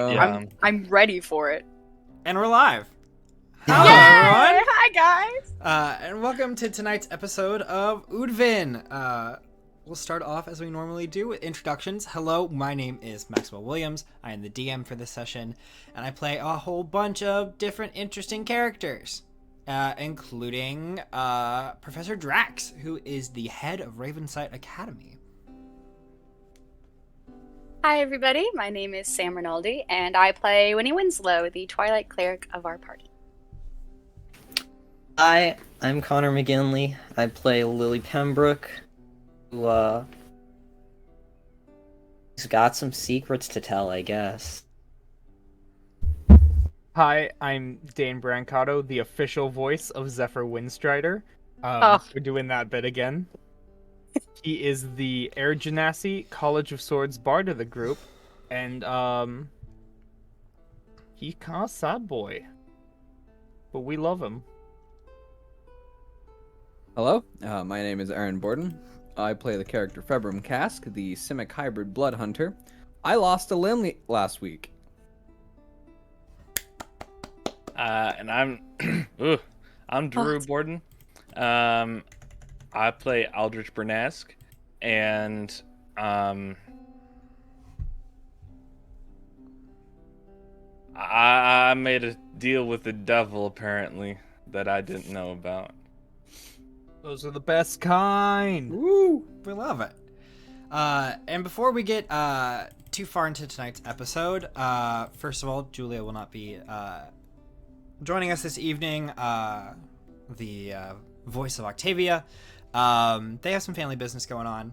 Yeah. I'm ready for it. And we're live. Yay! Hello, everyone. Hi guys. And welcome to tonight's episode of Oodvin. We'll start off as we normally do with introductions. Hello, my name is Maxwell Williams. I am the DM for this session, and I play a whole bunch of different interesting characters, including Professor Drax, who is the head of Ravensight Academy. Hi everybody. My name is Sam Rinaldi, and I play Winnie Winslow, the Twilight Cleric of our party. Hi, I'm Connor McGinley. I play Lily Pembroke, who, has got some secrets to tell, I guess. Hi, I'm Dane Brancato, the official voice of Zephyr Windstrider. We're doing that bit again. He is the Air Genasi College of Swords bard of the group, and he's kinda sad boy, but we love him. Hello, my name is Aaron Borden. I play the character Februm Cask, the Simic Hybrid Blood Hunter. I lost a limb last week. And I'm I'm Drew Borden. I play Aldrich Bernask, and I made a deal with the devil apparently that I didn't know about. Those are the best kind. Woo! We love it. And before we get too far into tonight's episode, first of all, Julia will not be joining us this evening. The voice of Octavia. They have some family business going on.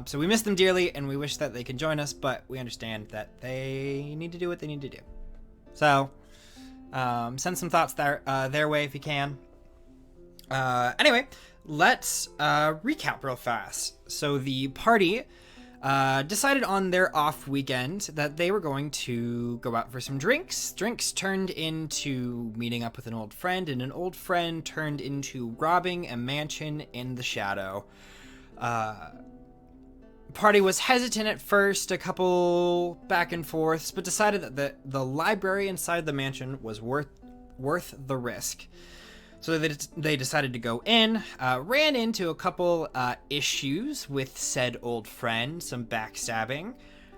So we miss them dearly, and we wish that they could join us, but we understand that they need to do what they need to do. So send some thoughts their way if you can. Anyway, let's recap real fast. So the party decided on their off weekend that they were going to go out for some drinks. Drinks turned into meeting up with an old friend, and an old friend turned into robbing a mansion in the shadow. Party was hesitant at first, a couple back and forths, but decided that the library inside the mansion was worth the risk. So they decided to go in, ran into a couple issues with said old friend, some backstabbing,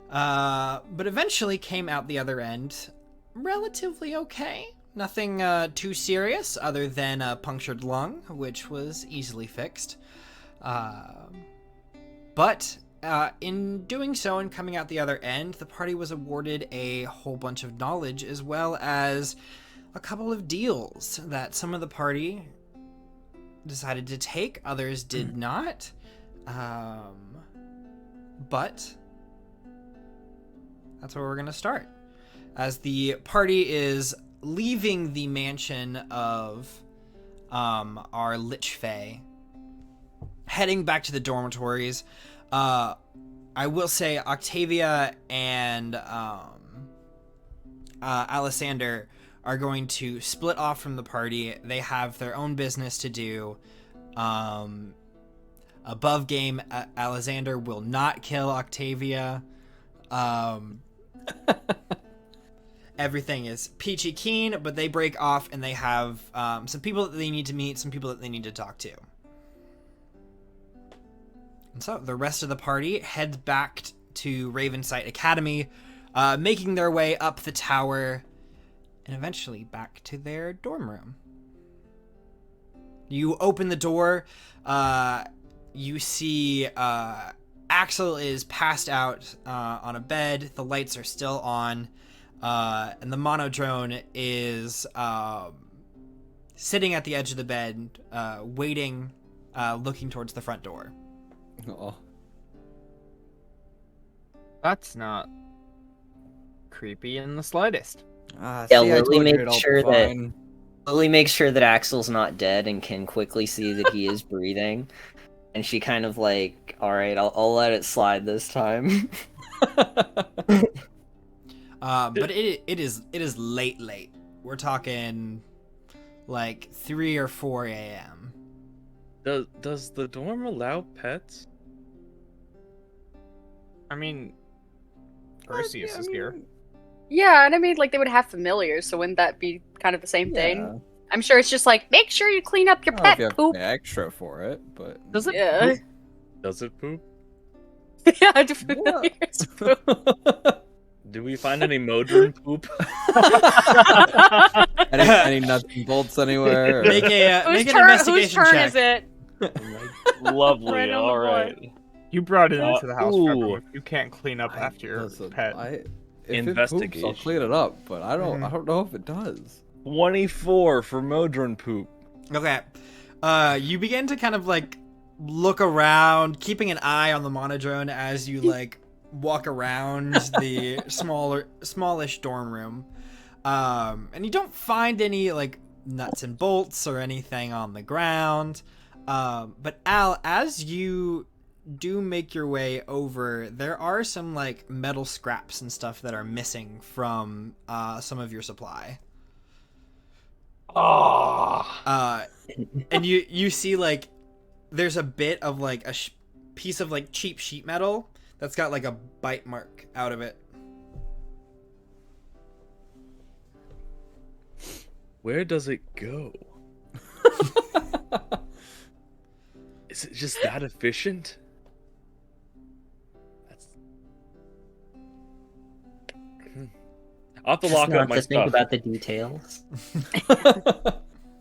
but eventually came out the other end relatively okay. Nothing too serious other than a punctured lung, which was easily fixed. But in doing so and coming out the other end, the party was awarded a whole bunch of knowledge as well as a couple of deals that some of the party decided to take, others did not. But that's where we're going to start. As the party is leaving the mansion of our Lich Fae, heading back to the dormitories, I will say Octavia and Alessander are going to split off from the party. They have their own business to do. Above game, Alessander will not kill Octavia. Everything is peachy keen, but they break off and they have some people that they need to meet, some people that they need to talk to. And so the rest of the party heads back to Ravensight Academy, making their way up the tower and eventually back to their dorm room. You open the door, you see Axel is passed out on a bed, the lights are still on, and the monodrone is sitting at the edge of the bed, waiting, looking towards the front door. Oh. That's not creepy in the slightest. Yeah, See, I Lily told you makes it'd all be sure that fine. Lily makes sure that Axel's not dead and can quickly see that he is breathing, and she kind of like, all right, I'll let it slide this time. But it is late. We're talking like 3 or 4 a.m. Does the dorm allow pets? I mean, Perseus is here. Yeah, and I mean, like, they would have familiars, so wouldn't that be kind of the same Yeah. thing? I'm sure it's just like, make sure you clean up your I don't know if pet you have to poop. pay extra for it, but Does it Yeah. poop? Does it poop? Yeah, the familiars poop. Do we find any modern poop? any nuts and bolts anywhere? or- Make an Whose investigation turn check. is it? Lovely. Right on the All board. right. You brought it Uh, into the house, ooh. Februm. If you can't clean up after your Listen, pet. if it poops, Investigation. I'll clean it up, but I don't. Mhm. I don't know if it does. 24 for modern poop. Okay. You begin to kind of like look around, keeping an eye on the monodrone as you like walk around the smallish dorm room. And you don't find any like nuts and bolts or anything on the ground. But Al, as you do make your way over, there are some like metal scraps and stuff that are missing from some of your supply. Ah. And you see like there's a bit of like a piece of like cheap sheet metal that's got like a bite mark out of it. Where does it go? Is it just that efficient? That's... I'll have to Just lock not up my to think stuff. about the details.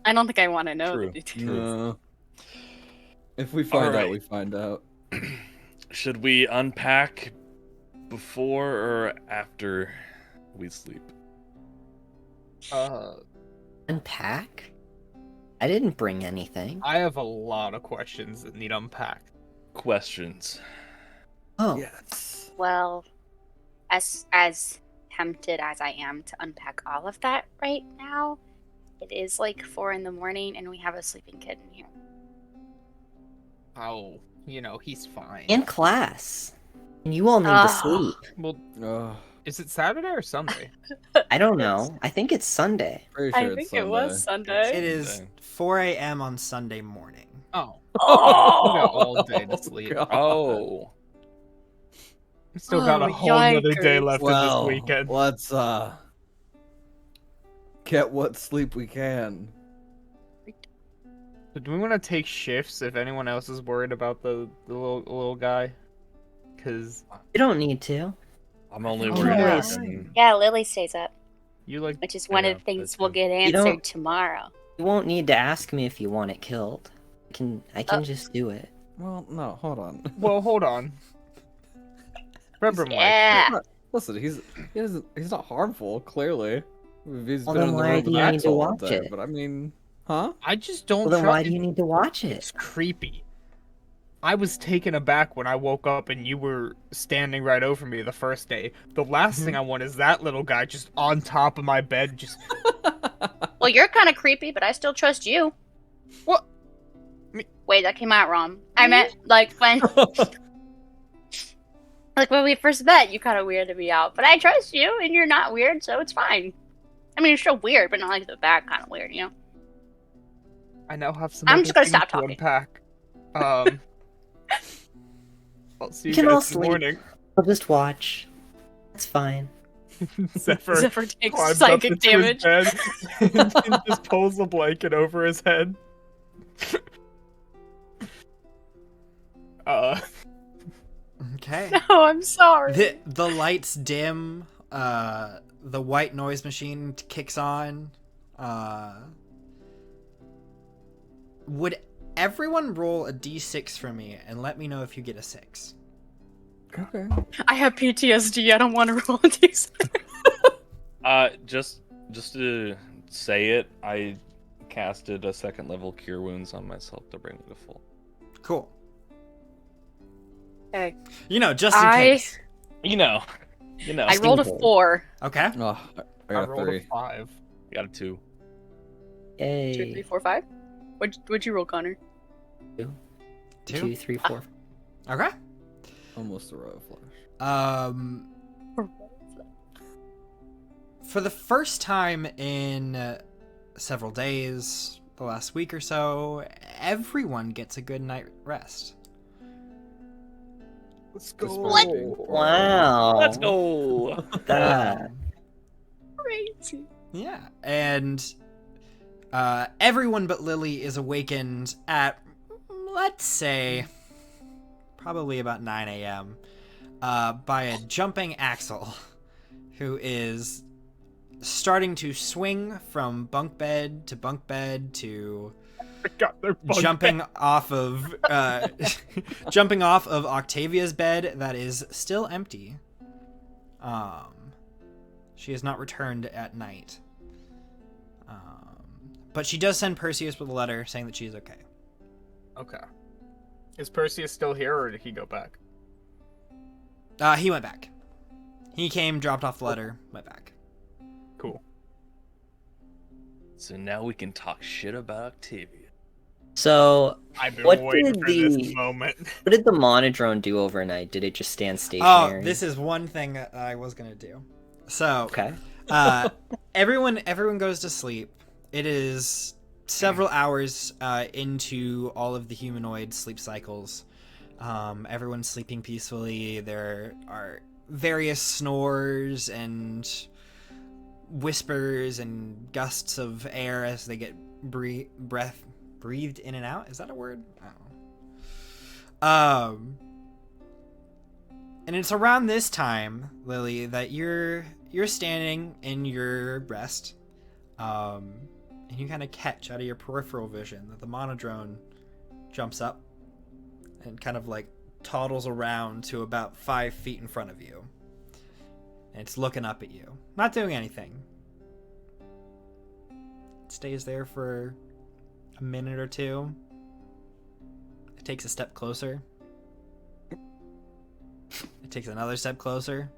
I don't think I want to know True. the details. No. If we find Alright. out, we find out. Should we unpack before or after we sleep? Unpack? I didn't bring anything. I have a lot of questions that need unpacked. Questions. Oh, Yes. Well, as tempted as I am to unpack all of that right now, it is like 4 in the morning and we have a sleeping kid in here. Oh, he's fine. in class. And you all need to Ah. sleep. Well, Oh, is it Saturday or Sunday? I don't know. I think it's Sunday. pretty sure I it's think Sunday. it was Sunday. It is 4 a.m. on Sunday morning. Oh. Oh! We got all day to sleep. God. Oh. We still got a Oh, whole nother day yikers. left Well, in this weekend. let's get what sleep we can. So do we want to take shifts if anyone else is worried about the little guy? Because You don't need to. I'm only Oh, worried yeah. about him. Yeah, Lily stays up, you like which is one Yeah, of the things that's we'll true. get You don't- answered tomorrow. You won't need to ask me if you want it killed. I can just do it. Well, no, hold on. Well, hold on. Februm likes Yeah. Listen, he's not harmful. Clearly, he's Well, been then in the why room do with you need to Axel all watch day. it? But I mean, huh? I just don't Well, then trust why do you need to watch it? It's creepy. I was taken aback when I woke up and you were standing right over me the first day. The last thing I want is that little guy just on top of my bed, just Well, you're kind of creepy, but I still trust you. what? Wait, that came out wrong. I meant like when we first met, you kind of weirded me out. But I trust you, and you're not weird, so it's fine. I mean, you're still weird, but not like the bad kind of weird, you know? I now have some. I'm other just gonna things stop to talking. Unpack. I'll see you You can all guys in the sleep. morning. I'll just watch. It's fine. Zephyr Zephyr takes climbs psychic up into damage. his bed and just pulls a blanket over his head. Okay. No, I'm sorry. The lights dim. The white noise machine kicks on. Would everyone roll a d6 for me and let me know if you get a 6? Okay. I have PTSD. I don't want to roll a d6. Just to say it, I casted a 2nd level cure wounds on myself to bring me to full. Cool. Okay. Just in I- case. You know. I rolled a 4. Okay. Oh, I I got a rolled 3. a 5. I got a 2. Yay. 2, 3, 4, 5. What'd you roll, Connor? 2, 2. 3, 4. Okay. Almost a row of flash. For the first time in several days, the last week or so, everyone gets a good night rest. Let's Just go. for being poor. Wow. Let's go! That. crazy. Yeah, and everyone but Lily is awakened at, let's say, probably about 9 a.m. By a jumping Axel, who is starting to swing from bunk bed to Got their bug jumping off of jumping off of Octavia's bed that is still empty. She has not returned at night. But she does send Perseus with a letter saying that she is okay. Okay. Is Perseus still here, or did he go back? He went back. He came, dropped off the letter, went back. Cool. So now we can talk shit about Octavia. So, I've been What waiting did for this the- moment. what did the monodrone do overnight? Did it just stand stationary? Oh, this is one thing that I was gonna do. So, Okay. everyone goes to sleep. It is several hours into all of the humanoid sleep cycles. Everyone's sleeping peacefully. There are various snores and whispers and gusts of air as they get breathed in and out. Is that a word? I don't know. And it's around this time, Lily, that you're standing in your rest, and you kind of catch out of your peripheral vision that the monodrone jumps up and kind of like toddles around to about 5 feet in front of you. And it's looking up at you, not doing anything. It stays there for a minute or two. It takes a step closer. It takes another step closer.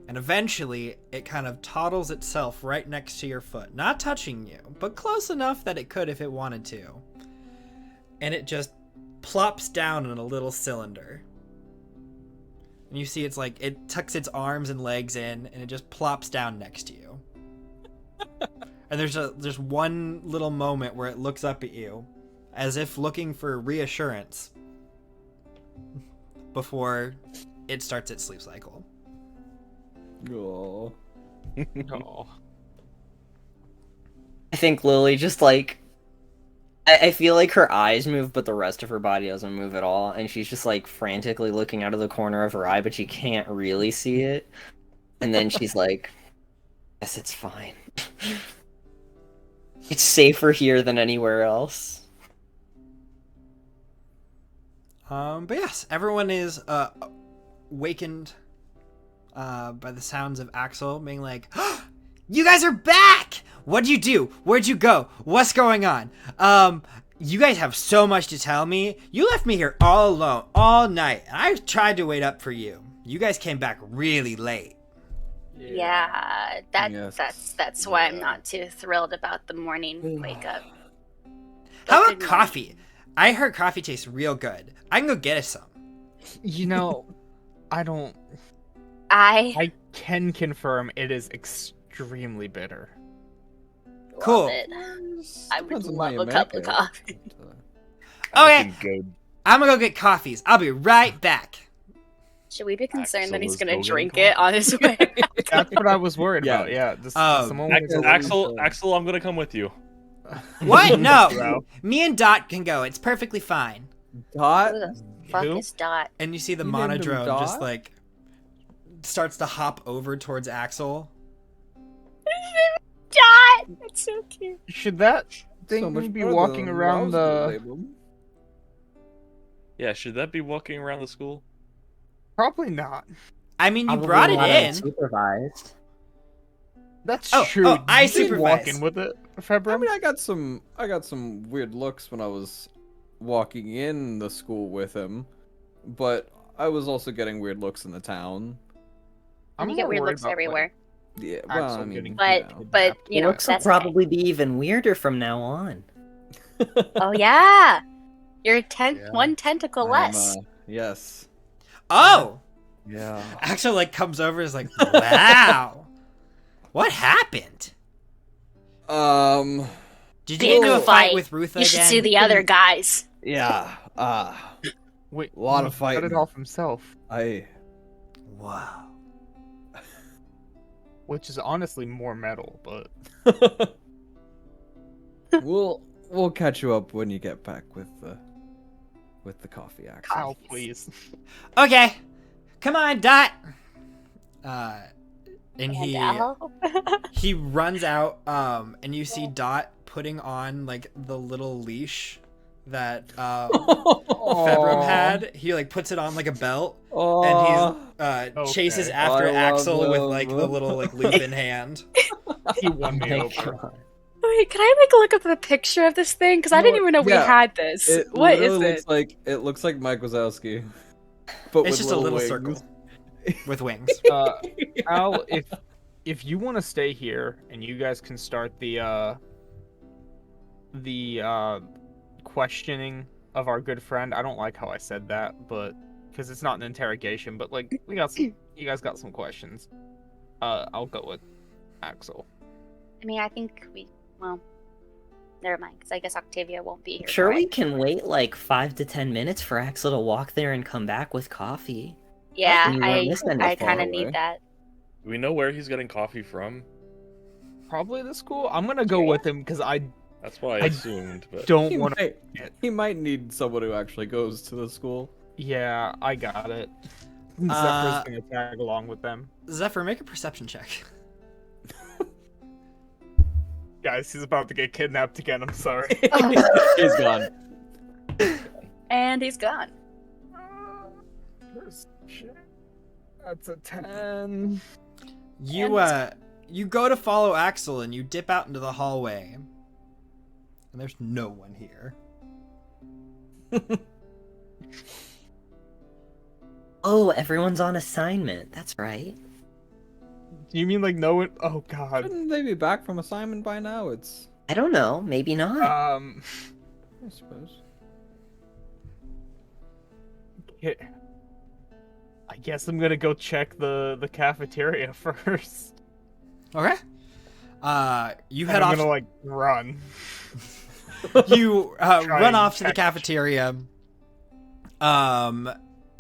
And eventually, it kind of toddles itself right next to your foot. Not touching you, but close enough that it could if it wanted to. And it just plops down in a little cylinder. And you see it's like, it tucks its arms and legs in, and it just plops down next to you. And there's one little moment where it looks up at you, as if looking for reassurance, before it starts its sleep cycle. Oh. Oh. I think Lily just like... I feel like her eyes move, but the rest of her body doesn't move at all, and she's just like frantically looking out of the corner of her eye, but she can't really see it. And then she's like, "Yes, it's fine. It's safer here than anywhere else." But yes, everyone is wakened by the sounds of Axel being like, "You guys are back! What'd you do? Where'd you go? What's going on? You guys have so much to tell me. You left me here all alone all night, and I tried to wait up for you. You guys came back really late." Yeah, Yes. that's why I'm not too thrilled about the morning wake up. How Good about morning. coffee? I heard coffee tastes real good. I can go get us some. You know, I don't. I I can confirm it is extremely bitter. Cool. love it. I would Depends on how love you a make cup of it. coffee. I Okay. can go. I'm gonna go get coffees. I'll be right back. Should we be concerned that he's Axel is gonna go drink getting it on his way? That's what I was worried Yeah. about. Yeah. Does Um, someone want to go? Axel, I'm gonna come with you. What? No. Bro. Me and Dot can go. It's perfectly fine. Dot? Who the fuck Who? is Dot? And you see the You named him monodrone just Dot? like starts to hop over towards Axel. Dot! That's so cute. Should that So thing much be better walking than around I was gonna the? label him. Yeah, should that be walking around the school? Probably not. I mean, you Probably brought it not in. unsupervised. That's Oh, true. oh, I You did supervise. walk in with it, I Februm. mean, I got some weird looks when I was walking in the school with him, but I was also getting weird looks in the town. And you get more weird worried looks about, like, everywhere. Yeah, well, Axel I mean, getting- But you know, Looks will that's okay. probably be even weirder from now on. Oh yeah, you're Yeah. one tentacle I'm, less. yes. Oh, Yeah. Axel like comes over and is like, "Wow, what happened? Um. Did Big you get into a fight fight. with Rutha You again?" should see the other guys. Yeah. Wait, Lot of he cut fighting. it off himself. I. Wow. which is honestly more metal, but We'll catch you up when you get back with the coffee, Axel. oh please. Okay, come on, Dot. And And Al. he runs out. And you see Dot putting on like the little leash that Februm had. He like puts it on like a belt, and he's chases Okay. after I love Axel with him. like the little like loop in hand. He won me My over. God. Wait, can I like look up a picture of this thing? Because I didn't even know we Yeah, had this. It What is literally it? looks like Mike Wazowski, but It's with just a little wings. circle with wings. Al, if you want to stay here and you guys can start the questioning of our good friend. I don't like how I said that, but because it's not an interrogation, but like you guys got some questions. I'll go with Axel. I mean, I think well, never mind, because I guess Octavia won't be here. Sure, for we it. can wait like 5 to 10 minutes for Axel to walk there and come back with coffee. Yeah, You won't miss anything. I kind Far of away. need that. Do we know where he's getting coffee from? Probably the school. I'm gonna go with him because I That's what I I assumed, but don't He want to. might, he might need someone who actually goes to the school. Yeah, I got it. Zephyr's gonna tag along with them. Zephyr, make a perception check. Guys, he's about to get kidnapped again. I'm sorry. He's gone. And he's gone. That's a 10. You go to follow Axel and you dip out into the hallway. And there's no one here. Oh, everyone's on assignment. That's right. Do you mean like no one? Oh god. Shouldn't they be back from assignment by now? It's I don't know. Maybe not. I suppose. I guess I'm gonna go check the cafeteria first. Okay. You And head I'm off. gonna like run. You run and off to the catch- cafeteria.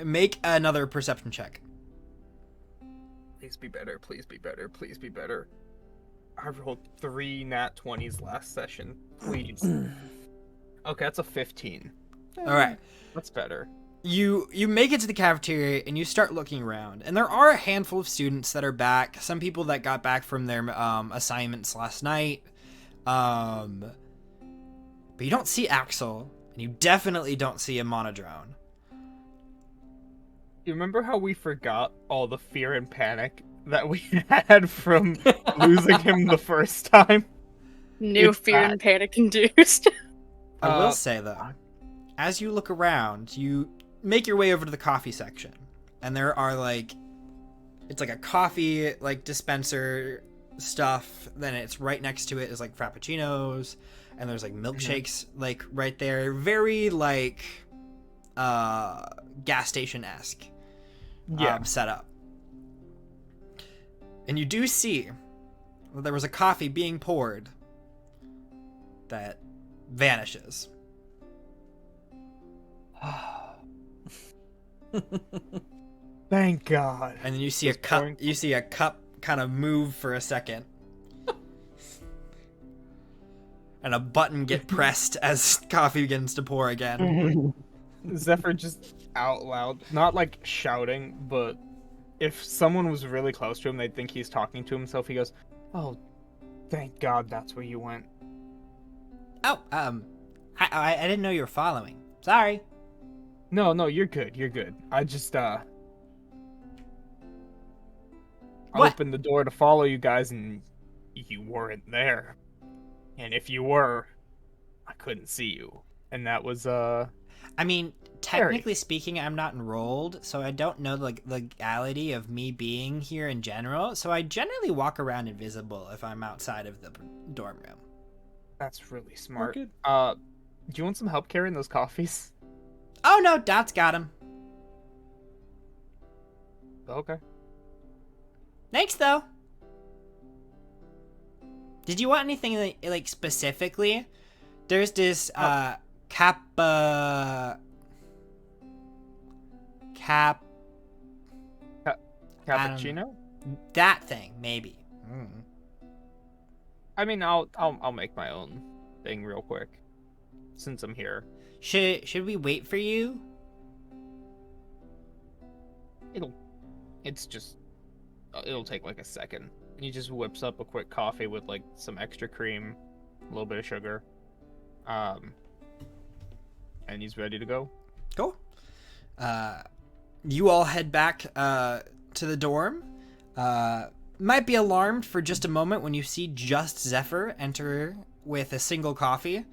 Make another perception check. Please be better. Please be better. Please be better. I rolled 3 nat 20s last session. Please. Okay, that's a 15. All right. That's better. You make it to the cafeteria and you start looking around, and there are a handful of students that are back. Some people that got back from their assignments last night. But you don't see Axel, and you definitely don't see a monodrone. You remember how we forgot all the fear and panic that we had from losing him the first time? New It's fear bad. and panic induced. I will say though, as you look around, you make your way over to the coffee section, and there are like, it's like a coffee like dispenser stuff. Then it's right next to it is like frappuccinos, and there's like milkshakes like right there. Very like gas station esque setup. And you do see that there was a coffee being poured that vanishes. Thank God. And then you see Just a cup. pouring- You see a cup kind of move for a second, and a button get pressed as coffee begins to pour again. Zephyr just out loud, not like shouting, but if someone was really close to him, they'd think he's talking to himself. He goes, "Oh, thank God, that's where you went." Oh, I didn't know you were following. Sorry. No, you're good. You're good. I just What? opened the door to follow you guys, and you weren't there. And if you were, I couldn't see you. And that was I mean, technically speaking, I'm not enrolled, so I don't know the legality of me being here in general. So I generally walk around invisible if I'm outside of the dorm room. that's really smart. Good. Do you want some help carrying those coffees? Oh no, Dot's got him. Okay. Thanks though. Did you want anything like specifically? There's this cappuccino. Cappuccino? That thing, maybe. Mm. I mean, I'll make my own thing real quick, since I'm here. Should we wait for you? It'll take like a second. And he just whips up a quick coffee with like some extra cream, a little bit of sugar, and he's ready to go. Cool. You all head back to the dorm. Might be alarmed for just a moment when you see just Zephyr enter with a single coffee.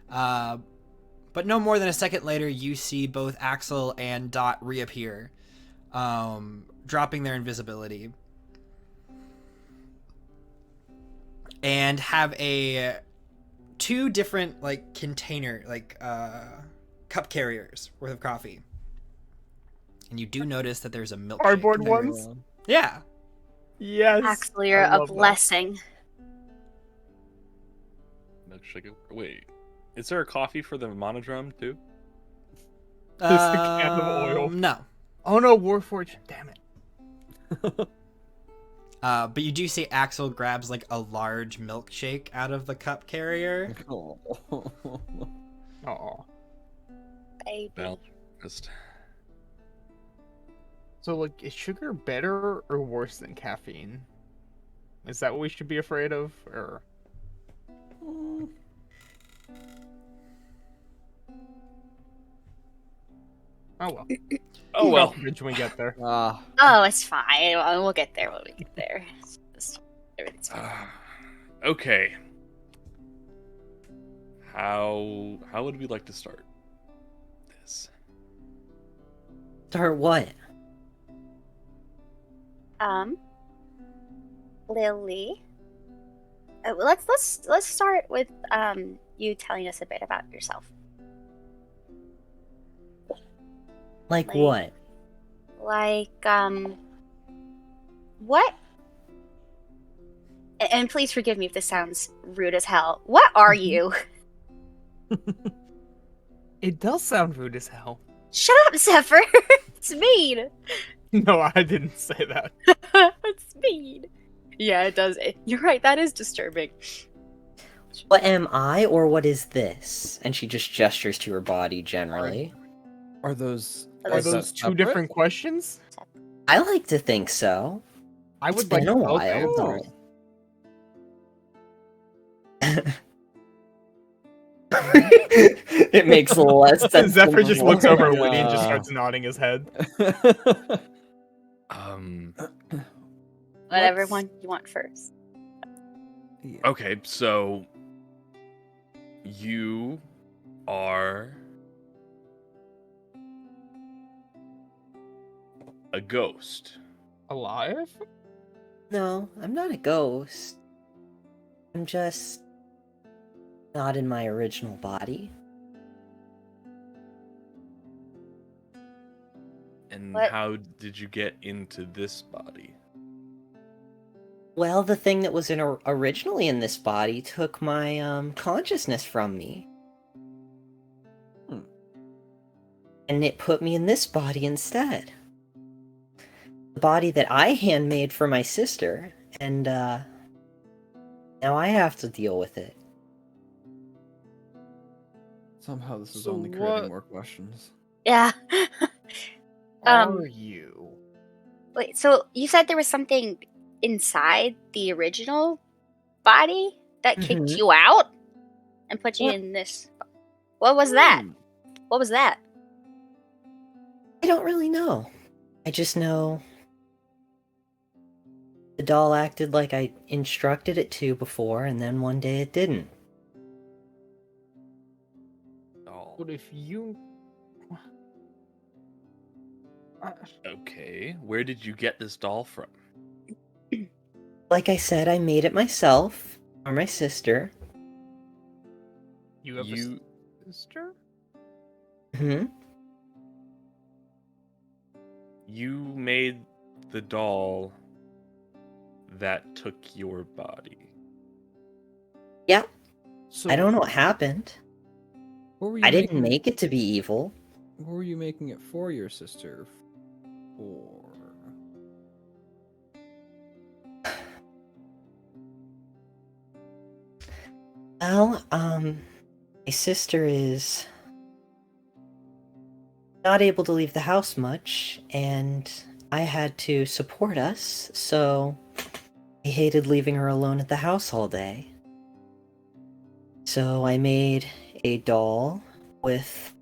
But no more than a second later, you see both Axel and Dot reappear, dropping their invisibility. And have two different cup carriers worth of coffee. And you do notice that there's a milkshake. Cardboard in there. ones? Yeah. Yes. Axel, you're I a love that. blessing. Milkshake. Wait, is there a coffee for the monodrum too? Just a can of oil. No. Oh no, Warforged. Damn it. But you do see Axel grabs like a large milkshake out of the cup carrier. Oh. Oh. Baby. Well, just So like, is sugar better or worse than caffeine? Is that what we should be afraid of, or? Oh well. oh well. When we get there. Ah, Oh, it's fine. We'll get there when we get there. Everything's fine. Okay. How would we like to start this? Start what? Lily. Let's start with you telling us a bit about yourself. Like Like- what? Like what? And please forgive me if this sounds rude as hell. What are you? It does sound rude as hell. Shut up, Zephyr. It's mean. No, I didn't say that. It's mean. Yeah, it does. You're right. That is disturbing. What am I, or what is this? And she just gestures to her body generally. are those Are Are is that those two separate? different questions? I like to think so. I It's would like been a to know while. that. It makes less sense. Zephyr than just before. looks over at Winnie and just Yeah. starts nodding his head. Whatever Let's- one you want first. Yeah. Okay, so you are a ghost. Alive? No, I'm not a ghost. I'm just not in my original body. And What? how did you get into this body? Well, the thing that was originally in this body took my consciousness from me. Hmm. And it put me in this body instead. The body that I handmade for my sister, and now I have to deal with it. Somehow this is So only what- creating more questions. Yeah. Are you? Wait, so you said there was something inside the original body that kicked Mhm. you out and put you Yeah. in this? What was that? What was that? I don't really know. I just know the doll acted like I instructed it to before, and then one day it didn't. Oh, But if you... okay. Where did you get this doll from? Like I said, I made it myself, or my sister. You have You a sister? Hmm. you made the doll that took your body. Yeah, So I don't know what happened. What were you I didn't making- make it to be evil. What were you making it for your sister? For Well, my sister is not able to leave the house much, and I had to support us, so I hated leaving her alone at the house all day. So I made a doll with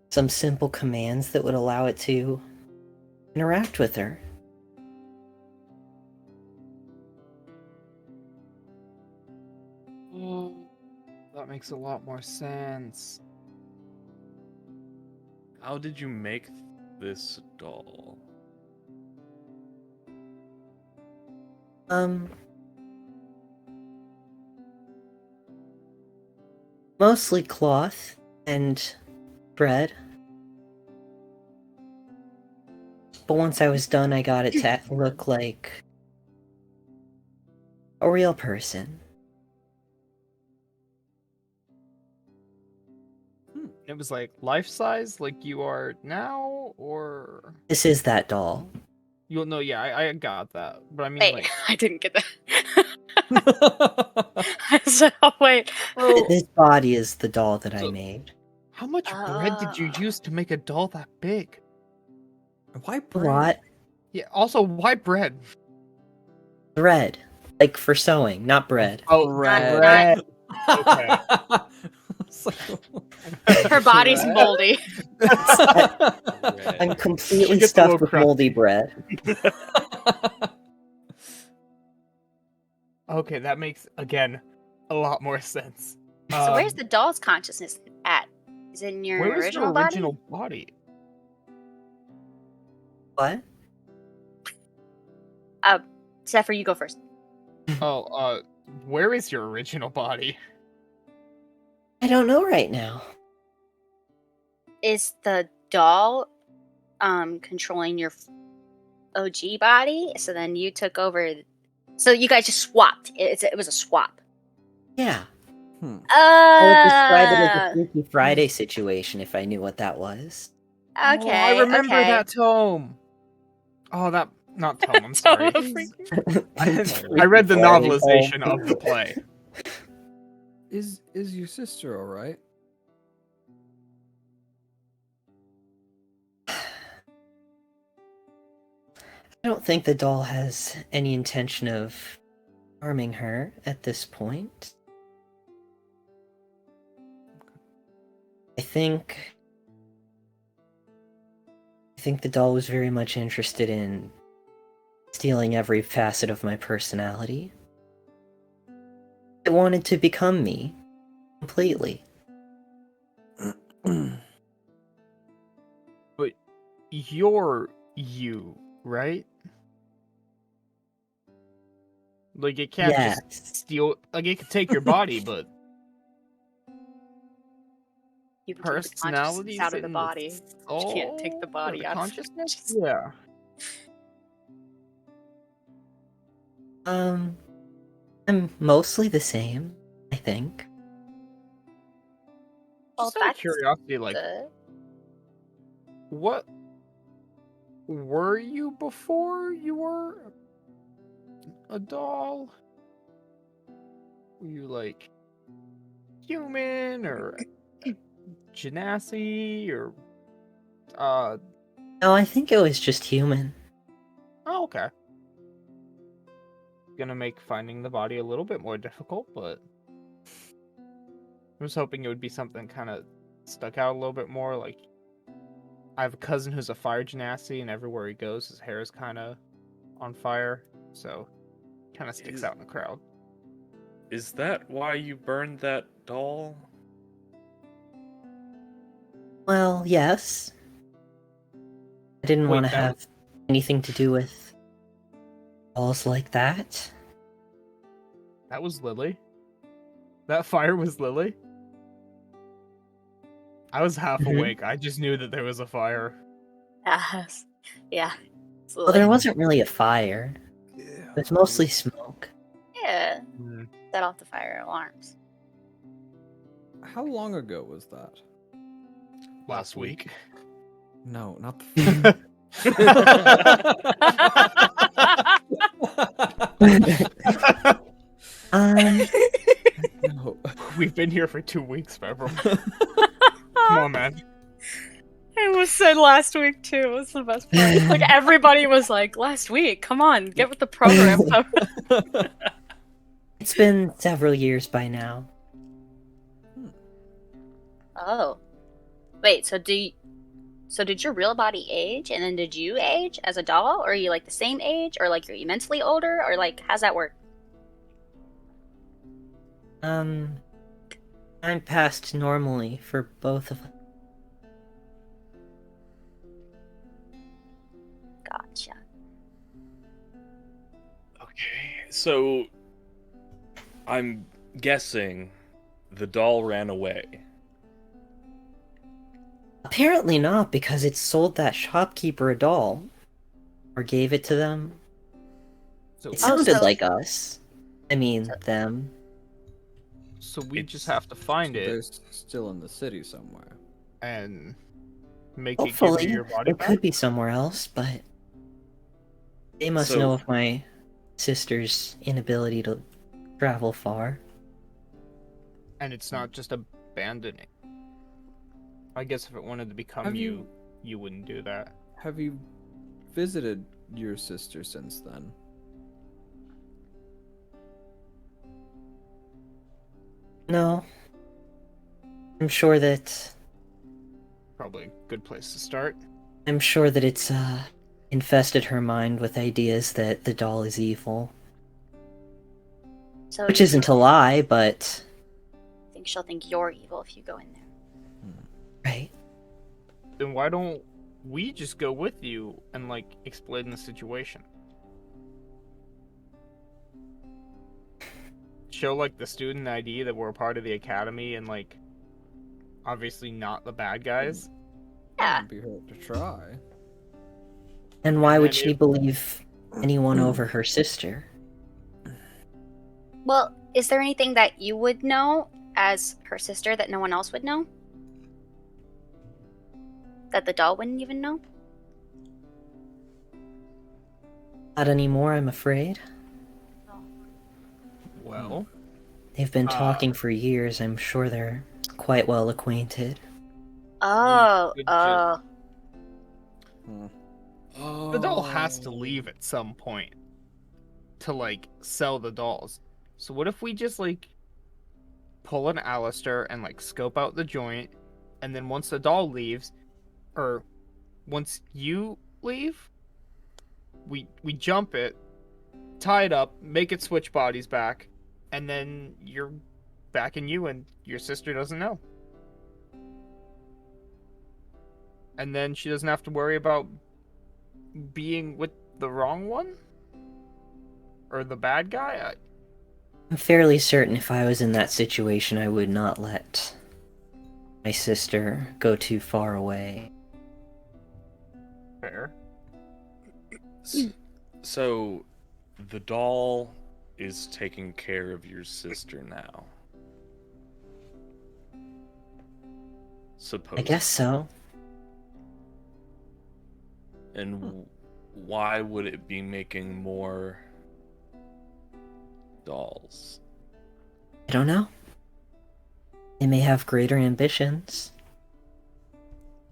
some simple commands that would allow it to interact with her. That makes a lot more sense. How did you make this doll? Mostly cloth and bread. But once I was done, I got it to look like a real person. It was like life size, like you are now, or This is that doll. you'll know. Yeah, I got that, but I mean, Wait, like, I didn't get that. So wait. This body is the doll that I So- made. how much bread did you use to make a doll that big? Why A bread? lot. Yeah. Also, why bread? Bread. Like for sewing, not bread. Oh, Bread. Okay. It's like- Her body's moldy. I'm Red. completely She gets a stuffed little with crusty. moldy bread. Okay, that makes again a lot more sense. So where's the doll's consciousness at? Is it in your where was original your original body? What? Zephyr, you go first. Oh, where is your original body? I don't know right now. Is the doll controlling your OG body? So then you took over. So you guys just swapped. It was a swap. Yeah. I would describe it as a Uh, Freaky Friday situation if I knew what that was. okay. Oh, I remember okay. that tome. Oh, that not tome. I'm sorry. I read the novelization of the play. Is your sister all right? I don't think the doll has any intention of harming her at this point. I think the doll was very much interested in stealing every facet of my personality. It wanted to become me completely. But you're you, right? Like it can't Yes. just steal. Like it could take your body, but You can take the personalities consciousness out of the and body. You can't take the soul, or body the out of consciousness. Yeah. I'm mostly the same, I think. Well, Just out of that's curiosity, like, good. what were you before you were a doll? Were you like human or genasi or No, I think it was just human. oh, okay. Gonna make finding the body a little bit more difficult, but I was hoping it would be something kind of stuck out a little bit more. Like, I have a cousin who's a fire genasi, and everywhere he goes, his hair is kind of on fire, so kind of sticks out in the crowd. Is that why you burned that doll? Well, yes. I didn't Wait, want to that have anything to do with dolls like that. That was Lily. That fire was Lily. I was half Mhm. awake. I just knew that there was a fire. Yes. Yeah. Well, there wasn't really a fire. It was mostly smoke. Yeah. Set off the fire alarms. How long ago was that? Last week. No, not the. Um, We've been here for 2 weeks, Februm. Come on, man. I almost said last week too. It was the best part. Like everybody was like, "Last week, come on, get with the program." It's been several years by now. Oh, wait. So did your real body age, and then did you age as a doll, or are you like the same age, or like you're immensely older, or like how's that work? I'm passed normally for both of us. Gotcha. Okay, so I'm guessing the doll ran away. Apparently not, because it sold that shopkeeper a doll. Or gave it to them. So, It sounded so- like us. I mean, them. so we It's- just have to find They're it still in the city somewhere. and make it give Hopefully, you your body it back. could be somewhere else, but they must So- know of my sister's inability to travel far. And it's not just abandoning. I guess if it wanted to become Have you, you wouldn't do that. Have you visited your sister since then? No. I'm sure that Probably a good place to start. it's infested her mind with ideas that the doll is evil. So Which you isn't a lie, but think she'll think you're evil if you go in there? right. Then why don't we just go with you and like explain the situation? Show like the student ID that we're a part of the academy and like obviously not the bad guys. Yeah. Wouldn't be hurt to try. And why And would then she if- believe anyone over her sister? Well, is there anything that you would know as her sister that no one else would know? That the doll wouldn't even know? Not anymore, I'm afraid. Well, They've been Ah. talking for years. I'm sure they're quite well acquainted. Oh, could oh. the doll has to leave at some point to like sell the dolls. So what if we just like pull an Alistair and like scope out the joint, and then once the doll leaves, or once you leave, we jump it, tie it up, make it switch bodies back, and then you're back in you and your sister doesn't know. And then she doesn't have to worry about being with the wrong one? Or the bad guy? I'm fairly certain if I was in that situation, I would not let my sister go too far away. Fair. So, the doll is taking care of your sister now. Suppose. I guess so. And why would it be making more dolls? I don't know. They may have greater ambitions.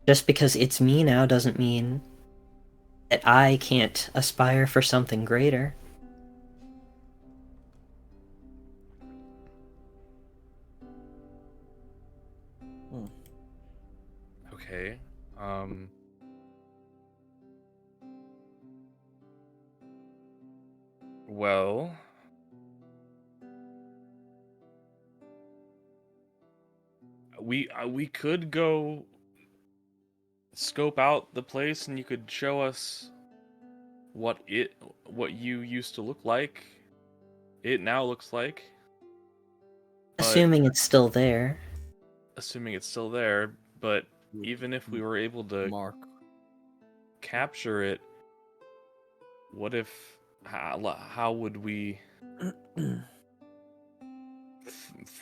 Just because it's me now doesn't mean that I can't aspire for something greater. Okay. Well, we could go scope out the place, and you could show us what you used to look like. It now looks like. But- Assuming it's still there. Assuming it's still there, but even if we were able to Mark. capture it, what if how would we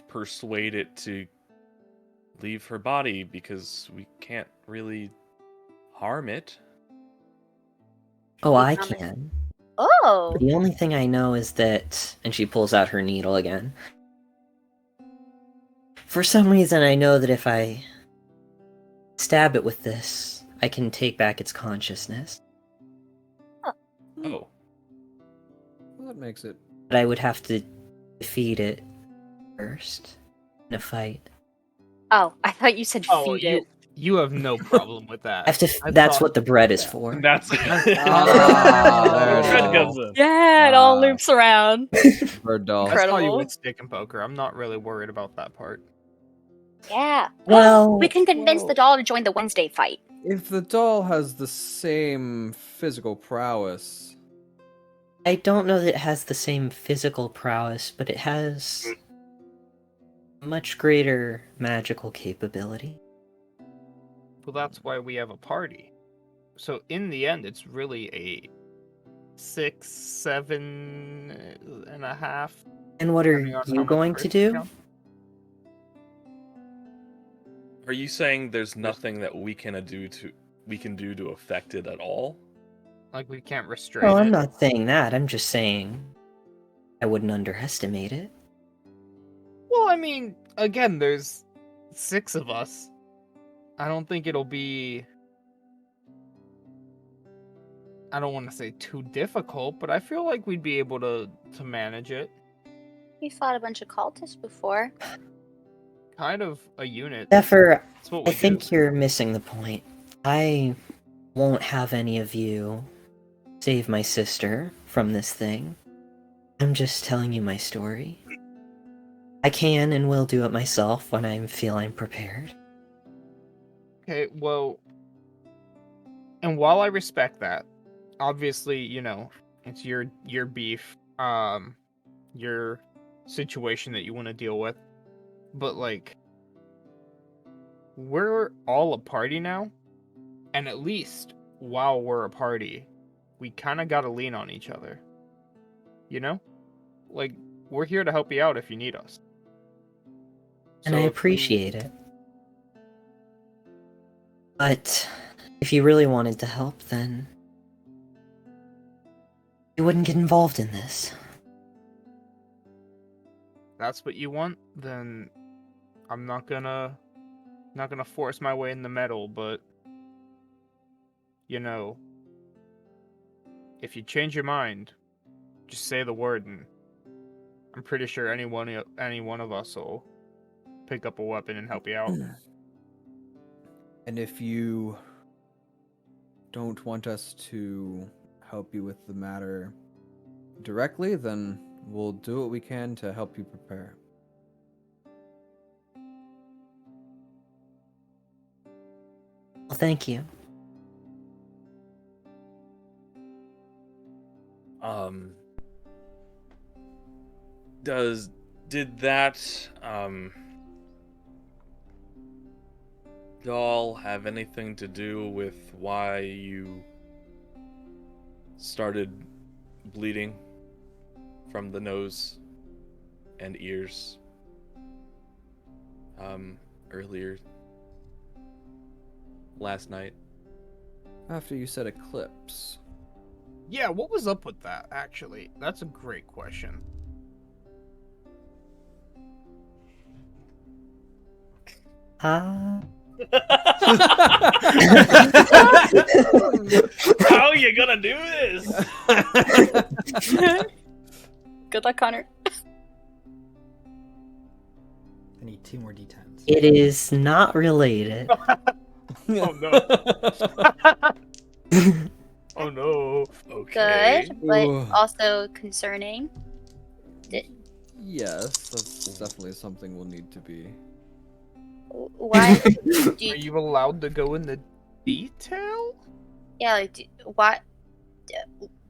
persuade it to leave her body, because we can't really harm it? Oh, I promise- can. Oh! The only thing I know is that, and she pulls out her needle again. For some reason, I know that if I stab it with this, I can take back its consciousness. Oh. Well, that makes it. But I would have to defeat it first in a fight. Oh, I thought you said Oh, feed it. you have no problem with that. I have to. I That's thought- what the bread is for. That's Ah, there it Fred is. comes in. Yeah, it all Ah. loops around. Bird doll. I saw you Incredible. with stick and poker. I'm not really worried about that part. Yeah. Well, We can convince the doll to join the Wednesday fight. If the doll has the same physical prowess, I don't know that it has the same physical prowess, but it has much greater magical capability. Well, that's why we have a party. So in the end, it's really a 6, 7.5. And what are depending on how you much going to Chris do? counts. Are you saying there's nothing that we can do to affect it at all? Like we can't restrain No, it. I'm not saying that. I'm just saying I wouldn't underestimate it. Well, I mean, again, there's 6 of us. I don't think it'll be. I don't want to say too difficult, but I feel like we'd be able to manage it. We fought a bunch of cultists before. Kind of a unit. Zephyr, That's what we I think do. you're missing the point. I won't have any of you save my sister from this thing. I'm just telling you my story. I can and will do it myself when I feel I'm prepared. Okay, well, and while I respect that, obviously, you know, it's your beef, your situation that you want to deal with, but like, we're all a party now, and at least while we're a party, we kind of gotta lean on each other. You know, like we're here to help you out if you need us. And So I if you- appreciate it. But if you really wanted to help, then you wouldn't get involved in this. That's what you want, then I'm not gonna force my way in the middle, but you know, if you change your mind, just say the word and I'm pretty sure any one of us will pick up a weapon and help you out. and if you don't want us to help you with the matter directly, then we'll do what we can to help you prepare. Well, thank you. Did that doll have anything to do with why you started bleeding from the nose and ears earlier last night? After you said eclipse. Yeah, what was up with that, actually? That's a great question. How are you gonna do this? Good luck, Connor. I need 2 more d10s. It is not related. Oh no. Oh no. Okay. Good, but Ooh. also concerning. Yes, that's definitely something we'll need to be. Why? do Are you, you allowed to go into detail? yeah, like, what?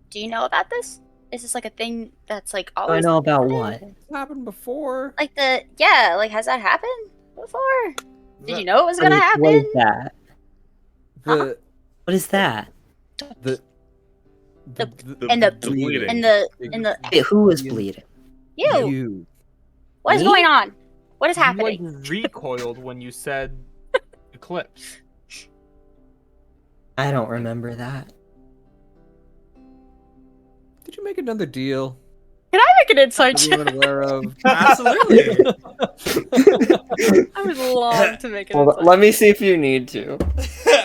Do you know about this? Is this like a thing that's like I always know about happened? what? It's happened before. Like has that happened before? Did you know it was What gonna is happen? that? The What is that? the And the bleeding. In the Hey, who was bleeding? you. What is Me? going on? What is You happening? like recoiled when you said eclipse. I don't remember that. Did you make another deal Can I make an insight that we check? weren't aware of? Absolutely. too long to make it. Hold on, let me see if you need to.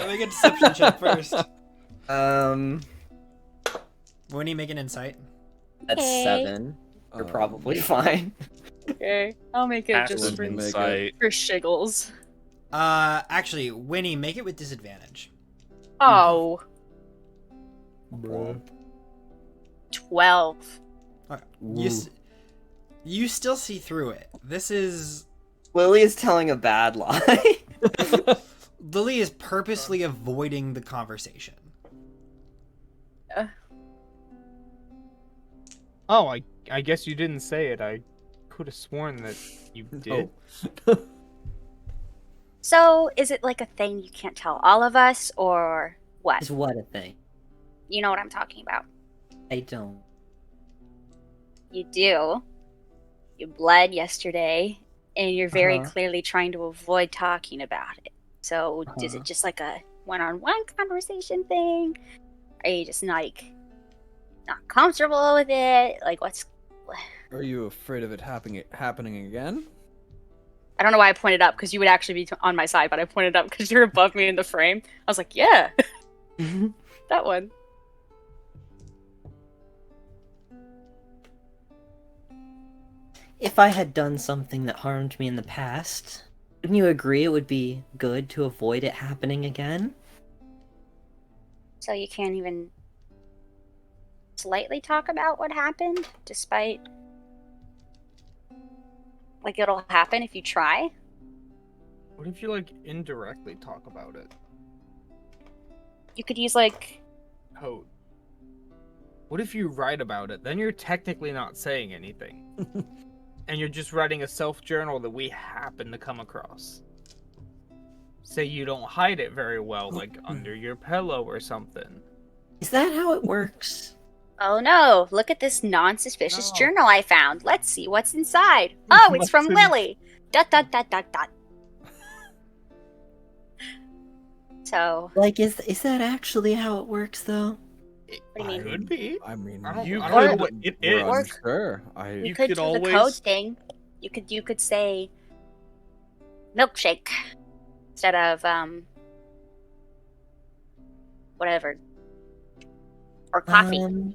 Make a deception check first. Winnie, make an insight. That's Okay. 7. You're probably fine. Okay, I'll make it just Passive for, insight. for shiggles. Actually, Winnie, make it with disadvantage. Oh, Bruh. 12. Okay. Ooh. You still see through it. This is... Lily is telling a bad lie. Lily is purposely avoiding the conversation. Oh, I guess you didn't say it. I could have sworn that you did. So, is it like a thing you can't tell all of us, or what? Is what a thing? You know what I'm talking about. I don't. You do. You bled yesterday, and you're very Uh-huh. clearly trying to avoid talking about it. So, is Uh-huh. it just like a one-on-one conversation thing? Are you just like not comfortable with it? Like, what's? Are you afraid of it happening again? I don't know why I pointed up because you would actually be on my side, but I pointed up because you're above me in the frame. I was like, yeah, that one. If I had done something that harmed me in the past, wouldn't you agree it would be good to avoid it happening again? So you can't even slightly talk about what happened, despite like it'll happen if you try. What if you like indirectly talk about it? You could use like Code. What if you write about it? Then you're technically not saying anything. And you're just writing a self-journal that we happen to come across. Say you don't hide it very well, like under your pillow or something. Is that how it works? oh no, look at this non-suspicious No. journal I found. Let's see what's inside. Oh, it's from What's in- Lily. Dot dot dot dot dot. So Like, is that actually how it works, though? What do you mean? Could be. I mean, I don't, You I don't know could- what it we're is. Or- unsure. you You could could do the always- code thing. You could say milkshake instead of whatever, or coffee.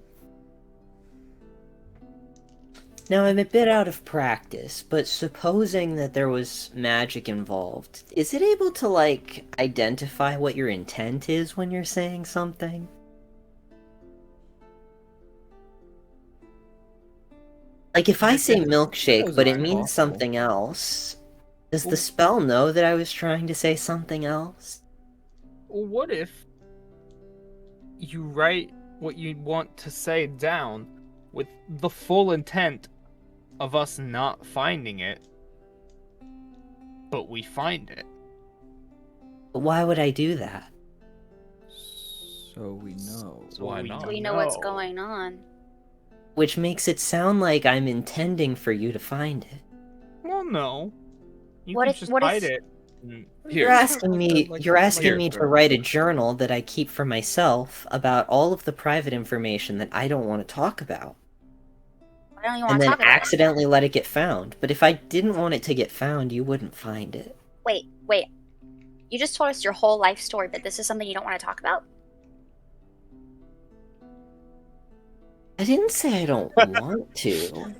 Now, I'm a bit out of practice, but supposing that there was magic involved, is it able to, like, identify what your intent is when you're saying something? Like, if I say milkshake, but it means something else, does the spell know that I was trying to say something else? Well, what if you write what you want to say down with the full intent of us not finding it, but we find it? But why would I do that? So we know. So Why not? We know what's going on. Which makes it sound like I'm intending for you to find it. Well, no. You What could if- just what if- hide it. Here. You're asking me Here. to write a journal that I keep for myself about all of the private information that I don't want to talk about. Why don't you And want to then talk about it? accidentally let it get found. But if I didn't want it to get found, you wouldn't find it. Wait. You just told us your whole life story, but this is something you don't want to talk about? I didn't say I don't want to.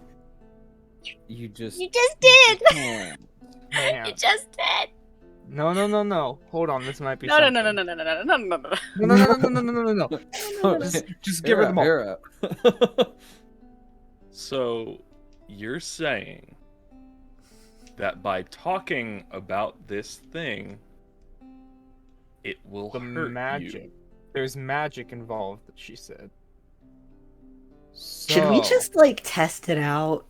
You just You just did! can't. Man. You just did! No. Hold on, this might be No. something. No. No. Just give her the ball. You're up. So, you're saying that by talking about this thing, it will The hurt magic. you. There's magic involved, she said. Should we So- just, like, test it out?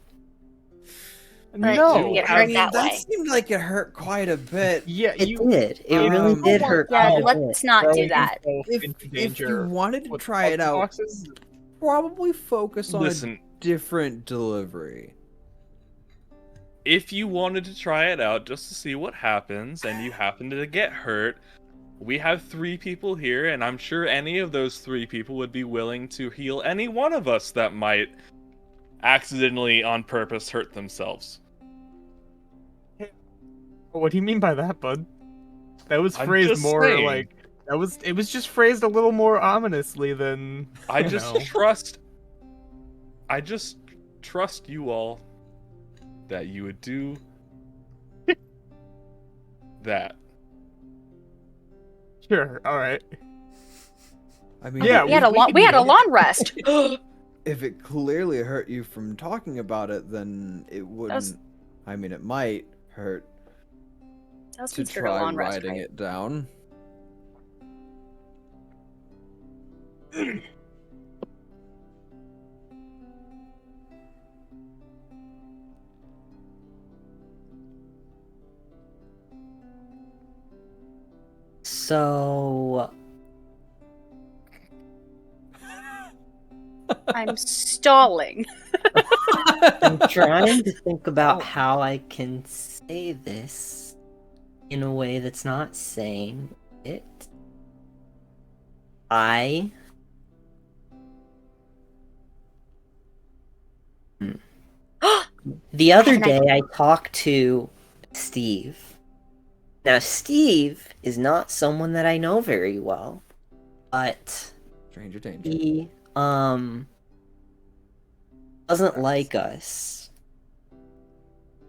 But No. you get I hurt mean, that way. seemed like it hurt quite a bit. Yeah, It you did. It really Um, did Oh, hurt Yeah, quite a bit. let's not do throwing that. yourself If into you danger wanted to with try it out, boxes. probably focus on a Listen, different delivery. if you wanted to try it out just to see what happens and you happen to get hurt, we have 3 people here, and I'm sure any of those 3 people would be willing to heal any one of us that might accidentally on purpose hurt themselves. Oh What do you mean by that, bud? That was I'm phrased just more saying. like it was just phrased a little more ominously than I just trust you all that you would do that. Sure, all right. I mean, Yeah, we had a we long can we do had a that. long rest. if it clearly hurt you from talking about it, then it wouldn't. was- I mean, it might hurt That was to considered a try long rest, writing right? it down. So, I'm stalling. I'm trying to think about how I can say this in a way that's not saying it. The other an idea. day I talked to Steve. Now, Steve is not someone that I know very well, but Stranger danger. he, doesn't like us.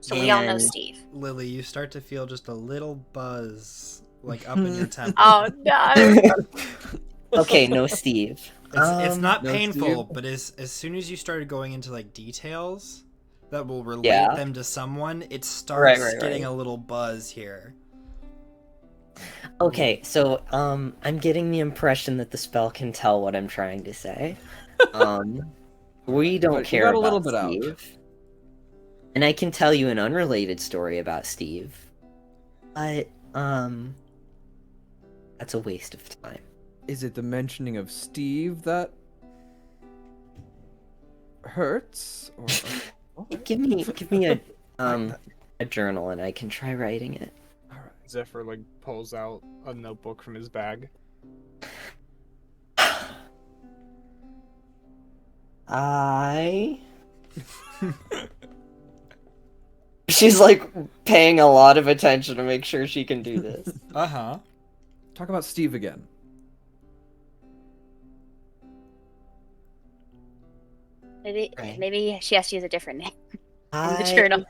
So we all know And- Steve. Lily, you start to feel just a little buzz, like up in your temple. Oh no. Okay, no Steve. It's not No, painful, Steve. but as soon as you started going into like details that will relate Yeah. them to someone, it starts Right. getting a little buzz here. Okay, so I'm getting the impression that the spell can tell what I'm trying to say. We don't But you care got a about little bit out. Steve. And I can tell you an unrelated story about Steve. But that's a waste of time. Is it the mentioning of Steve that hurts? Or... Give me a journal and I can try writing it. All right. Zephyr like pulls out a notebook from his bag. She's like paying a lot of attention to make sure she can do this. Uh-huh. Talk about Steve again. Right. Maybe she has to use a different name in the I journal.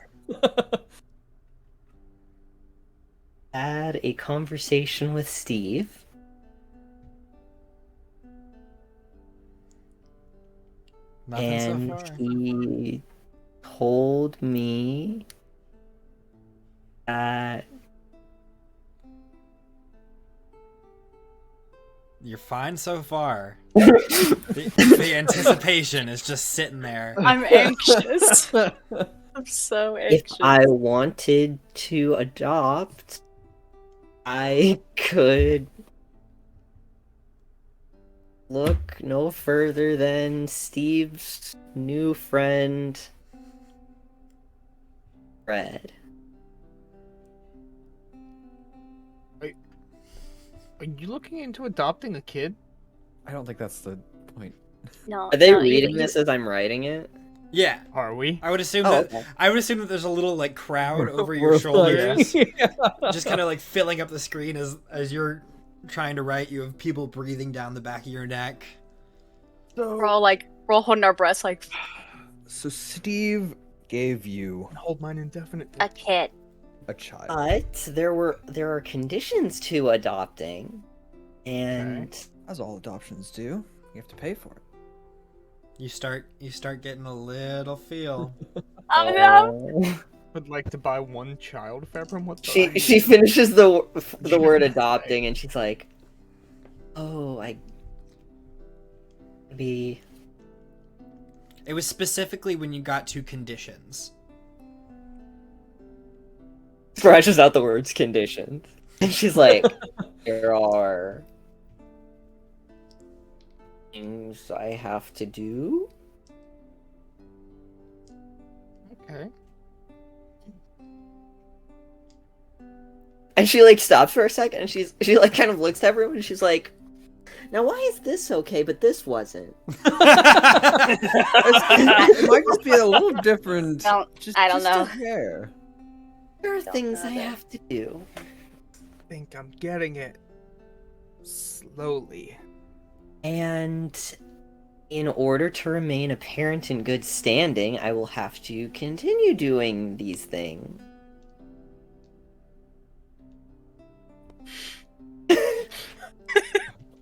had a conversation with Steve. Nothing And so far. he told me that You're fine so far. The anticipation is just sitting there. I'm anxious. I'm so if anxious. I wanted to adopt, I could look no further than Steve's new friend, Fred. Are you looking into adopting a kid? I don't think that's the point. No, Are they no, reading this as I'm writing it? Yeah. Are we? I would assume Oh, that okay. there's a little like crowd over We're your like- shoulders. Just kind of like filling up the screen as you're trying to write. You have people breathing down the back of your neck. we're all holding our breaths like So Steve gave you Hold mine indefinitely. a kid. a child. But there are conditions to adopting, and As all adoptions do, you have to pay for it. You start getting a little feel. Oh no! Would like to buy one child, Fabrum. What the? she finishes the word adopting, and she's like, "Oh, maybe." It was specifically when you got to conditions. Scratches out the words conditions, and she's like, "There are things I have to do." Okay. And she like stops for a second, and she like kind of looks at everyone, and she's like, "Now why is this okay, but this wasn't?" It might just be a little different. I don't Just know. a hair. There are Don't things know I that. have to do. I think I'm getting it. Slowly. And in order to remain a parent in good standing, I will have to continue doing these things.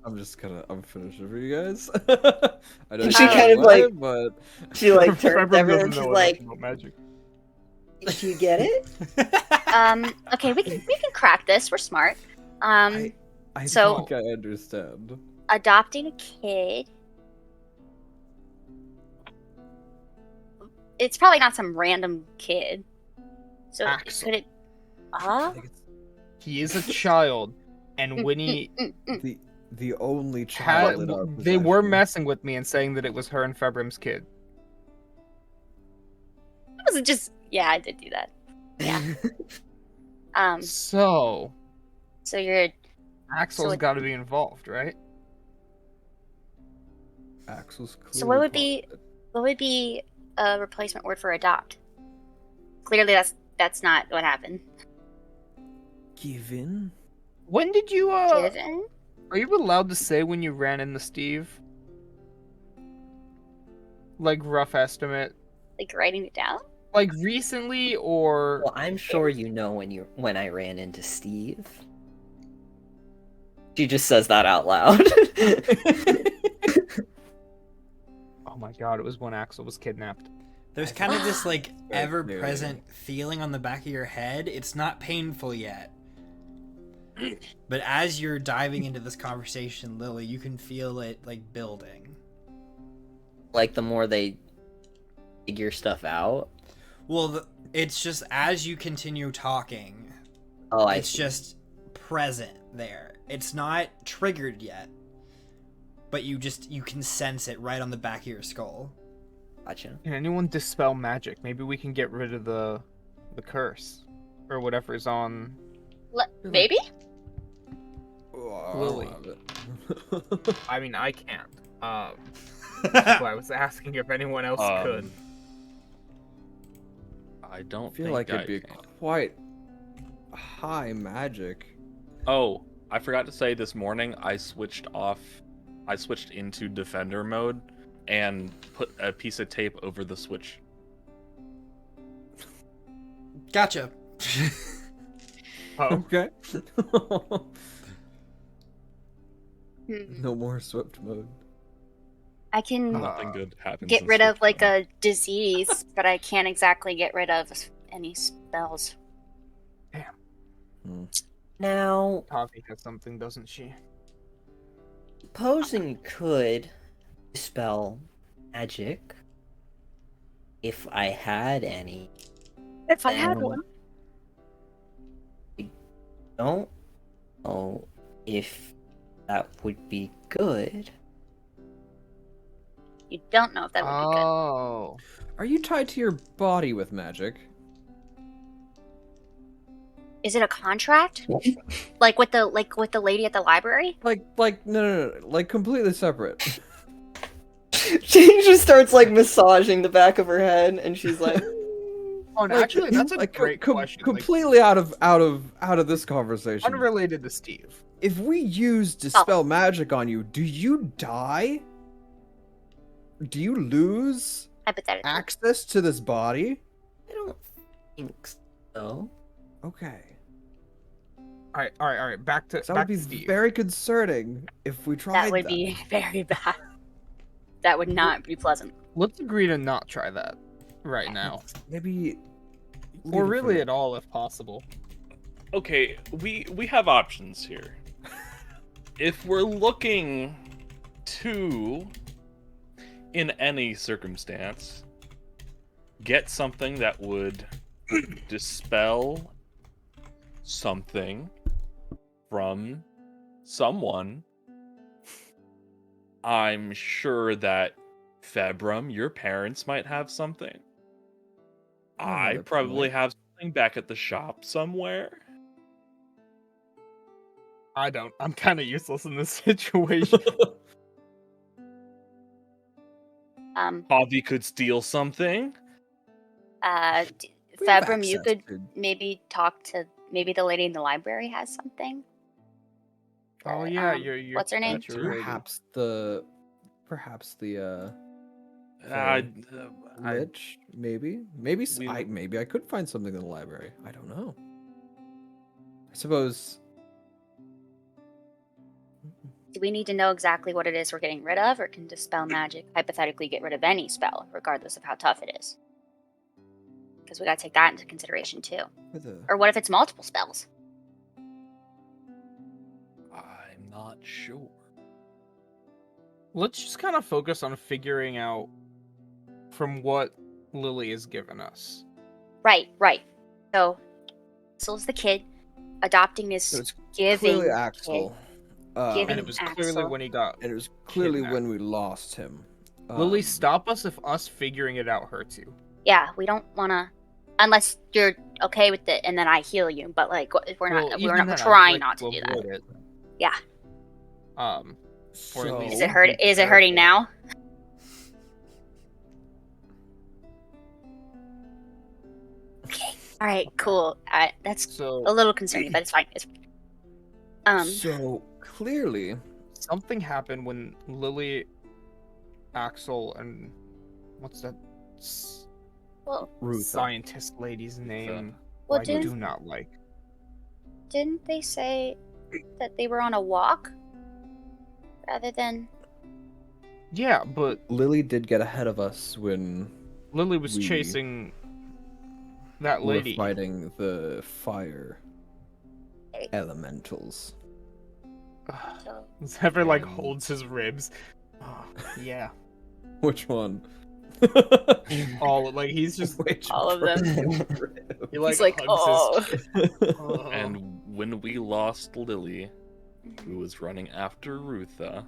I'm finishing for you guys. I don't And she know kind of why, like but she like turns Februm everyone doesn't and she's know like, enough about magic. "Did you get it?" Okay, we can crack this. We're smart. I So- think I understand. Adopting a kid. It's probably not some random kid. So Axel. could it? I think it's He is a child, and Winnie the only child in our they were possession. messing with me and saying that it was her and Februm's kid. Was it just? Yeah, I did do that. Yeah. So So you're Axel's So it- got to be involved, right? Axel's clearly So what would part be- of it. what would be a replacement word for adopt? Clearly, that's not what happened. Given? When did you Given? Are you allowed to say when you ran into Steve? Like rough estimate, Like writing it down? like recently or Well, I'm sure you know when I ran into Steve. She just says that out loud. oh my god, it was when Axel was kidnapped. There's kind of this like Very ever-present feeling on the back of your head. It's not painful yet. But as you're diving into this conversation, Lily, you can feel it like building. Like the more they figure stuff out. Well, it's just as you continue talking, Oh, I it's see. just present there. It's not triggered yet, but you can sense it right on the back of your skull. Gotcha. Can anyone dispel magic? Maybe we can get rid of the curse or whatever's on. Maybe? Oh, I Lily. don't have it. I mean, I can't. That's why I was asking if anyone else could. I don't I feel think like it'd I be can. quite high magic. Oh, I forgot to say this morning I switched into defender mode and put a piece of tape over the switch. Gotcha. Oh, Okay. Hmm. No more swift mode. I can Nothing good happens. get in rid of Switch like mode. a disease, but I can't exactly get rid of any spells. Now, Octavia has something, doesn't she? supposing you could dispel magic, if I had any, If I had one. don't know if that would be good. You don't know if that would be good. Oh, Are you tied to your body with magic? Is it a contract? like with the lady at the library? No, like completely separate. She just starts like massaging the back of her head, and she's like, oh, and Like- actually, that's a like, great question. Like, completely out of this conversation. unrelated to Steve. If we use dispel magic on you, do you die? Do you lose Hypothetically. access to this body? I don't think so. Okay. All right. Back to So that would back be to Steve. very concerning if we tried That would be very bad. That would not be pleasant. Let's agree to not try that right now, Maybe. or really at all, if possible. Okay, we have options here. If we're looking to, in any circumstance, get something that would dispel something from someone, I'm sure that Februm, your parents might have something. I Another probably point. have something back at the shop somewhere. I don't. I'm kind of useless in this situation. Javi could steal something. We have Fabrum, you access could to- maybe talk to maybe the lady in the library has something. Oh The, yeah, um, your what's her name? teacher lady. Perhaps the I, lich, maybe We- maybe I could find something in the library. I don't know. I suppose. Do we need to know exactly what it is we're getting rid of, or can dispel magic hypothetically get rid of any spell, regardless of how tough it is? Because we gotta take that into consideration too. With a, Or what if it's multiple spells? I'm not sure. Let's just kind of focus on figuring out from what Lily has given us. Right. So, Axel's the kid adopting it this was giving clearly kid. Axel. Giving And it was clearly Axel. when he got And it was clearly kidnapped. when we lost him. Lily, Um, stop us if us figuring it out hurts you. Yeah, we don't wanna, unless you're okay with it, and then I heal you. But like, we're not even then, I'd trying like not to do that. avoid it. Yeah. Or at least Is it be hurt? Is it hurting careful. now? Okay. All right. Cool. That's So a little concerning, but it's fine. So clearly, something happened when Lily, Axel, and what's that Well, Ruth. scientist lady's name? well, I didn't do not like. they say that they were on a walk rather than? Yeah, but Lily did get ahead of us when Lily was We chasing that we were lady. fighting the fire Hey. elementals. So, Zephyr like And- holds his ribs. Oh, yeah, Which one? all like he's just Which all of them. he like He's like, hugs his. Oh. And when we lost Lily, who was running after Rutha,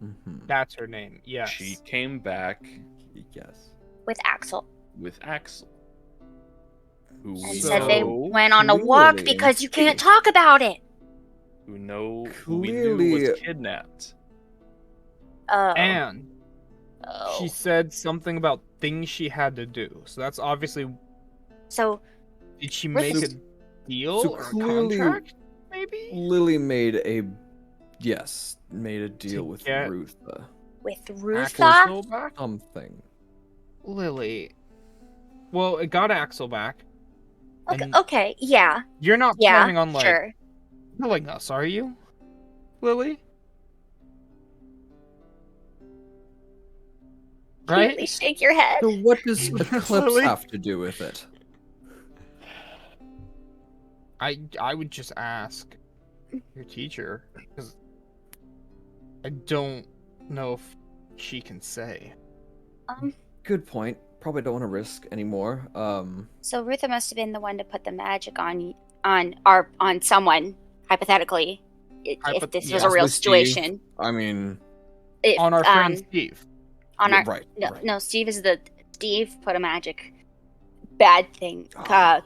Mhm. That's her name. Yes. she came back Yes. with Axel, with Axel, who and we said they know, went on a walk clearly- because you can't talk about it. who we knew Clearly- was kidnapped. Oh. And Oh. she said something about things she had to do. So that's obviously. So Did she What's make this- a deal So or a clearly- contract? Maybe. Lily made a deal with get Rutha. with Axel Rutha, still back. Something. Lily. Well, it got Axel back. okay, and okay, yeah, You're not yeah, planning on like sure. killing us, are you, Lily? Right? Please shake your head. So what does Eclipse Lily? have to do with it? I would just ask your teacher because I don't know if she can say. Good point. Probably don't want to risk anymore. So Rutha must have been the one to put the magic on someone, hypothetically, if this was a real Possibly Steve. situation. I mean, If, On our friend Steve. on yeah, our right. no, right. no, Steve put a magic bad thing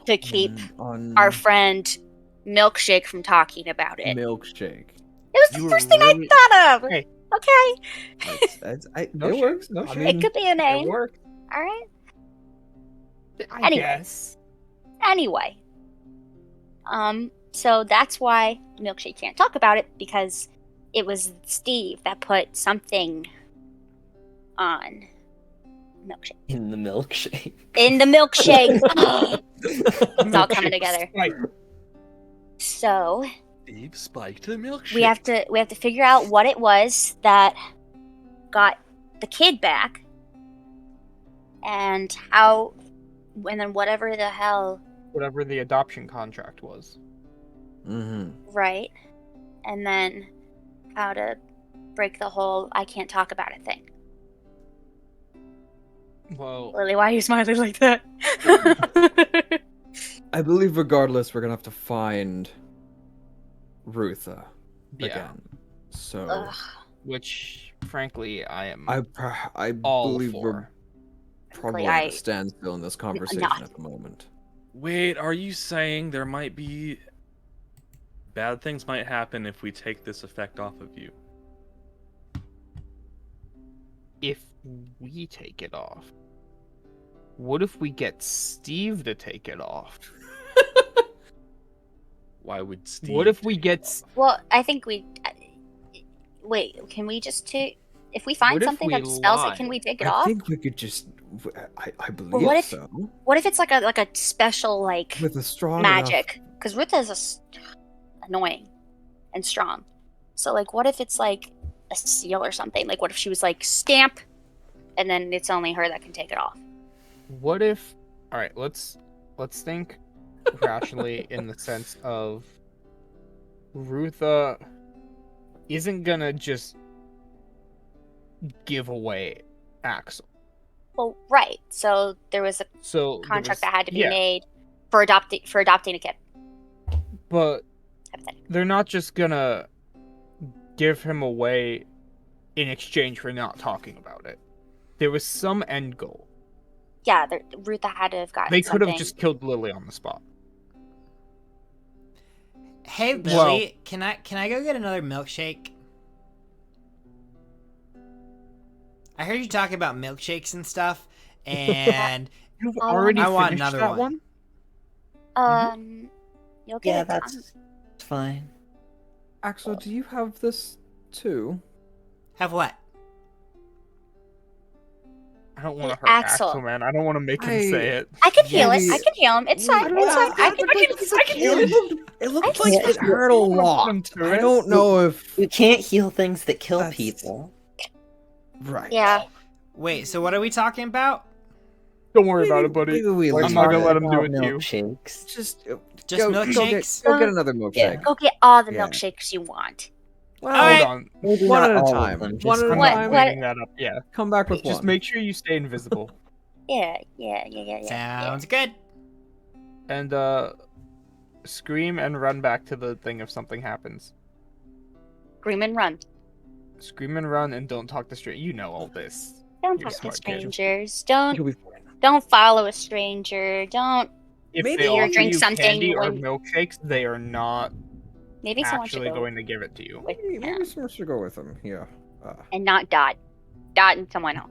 to keep on our friend Milkshake from talking about it. milkshake. It was You the were first thing really- I thought of. Hey. Okay, No It shame. works. No I shame. mean, it could be a It name. worked. All right. I Anyway. guess. Anyway, so that's why Milkshake can't talk about it, because it was Steve that put something on Milkshake. In the milkshake. In the milkshake. It's all coming together. Right. So Steve spiked the milkshake. we have to figure out what it was that got the kid back, and how, and then whatever the hell, Whatever the adoption contract was. Mm-hmm. right? And then how to break the whole I can't talk about it thing. Well, Lily, why are you smiling like that? I believe, regardless, we're gonna have to find Rutha yeah. again. So Ugh, Which, frankly, I am I all believe for. we're probably I- at a standstill in this conversation not. at the moment. Wait, are you saying there might be bad things might happen if we take this effect off of you? If we take it off. What if we get Steve to take it off? Why would Steve? What if we get? Well, I think we. Wait, can we just take? If we find What if something we that dispels lie? it, can we take it I off? think we could just. I believe what if- so. What if it's like a special like With a strong magic? Because Ruta is annoying and strong. So like, what if it's like a seal or something? Like, what if she was like stamp, and then it's only her that can take it off? What if? All right, let's think rationally in the sense of Rutha isn't gonna just give away Axel. Well, right. So there was a So there contract was- that had to be yeah, made for adopting a kid. but Hypothetically. they're not just gonna give him away in exchange for not talking about it. There was some end goal. Yeah, Ruta had to have gotten. They could have something. just killed Lily on the spot. Hey Well- Lily, can I go get another milkshake? I heard you talking about milkshakes and stuff, and You've I already I want finished another that one. You'll get Yeah, it done. that's fine. Axel, do you have this too? have what? I don't want to Hey, hurt Axel. Axel, man. I don't want to make him say it. I can heal it. Yeah, I can heal him. It's fine. don't It's know. fine. I can heal it. It looked I like can't- it hurt a lot. I don't know if You can't heal things that kill That's- people. right. Yeah. Wait, so what are we talking about? Don't worry about it, buddy. Maybe we We're leave not gonna it. let him do about it to you. milkshakes. Just Just milkshakes? Go get another milkshake. Yeah. Go get all the Yeah. milkshakes you want. Well, Alright. Hold on. Maybe One not at a all of time. them, One just at a I'm one. not What- cleaning that up. Yeah. come back with Just one. make sure you stay invisible. Yeah. Sounds good. And scream and run back to the thing if something happens. Scream and run. Scream and run and don't talk to straight. You know all this. Don't You're a talk to smart kid. strangers. You'll Don't be fine. don't follow a stranger. Don't. If Maybe they you offer drink you something candy you or wouldn't- milkshakes, they are not Maybe someone should actually go going to give it to you. with Maybe him someone should go with him. Yeah. and not Dot. Dot and someone else.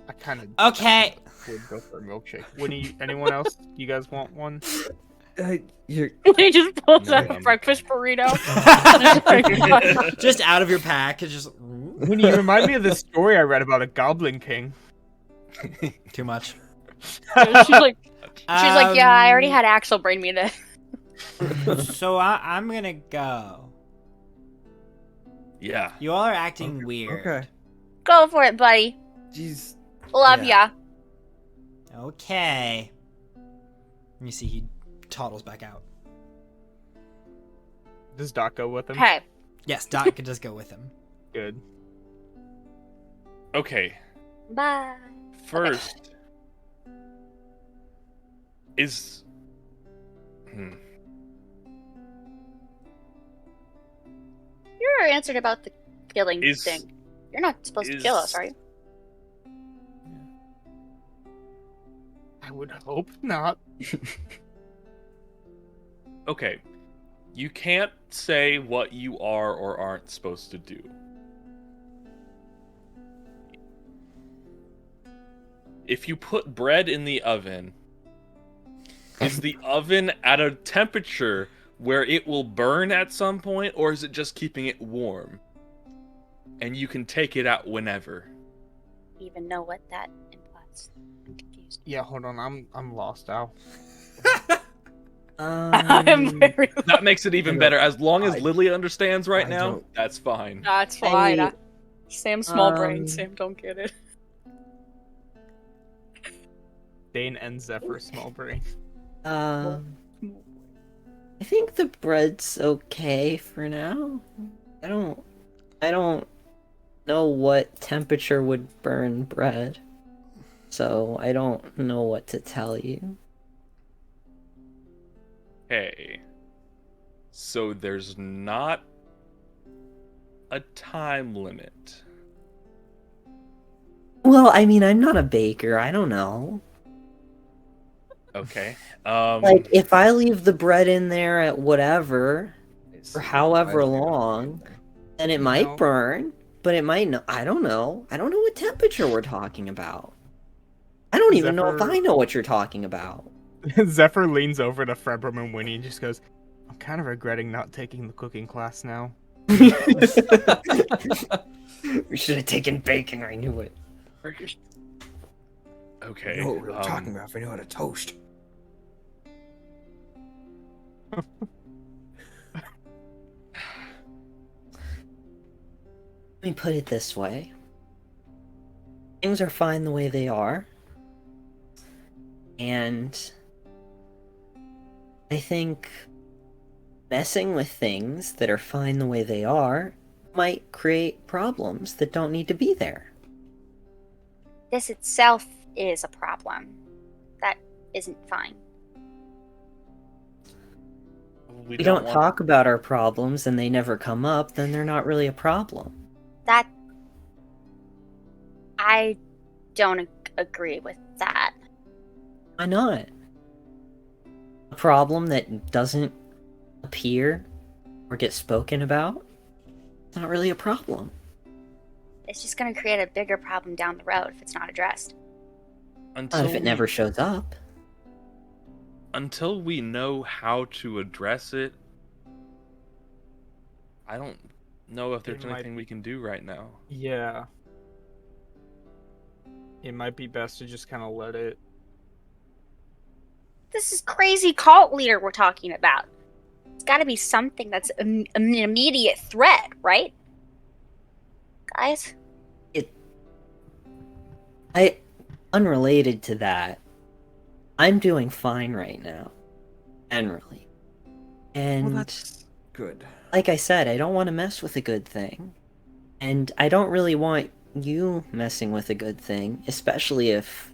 I kind of Okay. would go for a milkshake. Anyone else? You guys want one? You're He just pulls No, out a I'm- breakfast burrito. Just out of your pack. It's just When you remind me of this story I read about a Goblin King. too much. she's like, yeah, I already Um, had Axel bring me this. So I'm gonna go. Yeah. You all are acting weird. okay. Go for it, buddy. Jeez. Love ya. Okay. Let me see. He toddles back out. Does Doc go with him? Hey, Yes, Doc can just go with him. Good. Okay. bye. First is You're answered about the killing Is- thing. You're not supposed to kill us, are you? I would hope not. okay. You can't say what you are or aren't supposed to do. If you put bread in the oven, is the oven at a temperature where it will burn at some point, or is it just keeping it warm? And you can take it out whenever. Even know what that implies. I'm confused. Yeah, hold on. I'm lost now. I'm very. That makes it even better. As long as I- Lily understands right I now, don't- that's fine. That's fine. fine. Sam small brain. Um, Sam don't get it. Dane and Zephyr small brain. I think the bread's okay for now. I don't know what temperature would burn bread. So I don't know what to tell you. Okay. So there's not a time limit. Well, I mean, I'm not a baker. I don't know. Okay. Like, if I leave the bread in there at whatever, for however long, then it might No. burn. but it might not. I don't know. I don't know what temperature we're talking about. I don't even know if Zephyr- I know what you're talking about. Zephyr leans over to Frebrum and Winnie and just goes, I'm kind of regretting not taking the cooking class now. We should have taken bacon. I knew it. Okay. You know what we were talking about if we knew how to toast. Let me put it this way. Things are fine the way they are. And I think messing with things that are fine the way they are might create problems that don't need to be there. This itself is a problem. That isn't fine. We don't talk about our problems and they never come up, then they're not really a problem. That I don't agree with that. Why not? A problem that doesn't appear or get spoken about? It's not really a problem. It's just going to create a bigger problem down the road if it's not addressed. Not if it never shows up. Until we know how to address it, I don't know if there's anything we can do right now. Yeah. It might be best to just kind of let it. This is crazy cult leader we're talking about. It's got to be something that's an immediate threat, right? Guys? Unrelated to that, I'm doing fine right now. Generally. And Well, that's good. like I said, I don't want to mess with a good thing. And I don't really want you messing with a good thing, especially if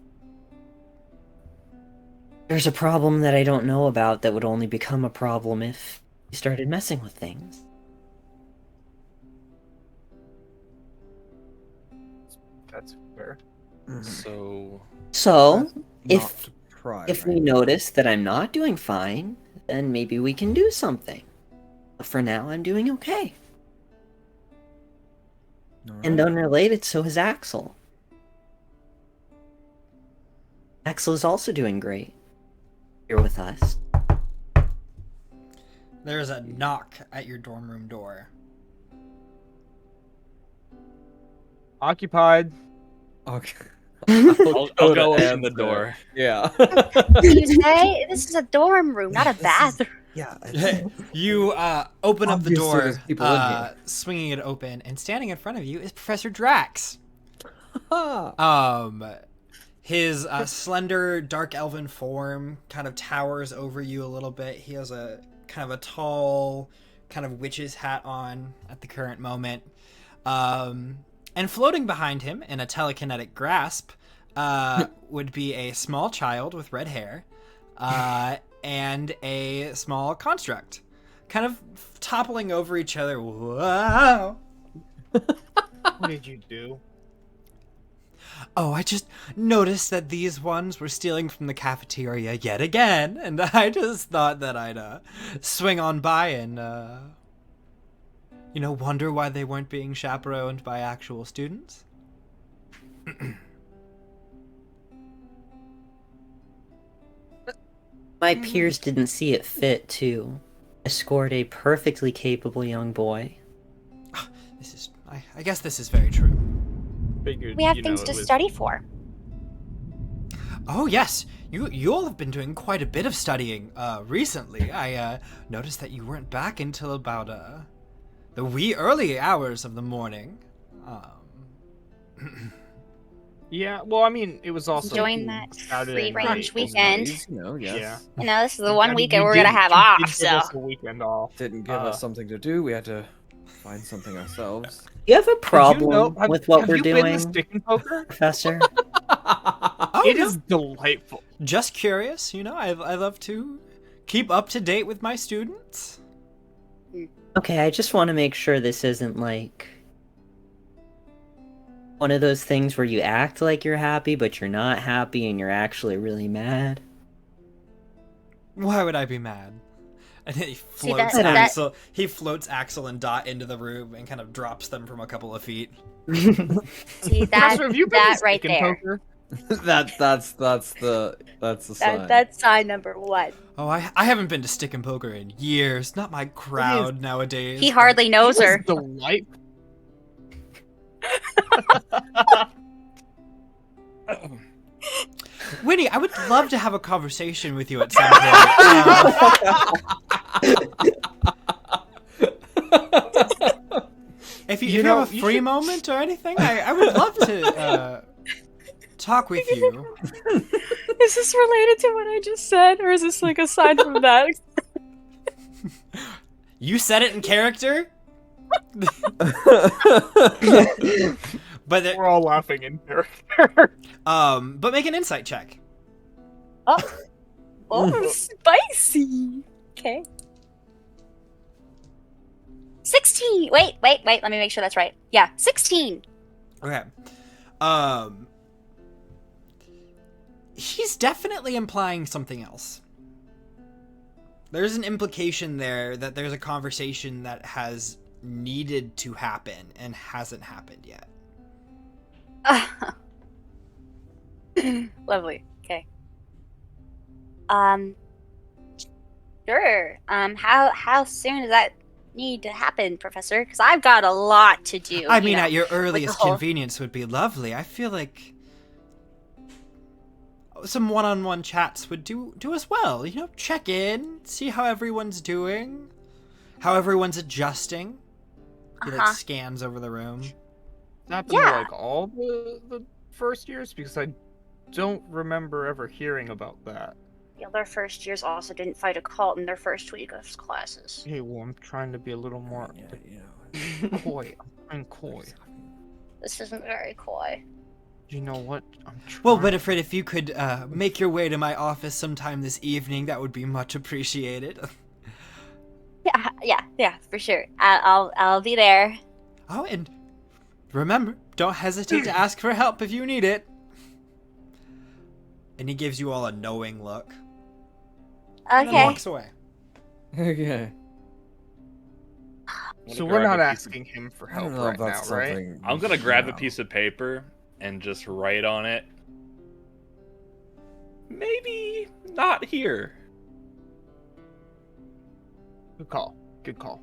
there's a problem that I don't know about that would only become a problem if you started messing with things. That's fair. So So, Not if to pry, if right? we notice that I'm not doing fine, then maybe we can do something. But for now, I'm doing okay. And Alright. unrelated, so is Axel. Axel is also doing great. Here with us. There's a knock at your dorm room door. Occupied. Okay. I'll go to open the answer. door. Yeah. You say this is a dorm room, not a bathroom. Yeah. You open up the Obviously door, there's people in here. swinging it open, and standing in front of you is Professor Drax. Ah. His slender, dark elven form kind of towers over you a little bit. He has a kind of a tall, kind of witch's hat on at the current moment. And floating behind him in a telekinetic grasp would be a small child with red hair and a small construct, kind of toppling over each other. Wow. What did you do? Oh, I just noticed that these ones were stealing from the cafeteria yet again, and I just thought that I'd swing on by and, wonder why they weren't being chaperoned by actual students. My peers didn't see it fit to escort a perfectly capable young boy. I guess this is very true. Figured, We have you know, things it to was- study for. Oh yes, you all have been doing quite a bit of studying recently. I noticed that you weren't back until about the wee early hours of the morning. Yeah, well, I mean, it was also Enjoying that Saturday free range night. weekend. You know, yes. Yeah. You know, this is the I one mean, weekend you we're gonna did- have you off, did so give us a weekend off. Didn't give us something to do. We had to find something ourselves. You have a problem have- with what have we're you been to doing, Stick and Poker? Professor? Oh, It no. is delightful. Just curious, I love to keep up to date with my students. Okay, I just want to make sure this isn't like one of those things where you act like you're happy, but you're not happy and you're actually really mad. Why would I be mad? And he See, he floats Axel and Dot into the room and kind of drops them from a couple of feet. See that Professor, have you been that right stick there. and poker? that's the sign. That's sign number 1. Oh, I haven't been to stick and poker in years. Not my crowd nowadays. He hardly knows her. Delightful. Winnie, I would love to have a conversation with you at some point. If you have a free moment or anything, I would love to talk with you. Is this related to what I just said, or is this like aside from that? You said it in character? But We're all laughing in character. but make an insight check. Oh, spicy. Okay. 16. Wait. Let me make sure that's right. Yeah, 16. Okay. He's definitely implying something else. There's an implication there that there's a conversation that has needed to happen and hasn't happened yet. Lovely. Okay. Sure. How soon does that need to happen, Professor? Because I've got a lot to do. I mean, at your earliest convenience would be lovely. I feel like some one-on-one chats would do us well. You know, check in, see how everyone's doing, how everyone's adjusting. He like scans over the room. Happened to like all the first years, because I don't remember ever hearing about that. The other first years also didn't fight a cult in their first week of classes. Hey, well, I'm trying to be a little more coy. I'm coy. This isn't very coy. You know what? I'm trying. Well, Winifred, if you could make your way to my office sometime this evening, that would be much appreciated. Yeah, for sure. I'll be there. Oh, and remember, don't hesitate to ask for help if you need it. And he gives you all a knowing look. And then Okay. walks away. Okay. So we're not asking him for help right now, right? I'm gonna grab a piece of paper and just write on it. Maybe not here. Good call. Good call.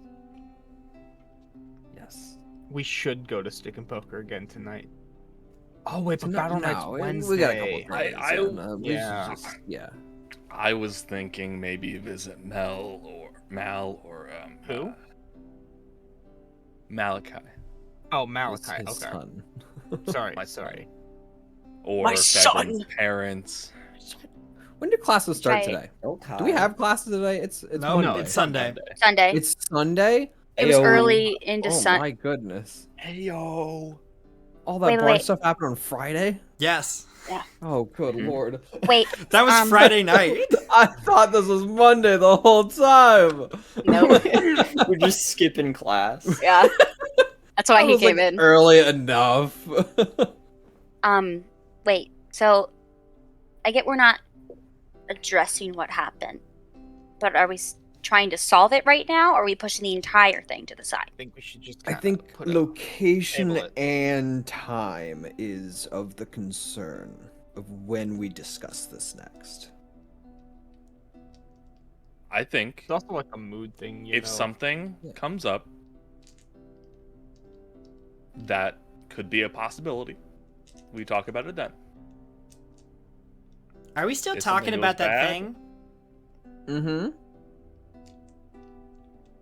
Yes. We should go to stick and poker again tonight. Oh wait, but Battle Night's Wednesday. We got a couple of days. yeah. I was thinking maybe visit Mal or Who? Malachi. Oh, Malachi. His Okay. son. Sorry. My sorry. Or My son! Bevan's parents. When do classes start Right. today? Okay. Do we have classes today? It's No, Monday. it's Sunday. Sunday. It's Sunday. It was Ayo. early into Oh Sun. my goodness! Heyo. All that Wait, bar wait. stuff happened on Friday. Yes. Oh, good lord! Wait. That was Friday night. I thought this was Monday the whole time. Nope. We're just skipping class. Yeah. That's why I he was, came like, in. early enough. Wait. So, I get we're not addressing what happened, but are we trying to solve it right now, or are we pushing the entire thing to the side? I think we should just. I kinda think put a location table it. and time is of the concern of when we discuss this next. I think It's also like a mood thing. You if know? something Yeah. comes up that could be a possibility, we talk about it then. Are we still If talking something about goes that bad- thing? Mm-hmm.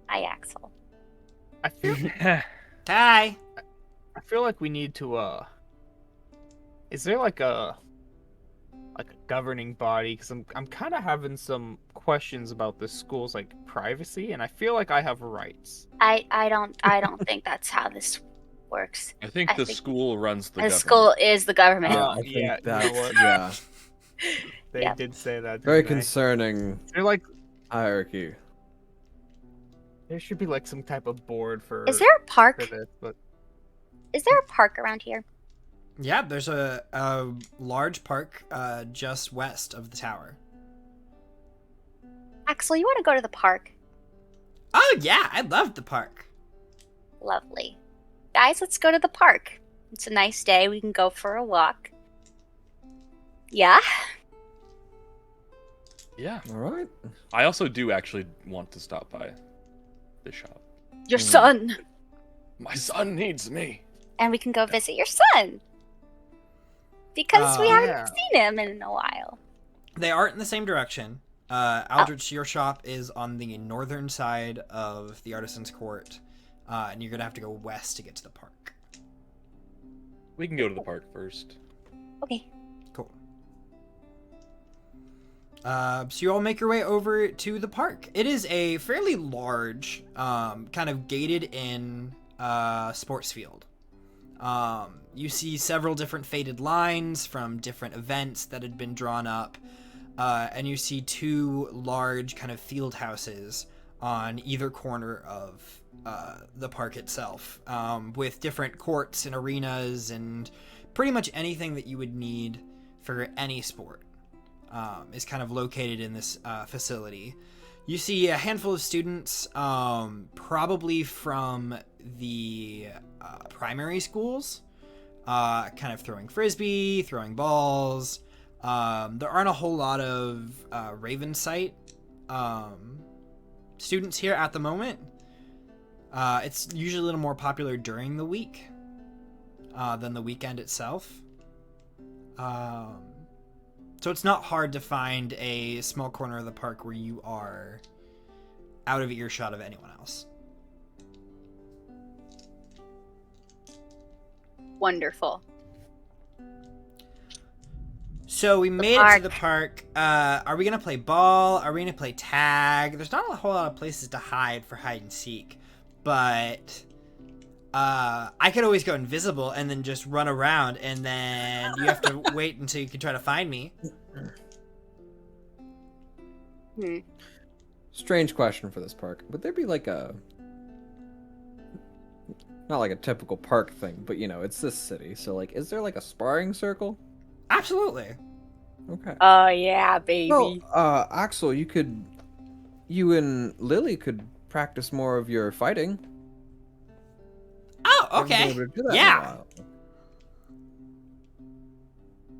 Hi, Axel. I feel. Hi. I feel like we need to. Is there like a governing body? Because I'm kind of having some questions about this school's like privacy, and I feel like I have rights. I don't think that's how this works. I think I the think school runs the The government. school is the government. Uh, I think yeah, you know that's what? yeah, They Yeah. did say that. very didn't they? concerning They're like hierarchy. there should be like some type of board for Is there a park? for this, but Is there a park around here? Yeah, there's a large park just west of the tower. Axel, you want to go to the park? Oh yeah, I love the park. Lovely. Guys, let's go to the park. It's a nice day. We can go for a walk. Yeah? Yeah. All right. I also do actually want to stop by the shop. Your son! My son needs me. And we can go visit your son! Because we haven't Yeah. seen him in a while. They aren't in the same direction. Aldrich, your shop is on the northern side of the Artisan's Court, and you're gonna have to go west to get to the park. We can go to the park first. Okay. Cool. So you all make your way over to the park. It is a fairly large, kind of gated-in sports field. You see several different faded lines from different events that had been drawn up, and you see two large kind of field houses on either corner of the park itself, with different courts and arenas and pretty much anything that you would need for any sport is kind of located in this facility. You see a handful of students, probably from the primary schools, kind of throwing frisbee, throwing balls. There aren't a whole lot of Raven Sight students here at the moment. It's usually a little more popular during the week than the weekend itself. So it's not hard to find a small corner of the park where you are out of earshot of anyone else. Wonderful. So we made it to the park. Are we going to play ball? Are we going to play tag? There's not a whole lot of places to hide for hide and seek. But I could always go invisible and then just run around, and then you have to wait until you can try to find me. Strange question for this park. Would there be like a... Not like a typical park thing, but you know, it's this city. So like, is there like a sparring circle? Absolutely. Okay. Oh, yeah, baby. Well, Axel, you and Lily could practice more of your fighting. Oh, Haven't been okay. able to do that in a Yeah. while.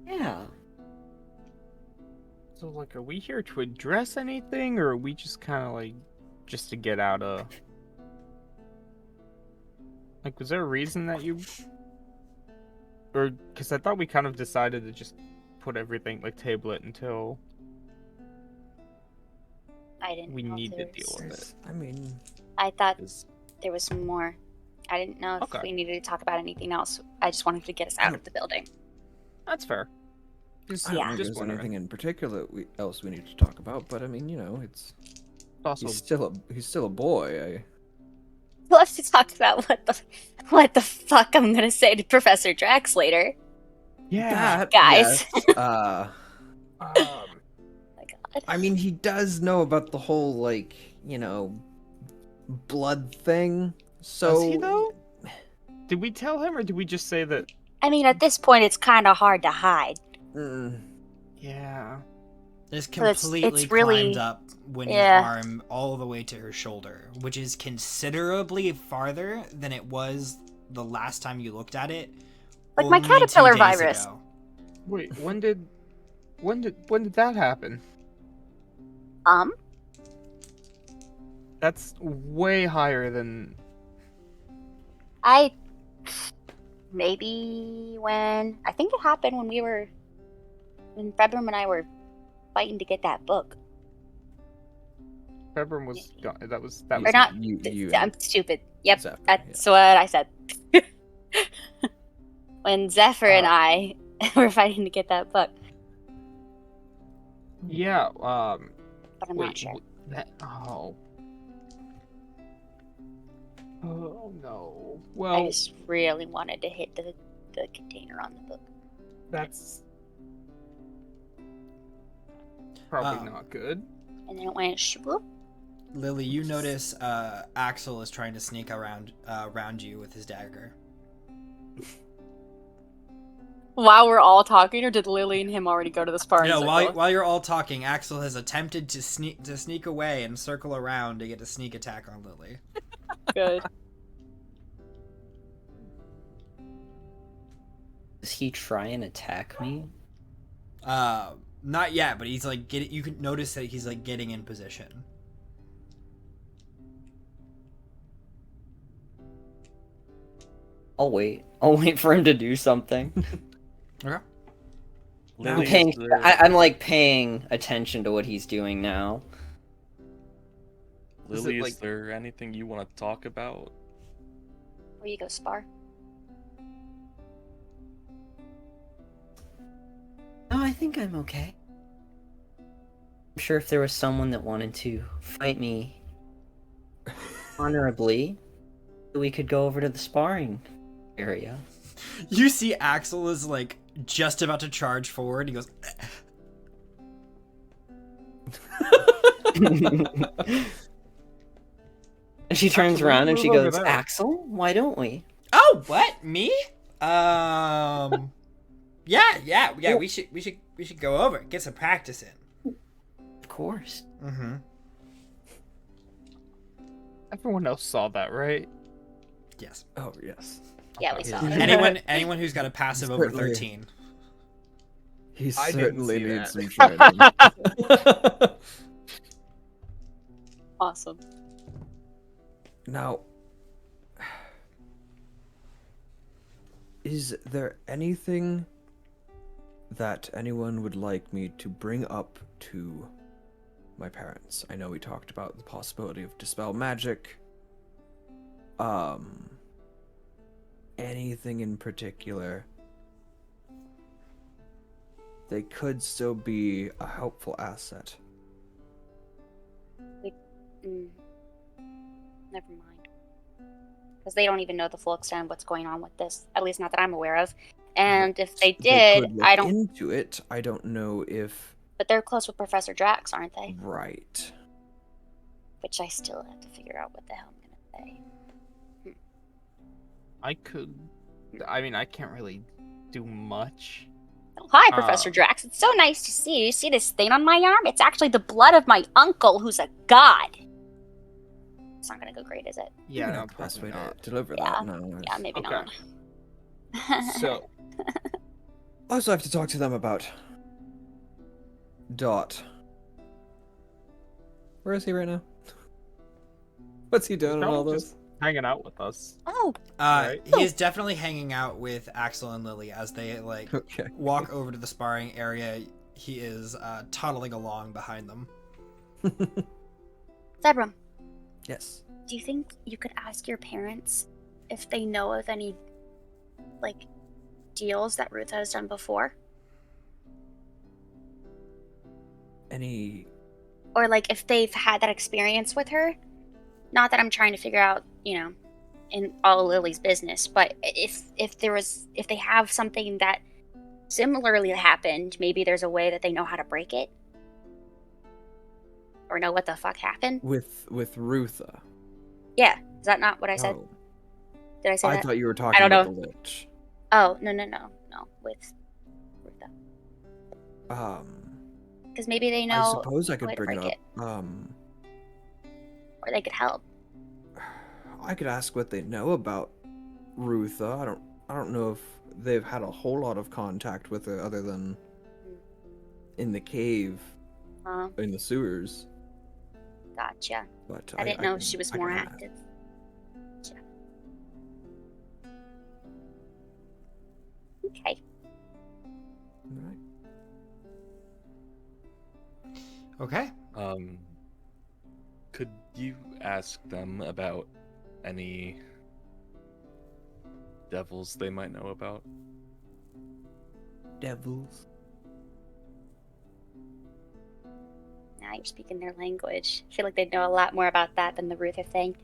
Yeah. So, like, are we here to address anything, or are we just kind of like, just to get out of? Like, was there a reason that you, or because I thought we kind of decided to just put everything, like, table it until I didn't we know need to there deal was- with it. I mean, I thought Is- there was more. I didn't know if Okay. we needed to talk about anything else. I just wanted to get us out of the building. That's fair. Just, I don't Yeah. think just there's wondering. anything in particular else we need to talk about. But I mean, you know, Also, he's still a boy. We'll have to talk about what the fuck I'm gonna say to Professor Drax later. yeah. Guys. yes. My God. I mean, he does know about the whole like, you know, blood thing. So Does he though? Did we tell him, or did we just say that? I mean, at this point, it's kind of hard to hide. Yeah. Just So it's completely really- climbed up Winnie's yeah. arm all the way to her shoulder, which is considerably farther than it was the last time you looked at it. Like my only 2 caterpillar days virus. ago. Wait, when did that happen? That's way higher than. Maybe when I think it happened when Februm and I were fighting to get that book. Februm was gone. That was Or not. you I'm stupid. Yep, Zephyr, that's what I said. When Zephyr and I were fighting to get that book, Yeah. but I'm Wait. not sure. Oh. Oh no. I Well, just really wanted to hit the container on the book. that's probably Oh. not good. And then it went swoop. Lily, you notice Axel is trying to sneak around you with his dagger. While we're all talking, or did Lily and him already go to the sparring No, circle? while you're all talking, Axel has attempted to sneak away and circle around to get a sneak attack on Lily. Good. Does he try and attack me? Not yet, but he's like you can notice that he's like getting in position. I'll wait. I'll wait for him to do something. Okay. Lily, I'm like paying attention to what he's doing now. Lily, Is it, is there anything you want to talk about? Where you go spar? No, I think I'm okay. I'm sure if there was someone that wanted to fight me honorably, we could go over to the sparring area. You see Axel is like just about to charge forward. He goes, And she turns Axel, around and move she over goes, there. Axel, why don't we? "Oh, what? Me? Yeah. We should go over, get some practice in." Of course. Mm-hmm. Everyone else saw that, right? Yes. Oh yes. Yeah, we saw it. Anyone who's got a passive over Certainly. 13. He I didn't certainly see needs that. some training. Awesome. Now, is there anything that anyone would like me to bring up to my parents? I know we talked about the possibility of dispel magic. Anything in particular? They could still be a helpful asset. Never mind. Because they don't even know the full extent of what's going on with this. At least not that I'm aware of. And if they did, could look I don't... into it. I don't know if... But they're close with Professor Drax, aren't they? Right. Which I still have to figure out what the hell I'm gonna say. I mean, I can't really do much. Oh, hi, Professor Drax. It's so nice to see you. You see this stain on my arm? It's actually the blood of my uncle, who's a god. It's not gonna go great, is it? Yeah, Maybe no, not the best way probably not. to deliver Yeah. that. No. Yeah, maybe Okay. not. So, I also have to talk to them about Dot. Where is he right now? What's he doing in all probably this? just hanging out with us. Oh, Right. He is definitely hanging out with Axel and Lily as they like Okay. walk over to the sparring area. He is toddling along behind them. Zebram, Yes. do you think you could ask your parents if they know of any, like, deals that Ruth has done before? Any... Or, like, if they've had that experience with her? Not that I'm trying to figure out, in all of Lily's business, but if they have something that similarly happened, maybe there's a way that they know how to break it? Or know what the fuck happened? With Rutha. Yeah, is that not what I said? Oh, Did I say I that? thought you were talking don't about know. the lich. Oh, no, with Rutha. Because maybe they I know, suppose I a could way to bring it break up. or they could help. I could ask what they know about Rutha. I don't know if they've had a whole lot of contact with her other than in the cave, in the sewers. Gotcha. But I didn't know can- she was I more can ask. active. Gotcha. Okay. Alright. Okay. Could you ask them about any devils they might know about? Devils. Now you're speaking their language. I feel like they'd know a lot more about that than the Ruther thing.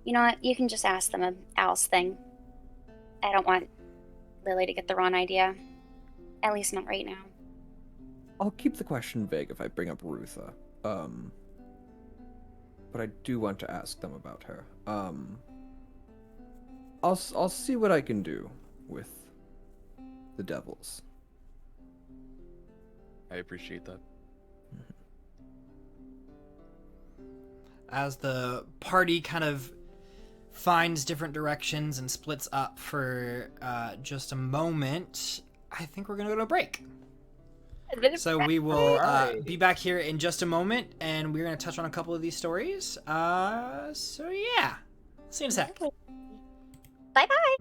You know what? You can just ask them a Alice thing. I don't want Lily to get the wrong idea. At least not right now. I'll keep the question vague if I bring up Rutha. But I do want to ask them about her. I'll see what I can do with the devils. I appreciate that. As the party kind of finds different directions and splits up for just a moment, I think we're going to go to a break. So we will be back here in just a moment, and we're going to touch on a couple of these stories. So yeah, see you in a sec. Bye-bye.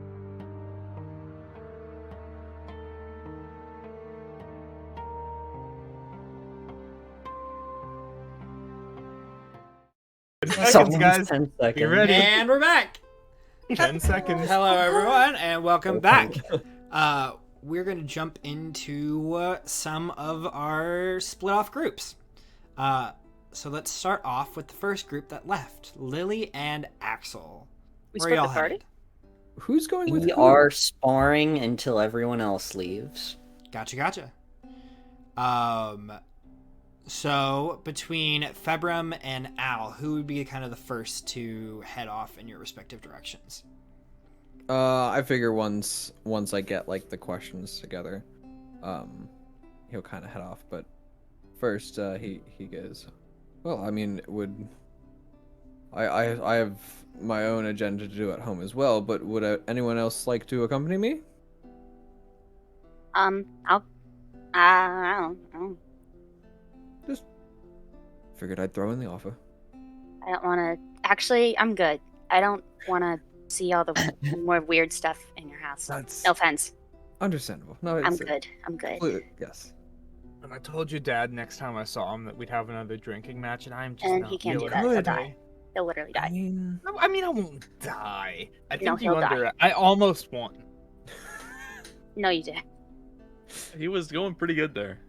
Seconds, guys. 10 seconds. You ready? And we're back. 10 seconds. Hello, everyone, and welcome back. We're going to jump into some of our split-off groups. So let's start off with the first group that left, Lily and Axel. Where are y'all headed? Who's going with We who? are sparring until everyone else leaves. Gotcha. So between Februm and Al, who would be kind of the first to head off in your respective directions? I figure once I get like the questions together, he'll kind of head off. But first, he goes. Well, I mean, I have my own agenda to do at home as well. But would anyone else like to accompany me? I don't. Just figured I'd throw in the offer. I don't want to. Actually, I'm good. I don't want to see all the more weird stuff in your house. That's No offense. understandable. No, I'm good. I'm good. Yes. And I told your dad next time I saw him that we'd have another drinking match, and I'm just And not he can't do feeling that. it He'll today. die. He'll literally I die. mean, I mean, I won't die. I No, think you he'll die. under. I almost won. No, you did. He was going pretty good there.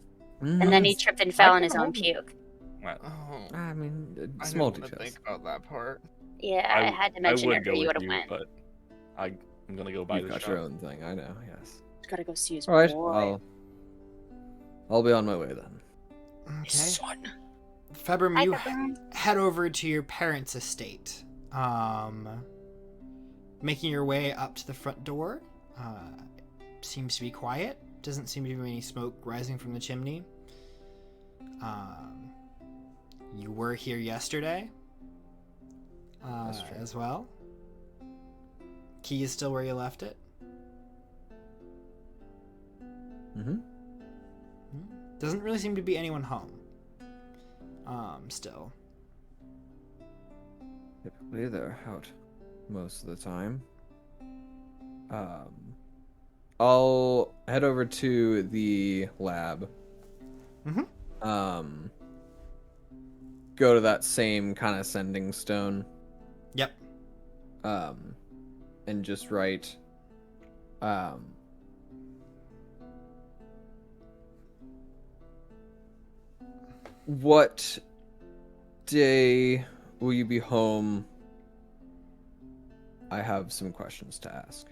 And then he tripped and fell in his own puke. Well, Oh, I mean, I small didn't wanna details. think about that part. Yeah, I had to mention would it go or you with would have went. but I'm gonna go buy You've the got shop. your own thing. I know. Yes. Gotta go see his All right. boy. I'll be on my way then. His Okay. son. Februm, Hi, you Februm. head over to your parents' estate. Making your way up to the front door. Seems to be quiet. Doesn't seem to be any smoke rising from the chimney. You were here yesterday. That's true. As well. Key is still where you left it. Mm-hmm. Doesn't really seem to be anyone home. Still. Typically, they're out most of the time. I'll head over to the lab. Mm-hmm. Go to that same kind of sending stone. Yep. And just write, what day will you be home? I have some questions to ask.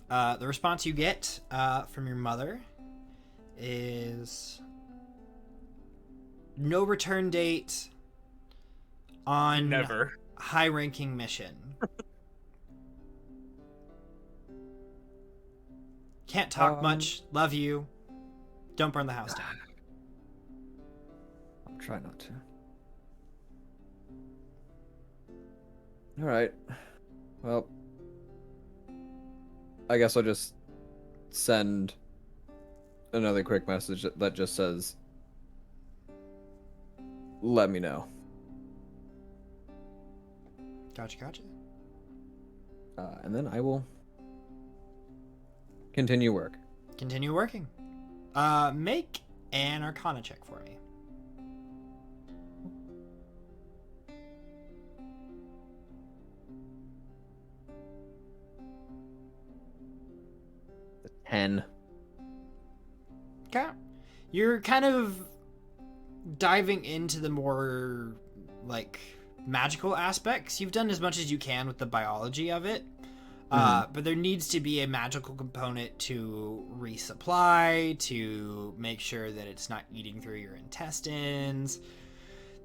The response you get from your mother is no return date on Never. high-ranking mission. Can't talk much. Love you. Don't burn the house down. I'll try not to. All right. Well, I guess I'll just send another quick message that just says, let me know. Gotcha. And then I will continue work. Continue working. Make an Arcana check for me. The 10. Okay. You're kind of diving into the more, like, magical aspects. You've done as much as you can with the biology of it. But there needs to be a magical component to resupply, to make sure that it's not eating through your intestines.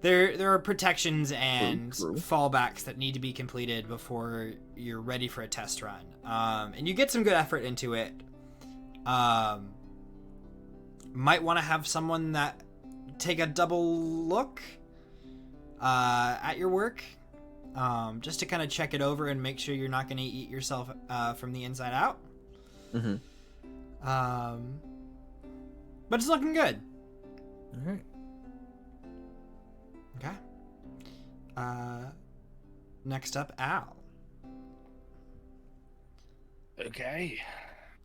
there are protections and True. fallbacks that need to be completed before you're ready for a test run. And you get some good effort into it. Might want to have someone that take a double look at your work, just to kind of check it over and make sure you're not going to eat yourself from the inside out. Mm-hmm. But it's looking good. All right. Okay. Next up, Al. Okay.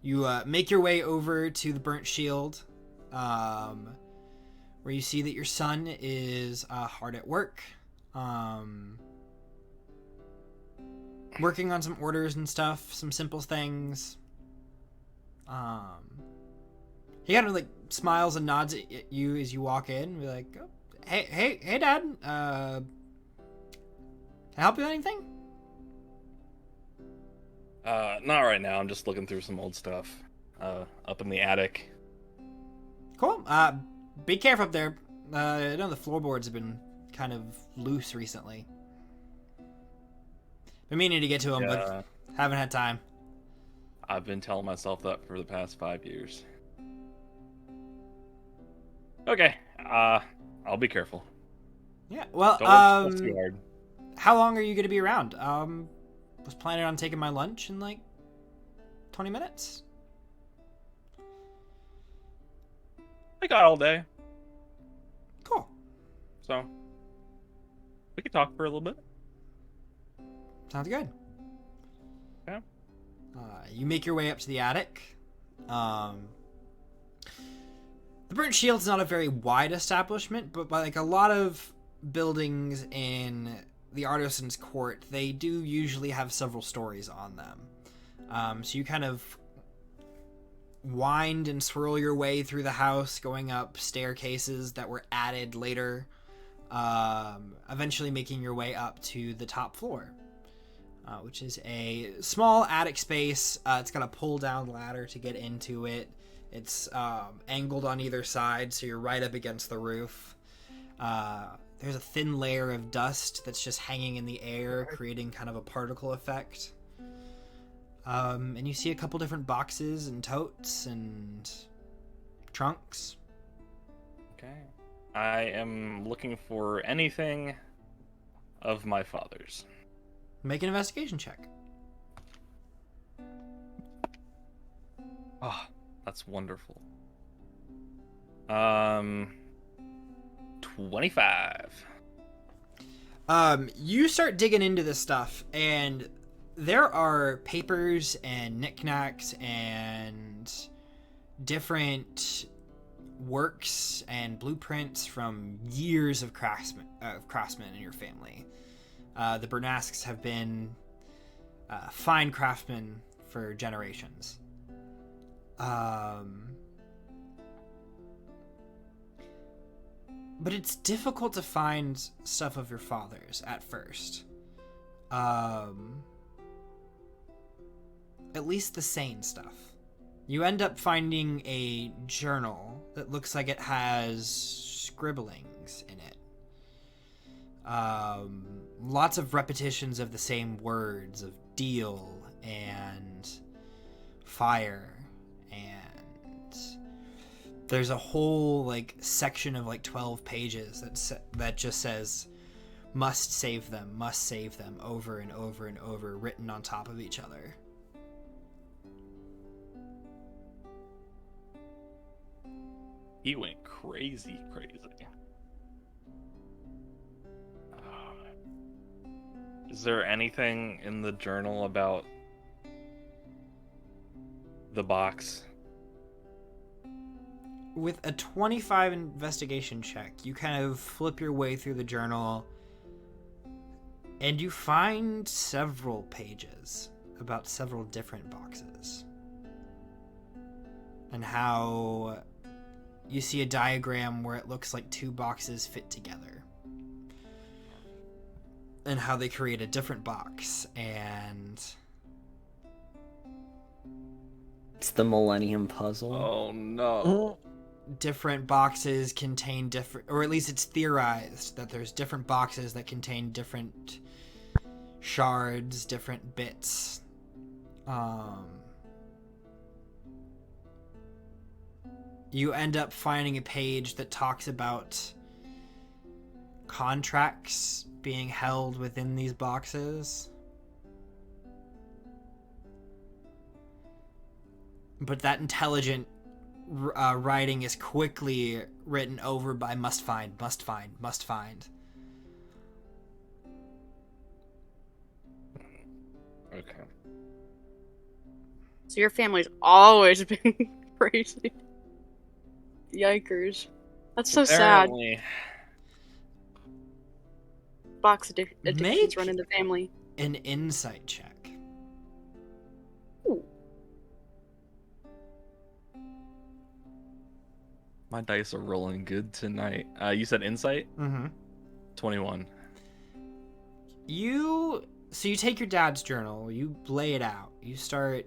You make your way over to the burnt shield, where you see that your son is hard at work, working on some orders and stuff, some simple things. He kind of like smiles and nods at you as you walk in, and be like, oh, "Hey, Dad. Can I help you with anything?" Not right now. I'm just looking through some old stuff. Up in the attic. Cool. Be careful up there. I know the floorboards have been kind of loose recently. Been meaning to get to them, but haven't had time. I've been telling myself that for the past 5 years. Okay. I'll be careful. Yeah. Well, Don't work too hard. how long are you going to be around? Was planning on taking my lunch in like 20 minutes. I got all day, Cool. so we can talk for a little bit. Sounds good. Yeah. You make your way up to the attic. The Burnt Shield's not a very wide establishment, but like a lot of buildings in the Artisan's Court, they do usually have several stories on them. So you kind of wind and swirl your way through the house, going up staircases that were added later, eventually making your way up to the top floor, which is a small attic space. It's got a pull-down ladder to get into it. It's angled on either side, so you're right up against the roof. There's a thin layer of dust that's just hanging in the air, creating kind of a particle effect. And you see a couple different boxes and totes and trunks. Okay. I am looking for anything of my father's. Make an investigation check. Oh, that's wonderful. 25. You start digging into this stuff, and there are papers and knickknacks and different works and blueprints from years of craftsmen in your family. The Bernasks have been fine craftsmen for generations. But it's difficult to find stuff of your father's at first. At least the sane stuff. You end up finding a journal that looks like it has scribblings in it. Lots of repetitions of the same words of deal and fire, and there's a whole like section of like 12 pages that just says must save them over and over and over, written on top of each other. He went crazy. Is there anything in the journal about the box? With a 25 investigation check, you kind of flip your way through the journal, and you find several pages about several different boxes. And how you see a diagram where it looks like two boxes fit together. And how they create a different box, and It's the Millennium Puzzle. Oh no. different boxes contain different, or at least it's theorized that there's different boxes that contain different shards, different bits. You end up finding a page that talks about contracts being held within these boxes. But that intelligent writing is quickly written over by must find, must find, must find. Okay. So your family's always been crazy. Yikers. That's so Apparently. sad. Box addictions Make run in the family. an insight check. Ooh. My dice are rolling good tonight. You said insight? Mm-hmm. 21. So you take your dad's journal, you lay it out, you start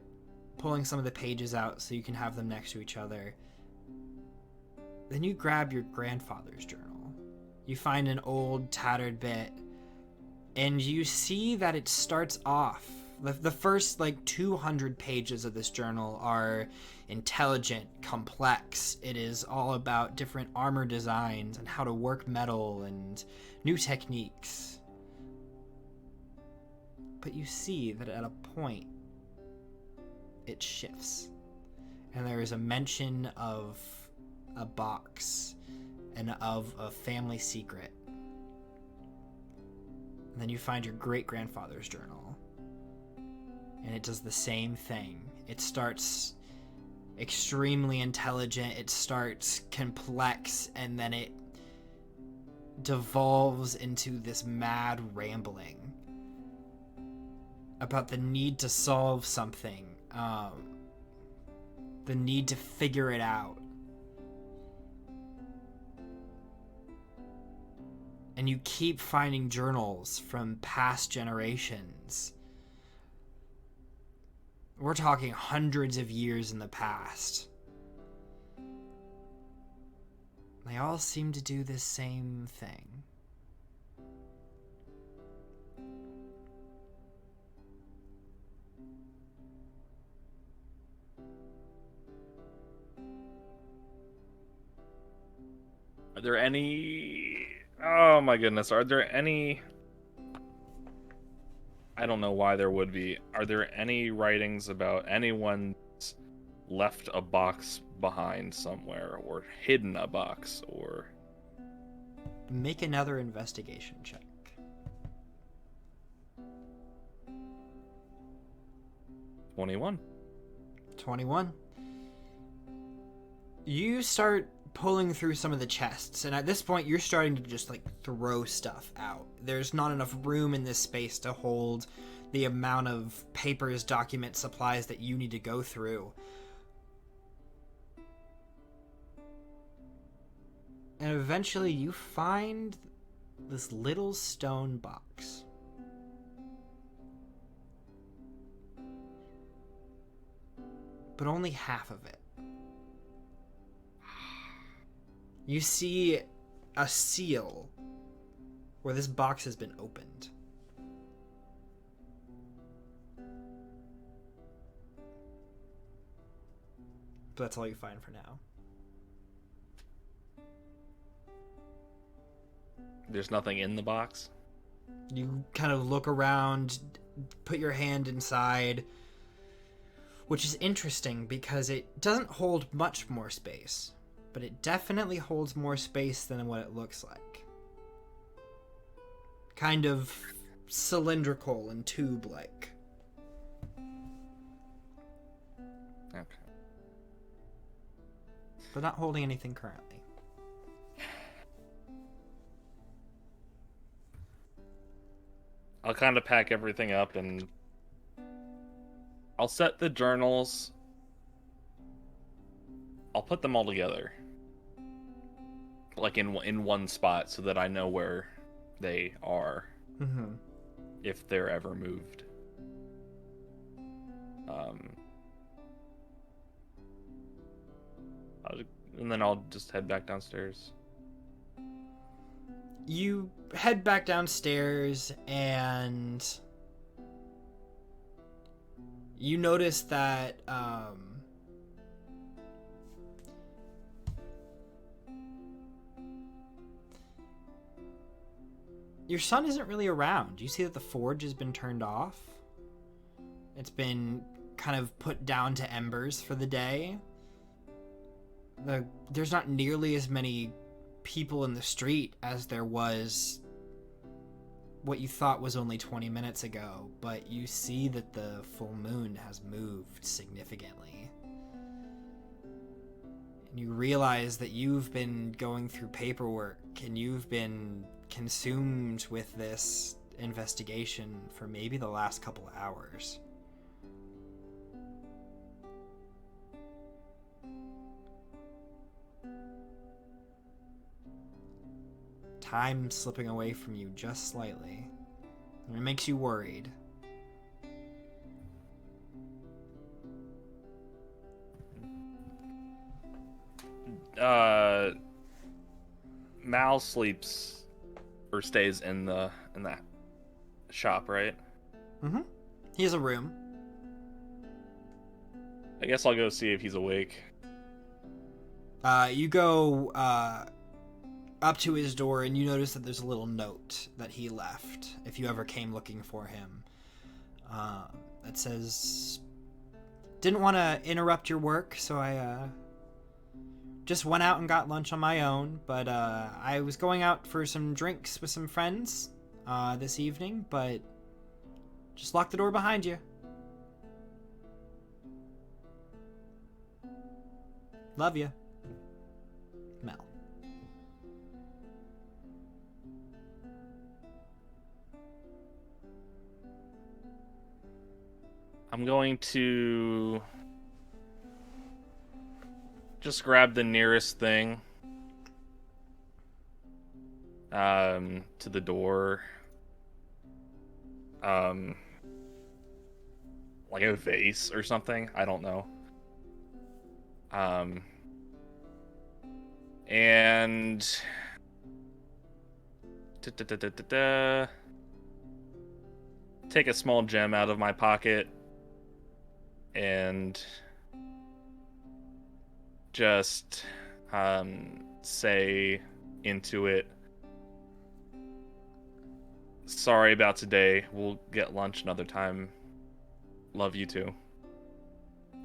pulling some of the pages out so you can have them next to each other. Then you grab your grandfather's journal. You find an old tattered bit, and you see that it starts off. The first 200 pages of this journal are intelligent, complex. It is all about different armor designs and how to work metal and new techniques. But you see that at a point, it shifts. And there is a mention of a box and of a family secret. And then you find your great-grandfather's journal. And it does the same thing. It starts extremely intelligent, it starts complex, and then it devolves into this mad rambling about the need to solve something, the need to figure it out. And you keep finding journals from past generations. We're talking hundreds of years in the past. They all seem to do this same thing. Are there any... Oh my goodness. Are there any... I don't know why there would be. Are there any writings about anyone left a box behind somewhere or hidden a box or... Make another investigation check. 21. 21. You start pulling through some of the chests, and at this point you're starting to just throw stuff out. There's not enough room in this space to hold the amount of papers, documents, supplies that you need to go through. And eventually you find this little stone box. But only half of it. You see a seal where this box has been opened. But that's all you find for now. There's nothing in the box? You kind of look around, put your hand inside, which is interesting because it doesn't hold much more space, but it definitely holds more space than what it looks like. Kind of cylindrical and tube-like. Okay. But not holding anything currently. I'll kind of pack everything up and I'll set the journals. I'll put them all together. In one spot so that I know where they are. Mm-hmm. If they're ever moved. and then I'll just head back downstairs. You head back downstairs, and you notice that your son isn't really around. You see that the forge has been turned off. It's been kind of put down to embers for the day. There's not nearly as many people in the street as there was what you thought was only 20 minutes ago, but you see that the full moon has moved significantly. And you realize that you've been going through paperwork and you've been consumed with this investigation for maybe the last couple of hours. Time slipping away from you just slightly. And it makes you worried. Mal sleeps or stays in the shop, right? Mm-hmm. He has a room. I guess I'll go see if he's awake. You go up to his door, and you notice that there's a little note that he left if you ever came looking for him. That says, "Didn't want to interrupt your work, so I just went out and got lunch on my own, but I was going out for some drinks with some friends this evening, but just lock the door behind you. Love you. Mel." I'm going to just grab the nearest thing to the door. Like a vase or something. I don't know. And take a small gem out of my pocket and just say into it, "Sorry about today. We'll get lunch another time. Love you too."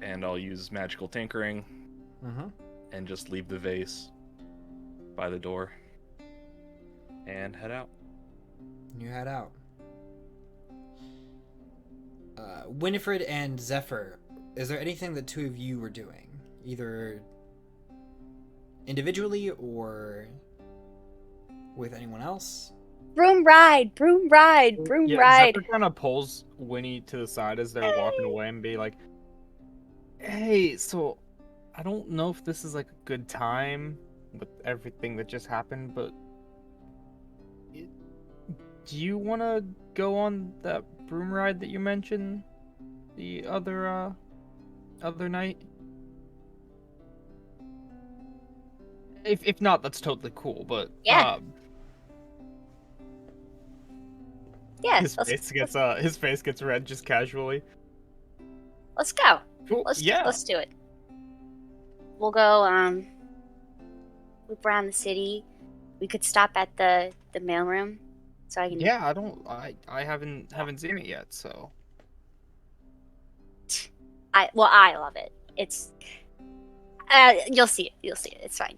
And I'll use magical tinkering and just leave the vase by the door and head out. You head out. Winifred and Zephyr, is there anything the two of you were doing? Either individually or with anyone else? Broom ride, broom ride, broom Yeah, ride. Zephyr kind of pulls Winnie to the side as they're walking away and be like, "Hey, so I don't know if this is like a good time with everything that just happened, but do you want to go on that broom ride that you mentioned the other night? If not, that's totally cool, but Yeah. Yeah, his face gets red just casually. let's go. Cool. Let's do it. We'll go loop around the city. We could stop at the mailroom so I can I haven't seen it yet, so I love it. It's you'll see it. You'll see it. It's fine.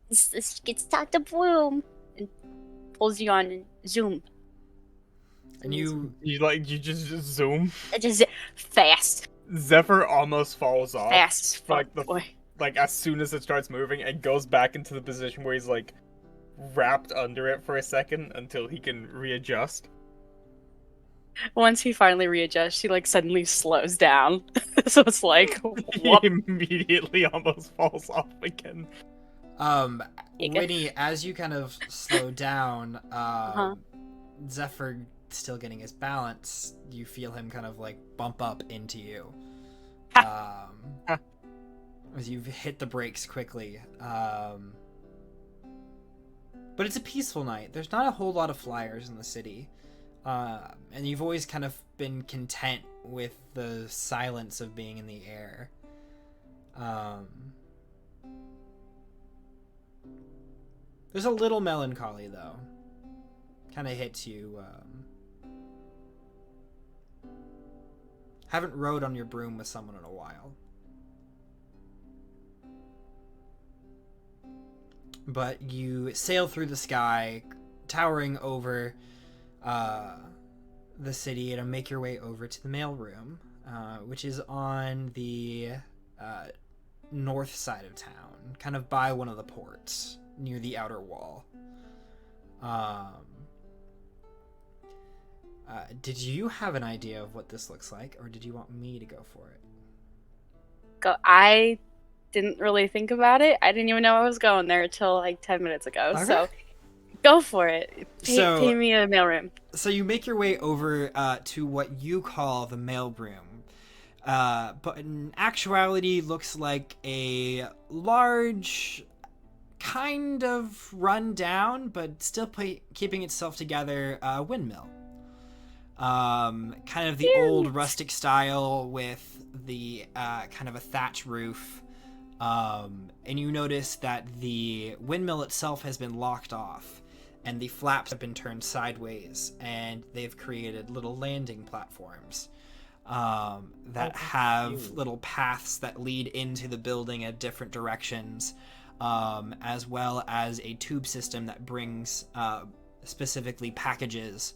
This gets Dr. Bloom and pulls you on Zoom. And you just zoom. Just fast. Zephyr almost falls off. Fast as fuck, Like boy. like as soon as it starts moving, and goes back into the position where he's like wrapped under it for a second until he can readjust. Once he finally readjusts, he like suddenly slows down. So it's like, He whoop. immediately almost falls off again. Winnie, as you kind of slow down, Zephyr still getting his balance, you feel him kind of like bump up into you. as you've hit the brakes quickly. But it's a peaceful night. There's not a whole lot of flyers in the city. And you've always kind of been content with the silence of being in the air. There's a little melancholy, though. Kind of hits you. Haven't rode on your broom with someone in a while. But you sail through the sky, towering over the city, and make your way over to the mailroom, which is on the north side of town, kind of by one of the ports, near the outer wall. Did you have an idea of what this looks like, or did you want me to go for it? I didn't really think about it. I didn't even know I was going there until like 10 minutes ago. Okay. So go for it. Pay me a mailroom. So you make your way over to what you call the mailroom. But in actuality looks like a large, kind of run down, but still keeping itself together, windmill. Kind of the old rustic style with the kind of a thatch roof. And you notice that the windmill itself has been locked off, and the flaps have been turned sideways, and they've created little landing platforms that have little paths that lead into the building at different directions, as well as a tube system that brings specifically packages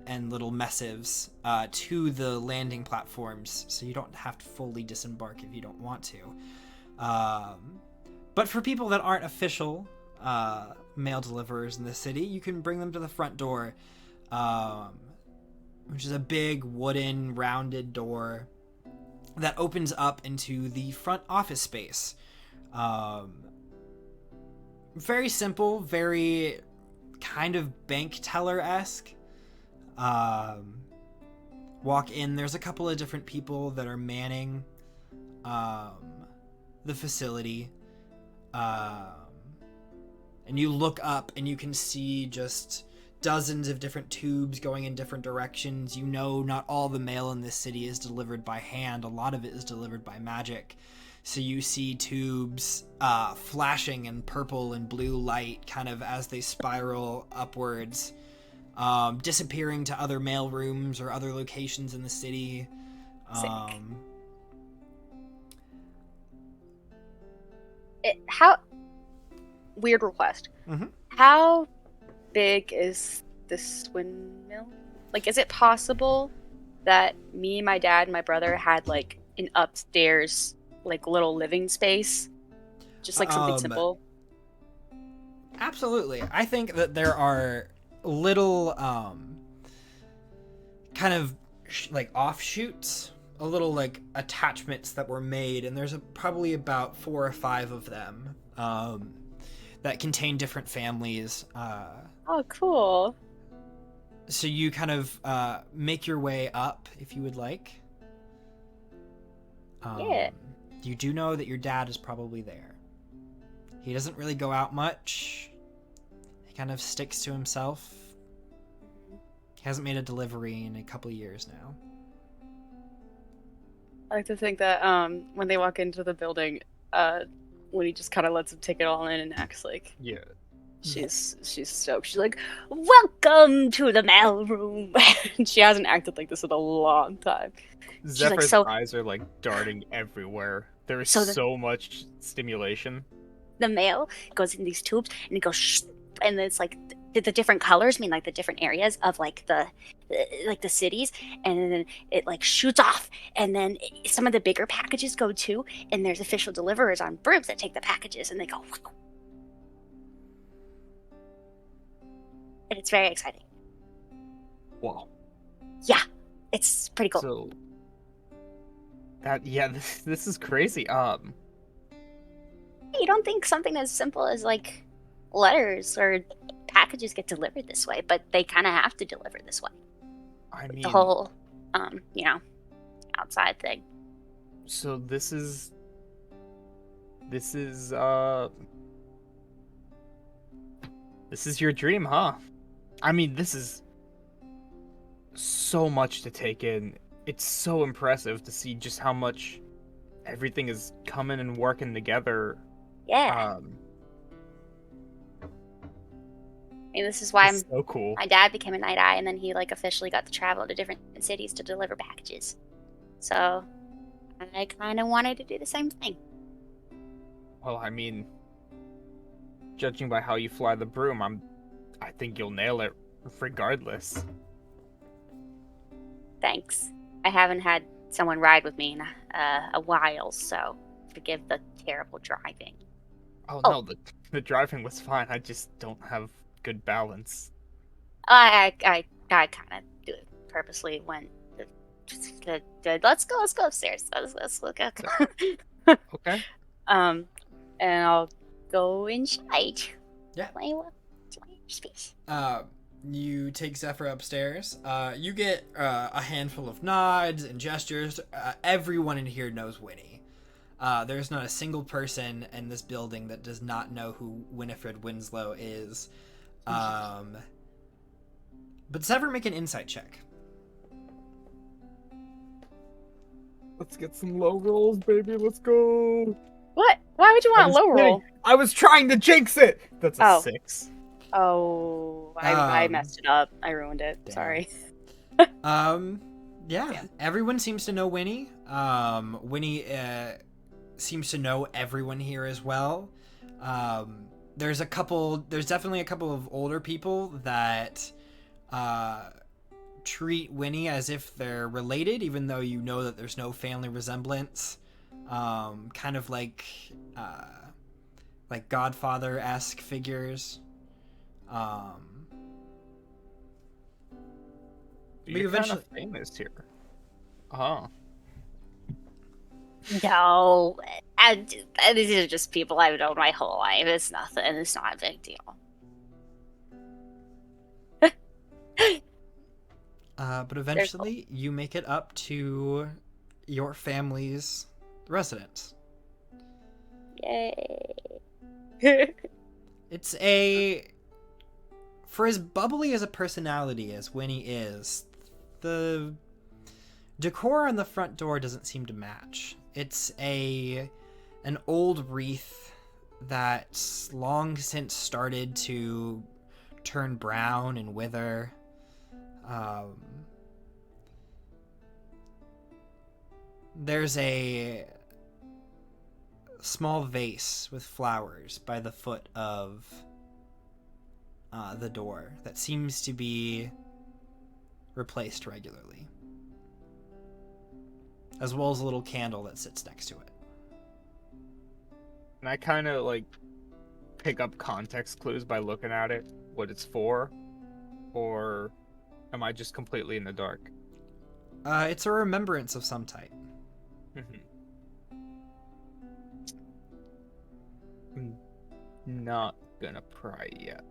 and little missives to the landing platforms, so you don't have to fully disembark if you don't want to. But for people that aren't official mail deliverers in the city, you can bring them to the front door, which is a big wooden rounded door that opens up into the front office space. Very simple, very kind of bank teller-esque. Walk in, there's a couple of different people that are manning the facility, and you look up and you can see just dozens of different tubes going in different directions. You know, not all the mail in this city is delivered by hand. A lot of it is delivered by magic. So you see tubes flashing in purple and blue light kind of as they spiral upwards, disappearing to other mail rooms or other locations in the city. Weird request. Mm-hmm. How big is this windmill? Like, is it possible that me, my dad, and my brother had like an upstairs, like little living space, just like something simple? Absolutely. I think that there are little kind of like offshoots, a little like attachments that were made, and there's probably about 4 or 5 of them that contain different families. Oh, cool. So you kind of make your way up if you would like. Yeah. You do know that your dad is probably there. He doesn't really go out much. He kind of sticks to himself. He hasn't made a delivery in a couple of years now. I like to think that when they walk into the building, when he just kind of lets them take it all in and acts like she's stoked. She's like, "Welcome to the mailroom." And she hasn't acted like this in a long time. Zephyr's like, eyes are like darting everywhere. There is so much stimulation. The mail goes in these tubes and it goes shh, and it's like the different colors mean like the different areas of like the cities, and then it like shoots off, and then some of the bigger packages go too, and there's official deliverers on brooms that take the packages and they go, and it's very exciting. Wow. Yeah, it's pretty cool. So this is crazy. You don't think something as simple as like letters or packages get delivered this way, but they kind of have to deliver this way. I mean, The whole outside thing. So this is your dream, huh? I mean, this is so much to take in. It's so impressive to see just how much everything is coming and working together. Yeah. I mean, this is why It's so cool. my dad became a night eye, and then he like officially got to travel to different cities to deliver packages. So I kind of wanted to do the same thing. Well, I mean, judging by how you fly the broom, I think you'll nail it regardless. Thanks. I haven't had someone ride with me in a while, so forgive the terrible driving. Oh no, the driving was fine. I just don't have good balance. I kind of do it purposely when let's go upstairs. Let's look up. Okay. And I'll go inside. Yeah. Play with space. You take Zephyr upstairs. You get a handful of nods and gestures. Everyone in here knows Winnie. There's not a single person in this building that does not know who Winifred Winslow is. But Zephyr, make an insight check. Let's get some low rolls, baby. Let's go. What? Why would you want a low roll? I was trying to jinx it. That's a 6. Oh, I messed it up. I ruined it. Damn. Sorry. Yeah. Everyone seems to know Winnie. Winnie seems to know everyone here as well. There's definitely a couple of older people that treat Winnie as if they're related, even though you know that there's no family resemblance. Kind of like Godfather-esque figures. You're kind of famous here. Oh. No, these are just people I've known my whole life. It's nothing. It's not a big deal. But eventually, you make it up to your family's residence. Yay! It's for as bubbly as a personality as Winnie is, the decor on the front door doesn't seem to match. It's an old wreath that's long since started to turn brown and wither. There's a small vase with flowers by the foot of the door that seems to be replaced regularly, as well as a little candle that sits next to it. And I kind of pick up context clues by looking at it, what it's for, or am I just completely in the dark? It's a remembrance of some type. I'm not gonna pry yet.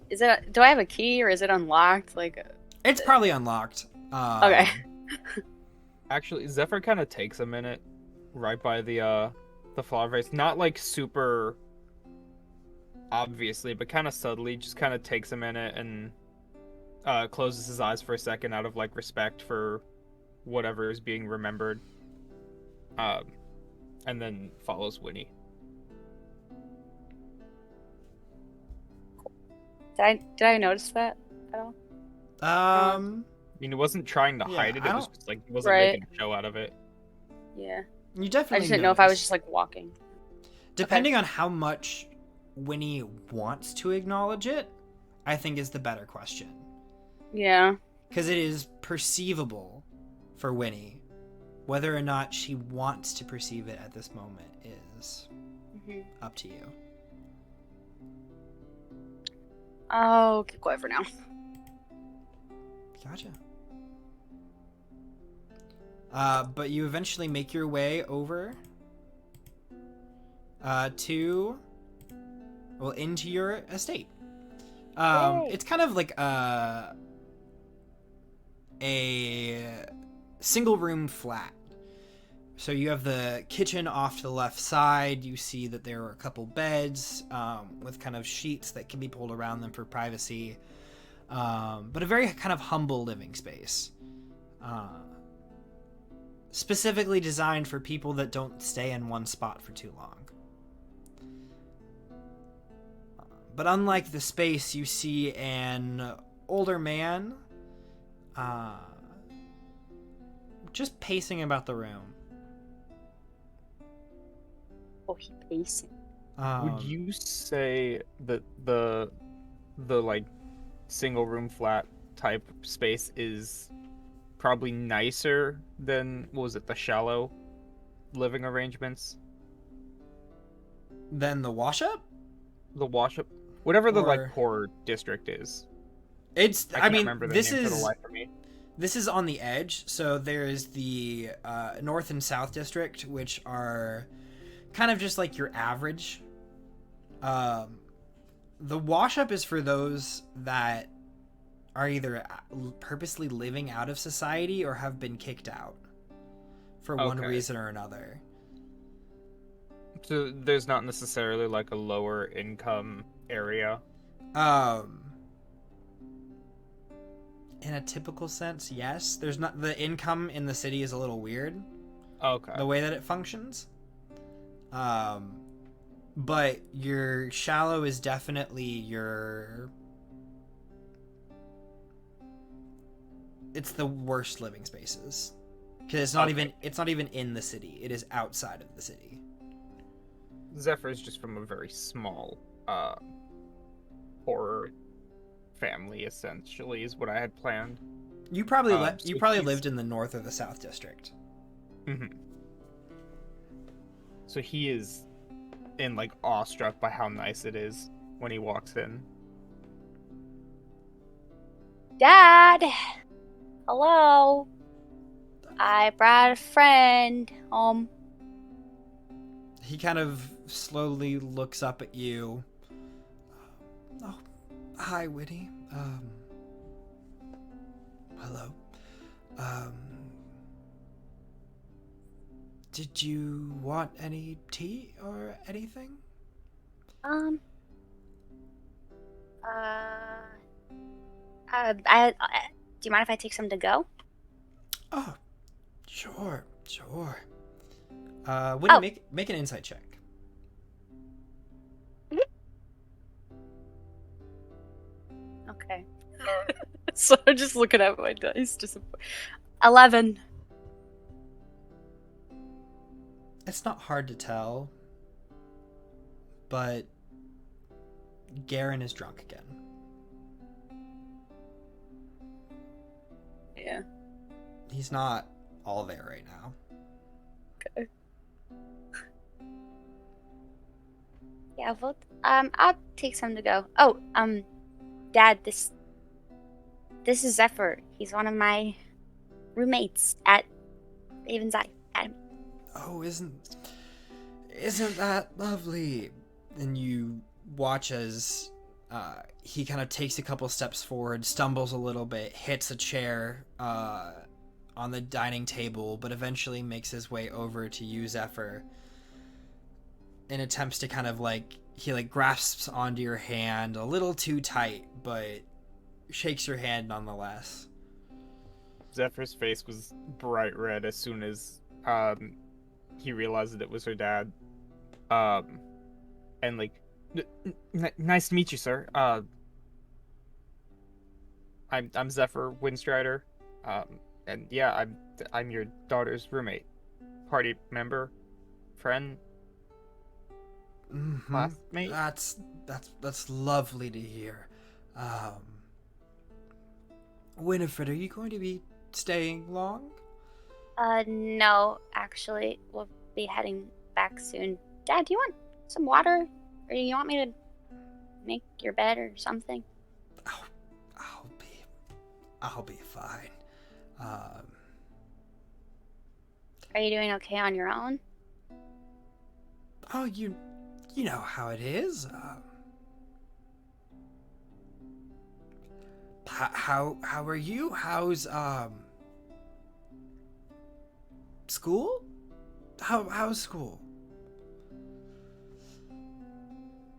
Is it? Do I have a key or is it unlocked? It's probably unlocked. Okay. Actually, Zephyr kind of takes a minute right by the flower vase. Not super obviously, but kind of subtly. Just kind of takes a minute and closes his eyes for a second out of respect for whatever is being remembered. And then follows Winnie. Did I notice that at all? I mean, he wasn't trying to hide it. It was just he wasn't making a show out of it. Yeah. You definitely. I just didn't know if I was just walking. Depending on how much Winnie wants to acknowledge it, I think is the better question. Yeah. Because it is perceivable for Winnie. Whether or not she wants to perceive it at this moment is up to you. I'll keep quiet for now. Gotcha. But you eventually make your way over into your estate. It's kind of a single room flat. So you have the kitchen off to the left side. You see that there are a couple beds with kind of sheets that can be pulled around them for privacy. But a very kind of humble living space. Specifically designed for people that don't stay in one spot for too long. But unlike the space, you see an older man just pacing about the room. Oh, he pacing. Would you say that the like single room flat type space is probably nicer than, what was it, the shallow living arrangements? Then the wash up? The wash up, whatever the like Or- poor district is. It's, I I can't mean, remember the this name for the is life of me. this is on the edge. So there is the North and South District, which are kind of just like your average. The wash up is for those that are either purposely living out of society or have been kicked out for one Okay. reason or another. So there's not necessarily like a lower income area. In a typical sense, yes. There's not, the income in the city is a little weird, Okay. the way that it functions. But your shallow is definitely your, it's the worst living spaces, because it's not Okay. even in the city. It is outside of the city. Zephyr is just from a very small horror family, essentially, is what I had planned. You probably So you probably he's- lived in the North or the South District. Mm-hmm. So he is in like awestruck by how nice it is when he walks in. Dad! Hello? I brought a friend home. He kind of slowly looks up at you. Oh, hi, Winnie. Hello. Did you want any tea or anything? Do you mind if I take some to go? Oh, sure. Winnie, Oh. make an insight check. Okay. So I'm just looking at my dice. 11. It's not hard to tell, but Garen is drunk again. Yeah. He's not all there right now. Okay. Yeah, well, I'll take some to go. Oh, Dad, this is Zephyr. He's one of my roommates at Raven's Eye Academy. Oh, isn't that lovely? And you watch as he kind of takes a couple steps forward, stumbles a little bit, hits a chair on the dining table, but eventually makes his way over to you, Zephyr, and attempts to kind of like, he like grasps onto your hand a little too tight, but shakes your hand nonetheless. Zephyr's face was bright red as soon as he realized that it was her dad. And like, nice to meet you, sir. I'm Zephyr Windstrider. And yeah, I'm your daughter's roommate, party member, friend, Mm-hmm. classmate. That's lovely to hear. Winifred, are you going to be staying long? No, actually, we'll be heading back soon. Dad, do you want some water? Or do you want me to make your bed or something? Oh, I'll be fine. Are you doing okay on your own? Oh, you know how it is. How are you? How's school? How's school?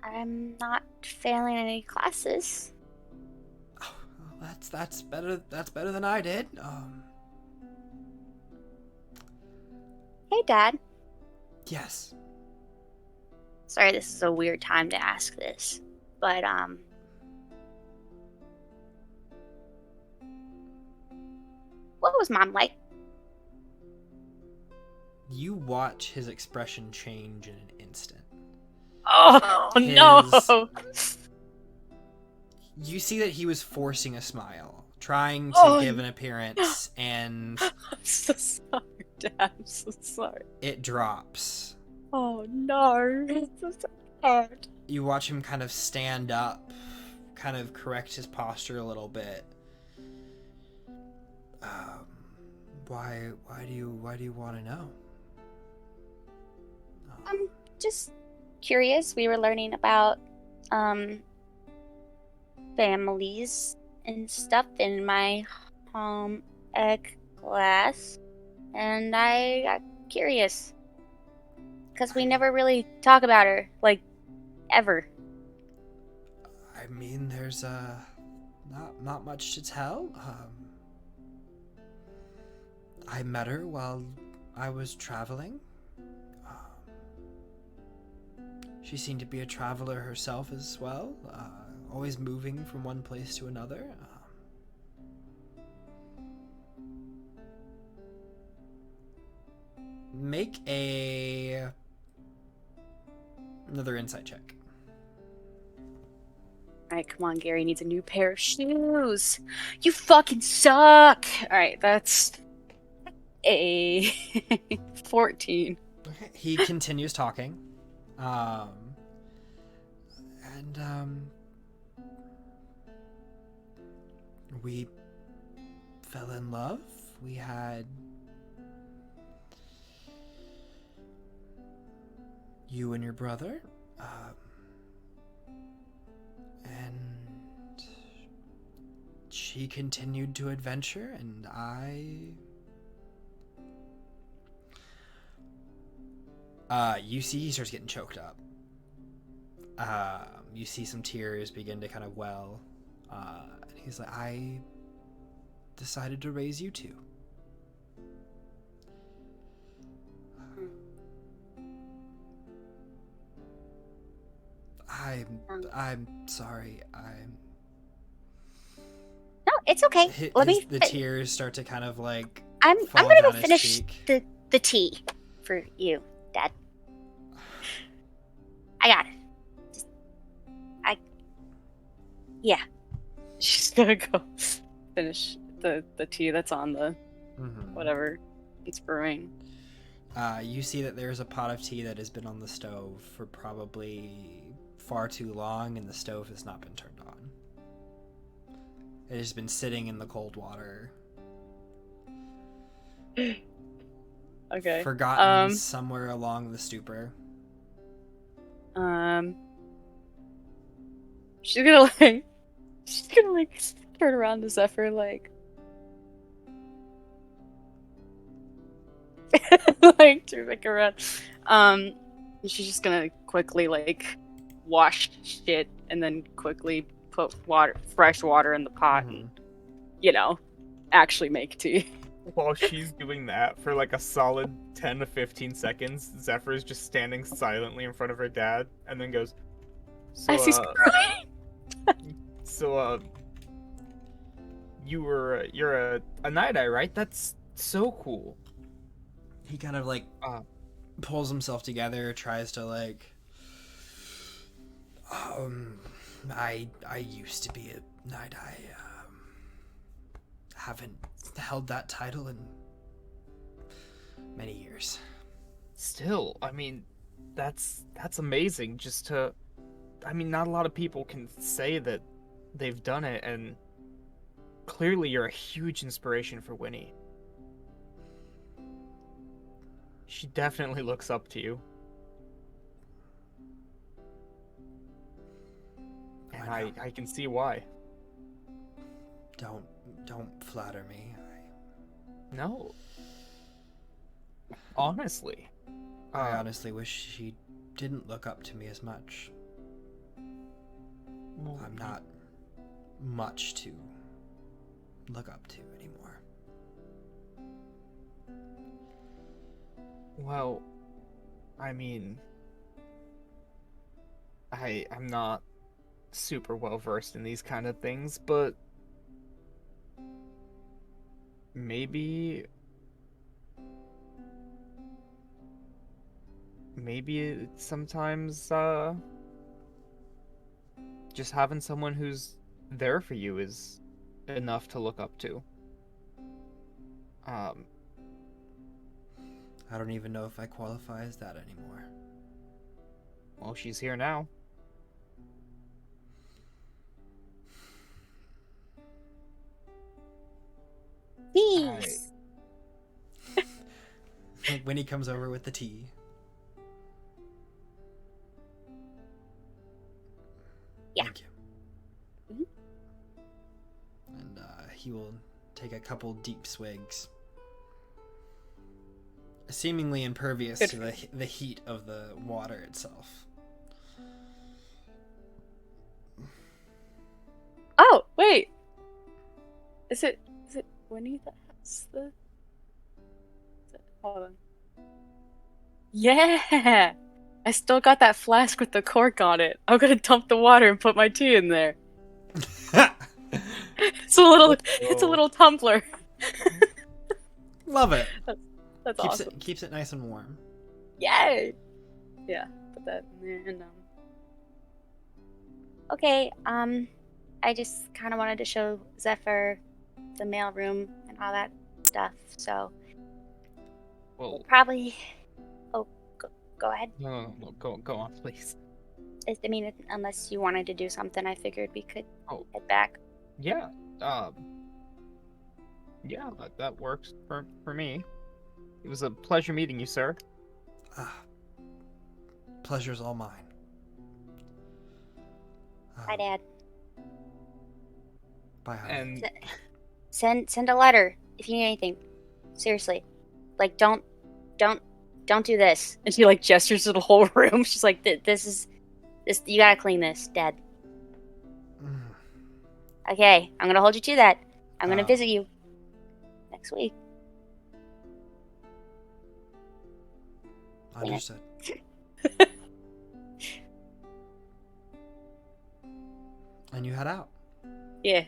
I'm not failing any classes. Oh, well, that's better. That's better than I did. Hey, Dad. Yes. Sorry, this is a weird time to ask this, but what was Mom like? You watch his expression change in an instant. Oh no! You see that he was forcing a smile, trying to give an appearance, and I'm so sorry, Dad. I'm so sorry. it drops. Oh no! It's so hard. You watch him kind of stand up, kind of correct his posture a little bit. Why do you want to know? I'm just curious. We were learning about families and stuff in my home ec class, and I got curious because we never really talk about her, like, ever. I mean, there's not much to tell. I met her while I was traveling. She seemed to be a traveler herself as well, always moving from one place to another. Make another insight check. Alright, come on, Gary needs a new pair of shoes. You fucking suck! Alright, that's a 14. Okay. He continues talking. We fell in love. We had you and your brother. And she continued to adventure, and you see he starts getting choked up. You see some tears begin to kind of well. And he's like, I decided to raise you two. I'm sorry. No, it's okay. The tears start to kind of like. I'm fall gonna go down his finish cheek. the tea for you, Dad. I got it. Yeah. She's gonna go finish the tea that's on the whatever it's brewing. You see that there's a pot of tea that has been on the stove for probably far too long, and the stove has not been turned on. It has been sitting in the cold water. Okay. Forgotten somewhere along the stupor. She's gonna turn around to Zephyr like to make around. She's just gonna quickly wash shit and then quickly put fresh water in the pot and actually make tea. While she's doing that for like a solid 10 to 15 seconds, Zephyr is just standing silently in front of her dad and then goes, As he's crying. You're a Night Eye, right? That's so cool. He kind of pulls himself together, tries to I used to be a Night Eye. Haven't held that title in many years. Still, I mean, that's amazing. Not a lot of people can say that they've done it, and clearly you're a huge inspiration for Winnie. She definitely looks up to you. And I can see why. Don't flatter me. No. Honestly. I honestly wish she didn't look up to me as much. Well, I'm not much to look up to anymore. Well, I mean, I'm not super well versed in these kind of things, but maybe it's sometimes just having someone who's there for you is enough to look up to. I don't even know if I qualify as that anymore. Well, she's here now. Peace. Winnie comes over with the tea. Yeah. Thank you. Mhm. And he will take a couple deep swigs, seemingly impervious Good. to the heat of the water itself. Oh, wait. Is it Winnie that has the... Hold on. Yeah! I still got that flask with the cork on it. I'm gonna dump the water and put my tea in there. It's a little tumbler. Love it. That's Keeps awesome. keeps it nice and warm. Yay! Yeah, put that in there and Okay, I just kind of wanted to show Zephyr the mailroom and all that stuff, so we'll Well, probably... Oh, go ahead. no, go on, please. I mean, unless you wanted to do something, I figured we could Oh. head back. Yeah, yeah, that works for me. It was a pleasure meeting you, sir. Pleasure's all mine. Bye, Dad. Bye, honey. And Send a letter if you need anything. Seriously. Like, don't do this. And she like gestures to the whole room. She's like, this, you gotta clean this, Dad. Mm. Okay, I'm gonna hold you to that. I'm gonna Oh. visit you next week. Understood. And you head out. Yeah.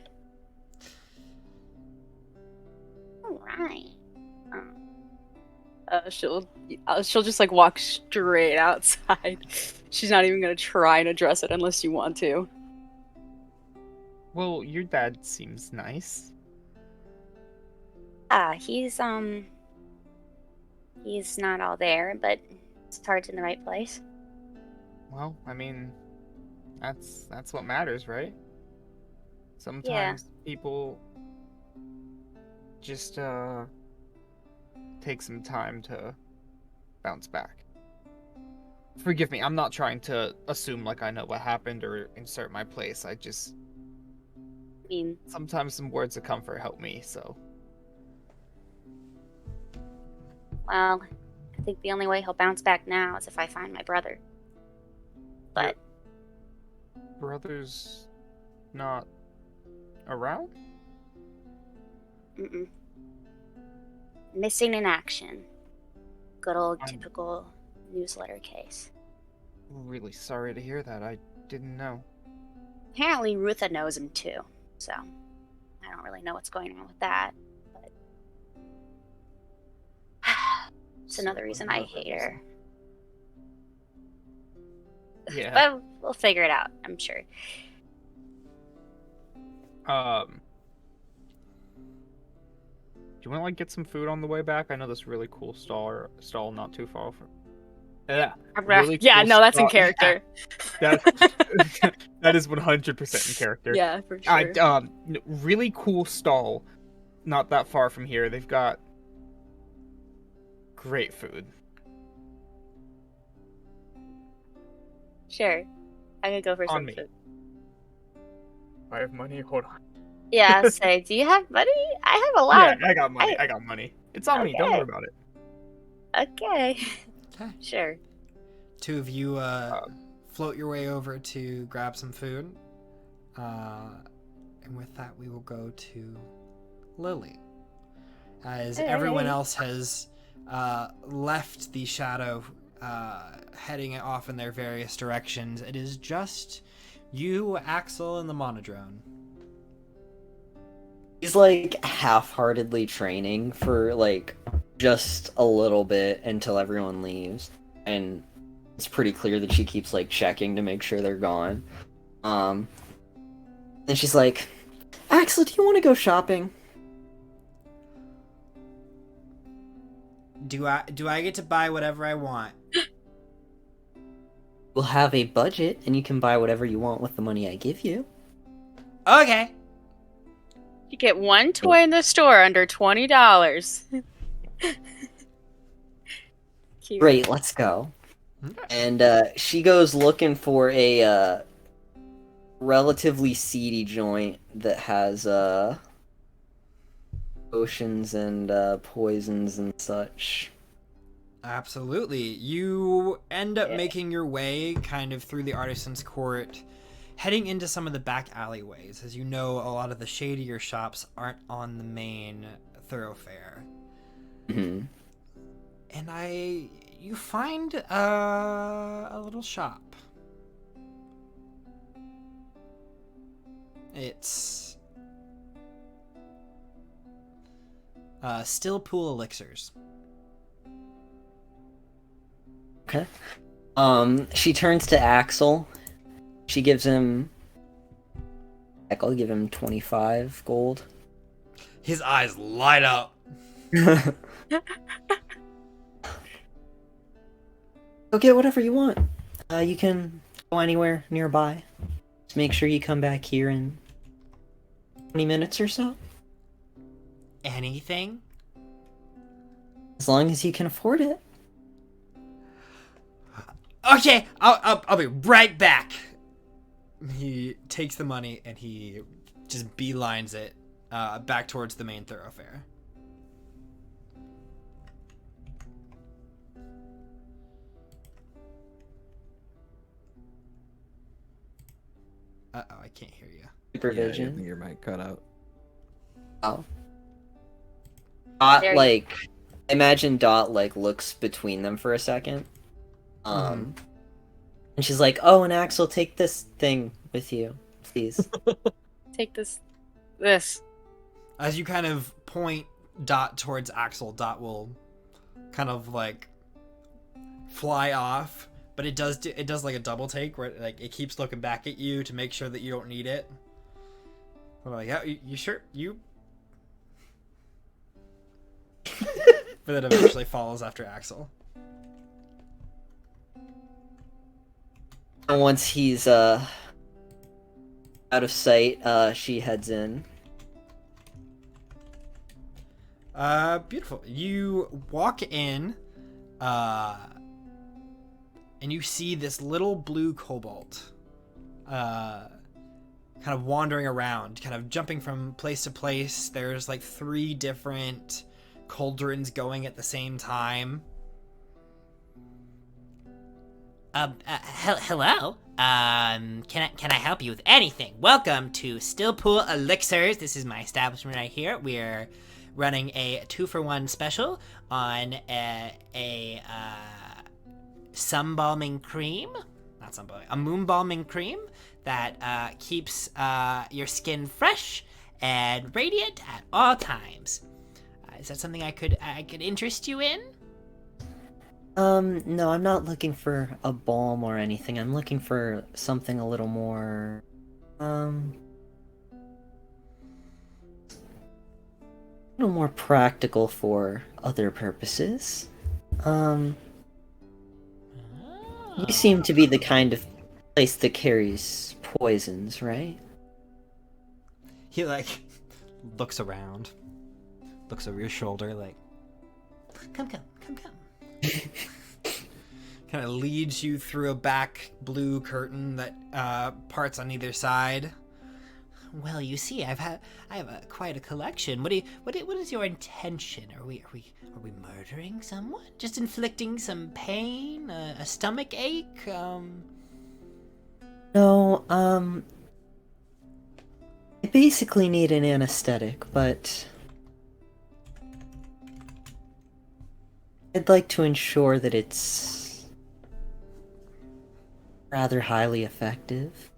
Alright. She'll just like walk straight outside. She's not even gonna try and address it unless you want to. well, your dad seems nice. He's not all there, but his heart's in the right place. Well, I mean, that's what matters, right? Sometimes people just take some time to bounce back. Forgive me, I'm not trying to assume like I know what happened or insert my place. I just I mean, sometimes some words of comfort help me, so well, I think the only way he'll bounce back now is if I find my brother. But brother's not around? mm-mm. Missing in action. Good old I'm- typical newsletter case. Really sorry to hear that. I didn't know. Apparently Rutha knows him too, so I don't really know what's going on with that. But it's another reason I hate her. Yeah. But we'll figure it out, I'm sure. Do you want to like get some food on the way back? I know this really cool stall not too far from. Yeah. Really yeah, cool no, that's in stall. character. That is 100% in character. Yeah, for sure. Really cool stall, not that far from here. They've got great food. Sure. I could go for On some me. food. I have money. Hold on. Yeah, say, do you have money? I have a lot Yeah, of I got money. I got money. It's on me. Don't worry about it. Okay. Okay. Sure. Two of you float your way over to grab some food. And with that, we will go to Lily. As everyone else has left the shadow, heading off in their various directions, it is just you, Axel, and the monodrone. He's like half-heartedly training for like just a little bit until everyone leaves, and it's pretty clear that she keeps like checking to make sure they're gone. And she's like, Axel, do you want to go shopping? Do I get to buy whatever I want? We'll have a budget, and you can buy whatever you want with the money I give you. Okay. You get one toy in the store under $20. Cute. Great, let's go. And she goes looking for a relatively seedy joint that has potions and poisons and such. Absolutely. You end up making your way kind of through the artisan's court, heading into some of the back alleyways. As you know, a lot of the shadier shops aren't on the main thoroughfare. Mm-hmm. And you find a little shop. It's Still Pool Elixirs. Okay. She turns to Axel. She gives him... Heck, I'll give him 25 gold. His eyes light up. Go get whatever you want. You can go anywhere nearby. Just make sure you come back here in 20 minutes or so. Anything? As long as you can afford it. Okay, I'll be right back. He takes the money and he just beelines it back towards the main thoroughfare. Uh-oh, I can't hear you. Supervision. Yeah, I think your mic cut out. Oh. Dot, There you- like... Imagine Dot, like, looks between them for a second. And she's like, oh, and Axel, take this thing with you, please. Take this. As you kind of point Dot towards Axel, Dot will kind of like fly off, but it does like a double take where like it keeps looking back at you to make sure that you don't need it. I'm like, yeah, you sure you? But then eventually follows after Axel. And once he's out of sight, she heads in. Beautiful. You walk in, and you see this little blue kobold, kind of wandering around, kind of jumping from place to place. There's like 3 different cauldrons going at the same time. Hello. Can I help you with anything? Welcome to Still Pool Elixirs. This is my establishment right here. We're running a 2-for-1 special on a sunbalming cream. Not sunbalming, a moonbalming cream that keeps your skin fresh and radiant at all times. Is that something I could interest you in? No, I'm not looking for a balm or anything. I'm looking for something a little more, practical for other purposes. You seem to be the kind of place that carries poisons, right? He like looks around, looks over your shoulder, like, Come. kind of leads you through a back blue curtain that parts on either side. Well, you see, I have quite a collection. What is your intention? Are we murdering someone? Just inflicting some pain, a stomach ache? No, I basically need an anesthetic, but I'd like to ensure that it's rather highly effective.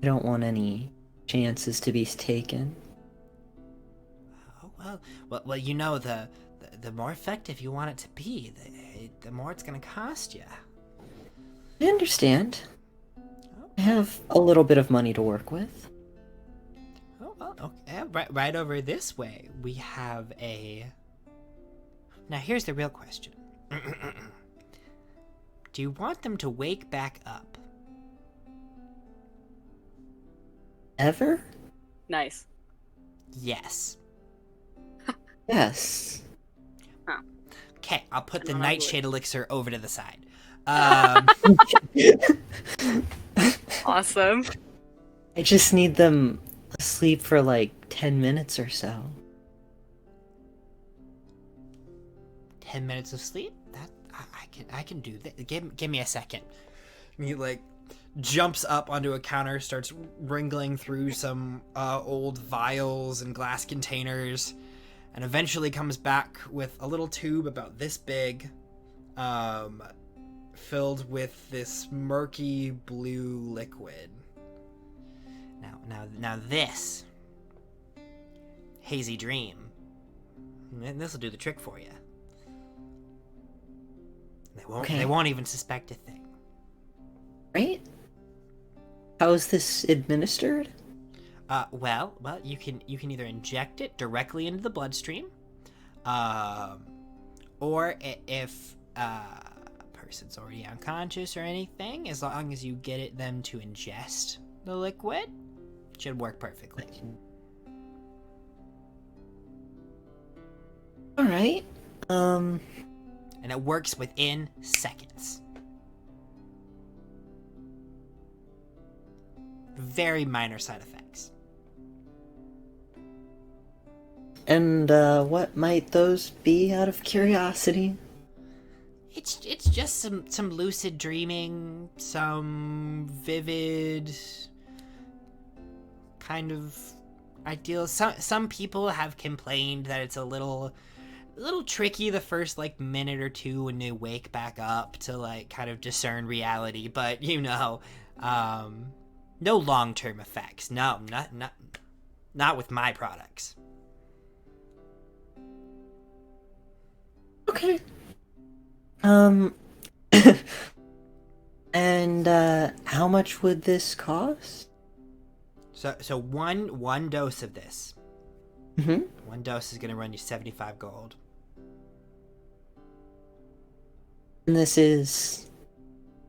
I don't want any chances to be taken. Oh, well, you know, the more effective you want it to be, the more it's gonna cost you. I understand. I have a little bit of money to work with. Oh, well, okay. Right over this way, we have a... Now, here's the real question. Do you want them to wake back up? Ever? Nice. Yes. Yes. Okay, I'll put the I'm on nightshade elixir over to the side. Awesome. I just need them asleep for like 10 minutes or so. 10 minutes of sleep? That I can do that. Give me a second. He like jumps up onto a counter, starts wrangling through some old vials and glass containers, and eventually comes back with a little tube about this big, filled with this murky blue liquid. Now this hazy dream, this will do the trick for you. They won't even suspect a thing. Right? How is this administered? Well, you can either inject it directly into the bloodstream, or if a person's already unconscious or anything, as long as you get them to ingest the liquid, it should work perfectly. All right. And it works within seconds. Very minor side effects. And what might those be, out of curiosity? It's just some lucid dreaming, some vivid kind of ideal. Some people have complained that it's a little tricky the first like minute or two when they wake back up to like kind of discern reality, but no long-term effects. No, not with my products. Okay. And how much would this cost? So one dose of this. Mm-hmm. One dose is gonna run you 75 gold. And this is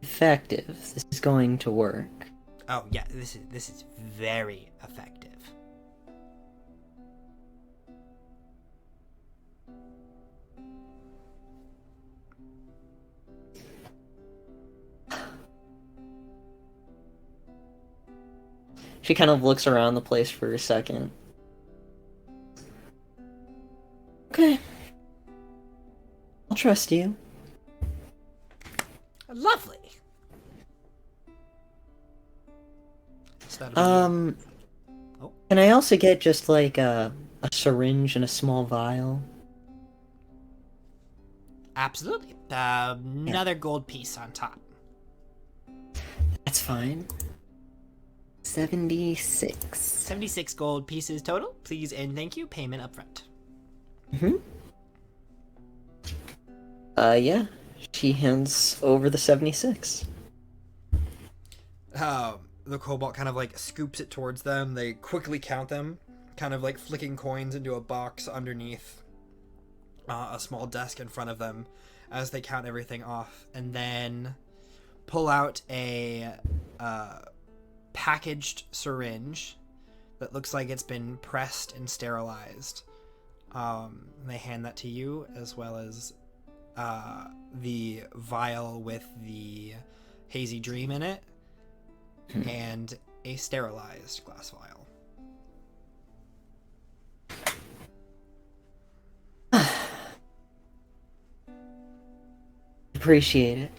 effective. This is going to work. Oh yeah, this is very effective. She kind of looks around the place for a second. Okay. I'll trust you. Lovely. Can I also get just like a syringe and a small vial? Absolutely. Another gold piece on top. That's fine. 76. 76 gold pieces total. Please and thank you. Payment up front. Mm-hmm. Yeah. She hands over the 76. The cobalt kind of like scoops it towards them. They quickly count them, kind of like flicking coins into a box underneath a small desk in front of them as they count everything off, and then pull out a packaged syringe that looks like it's been pressed and sterilized. They hand that to you, as well as the vial with the hazy dream in it, and a sterilized glass vial. Appreciate it.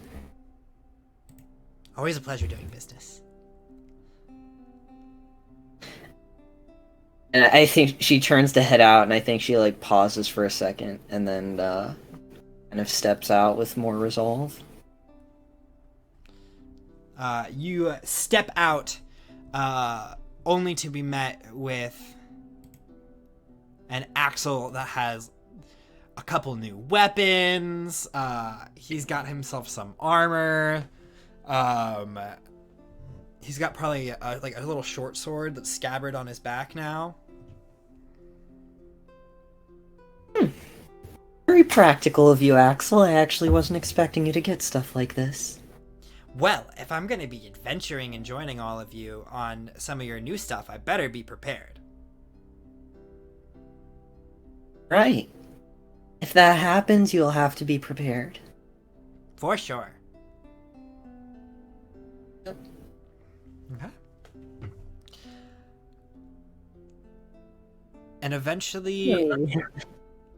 Always a pleasure doing business. And I think she turns to head out, and I think she like pauses for a second, and then kind of steps out with more resolve. You step out, only to be met with an Axel that has a couple new weapons. He's got himself some armor. He's got probably like a little short sword that's scabbard on his back now. Very practical of you, Axel. I actually wasn't expecting you to get stuff like this. Well, if I'm going to be adventuring and joining all of you on some of your new stuff, I better be prepared. Right. If that happens, you'll have to be prepared. For sure. Okay. And eventually,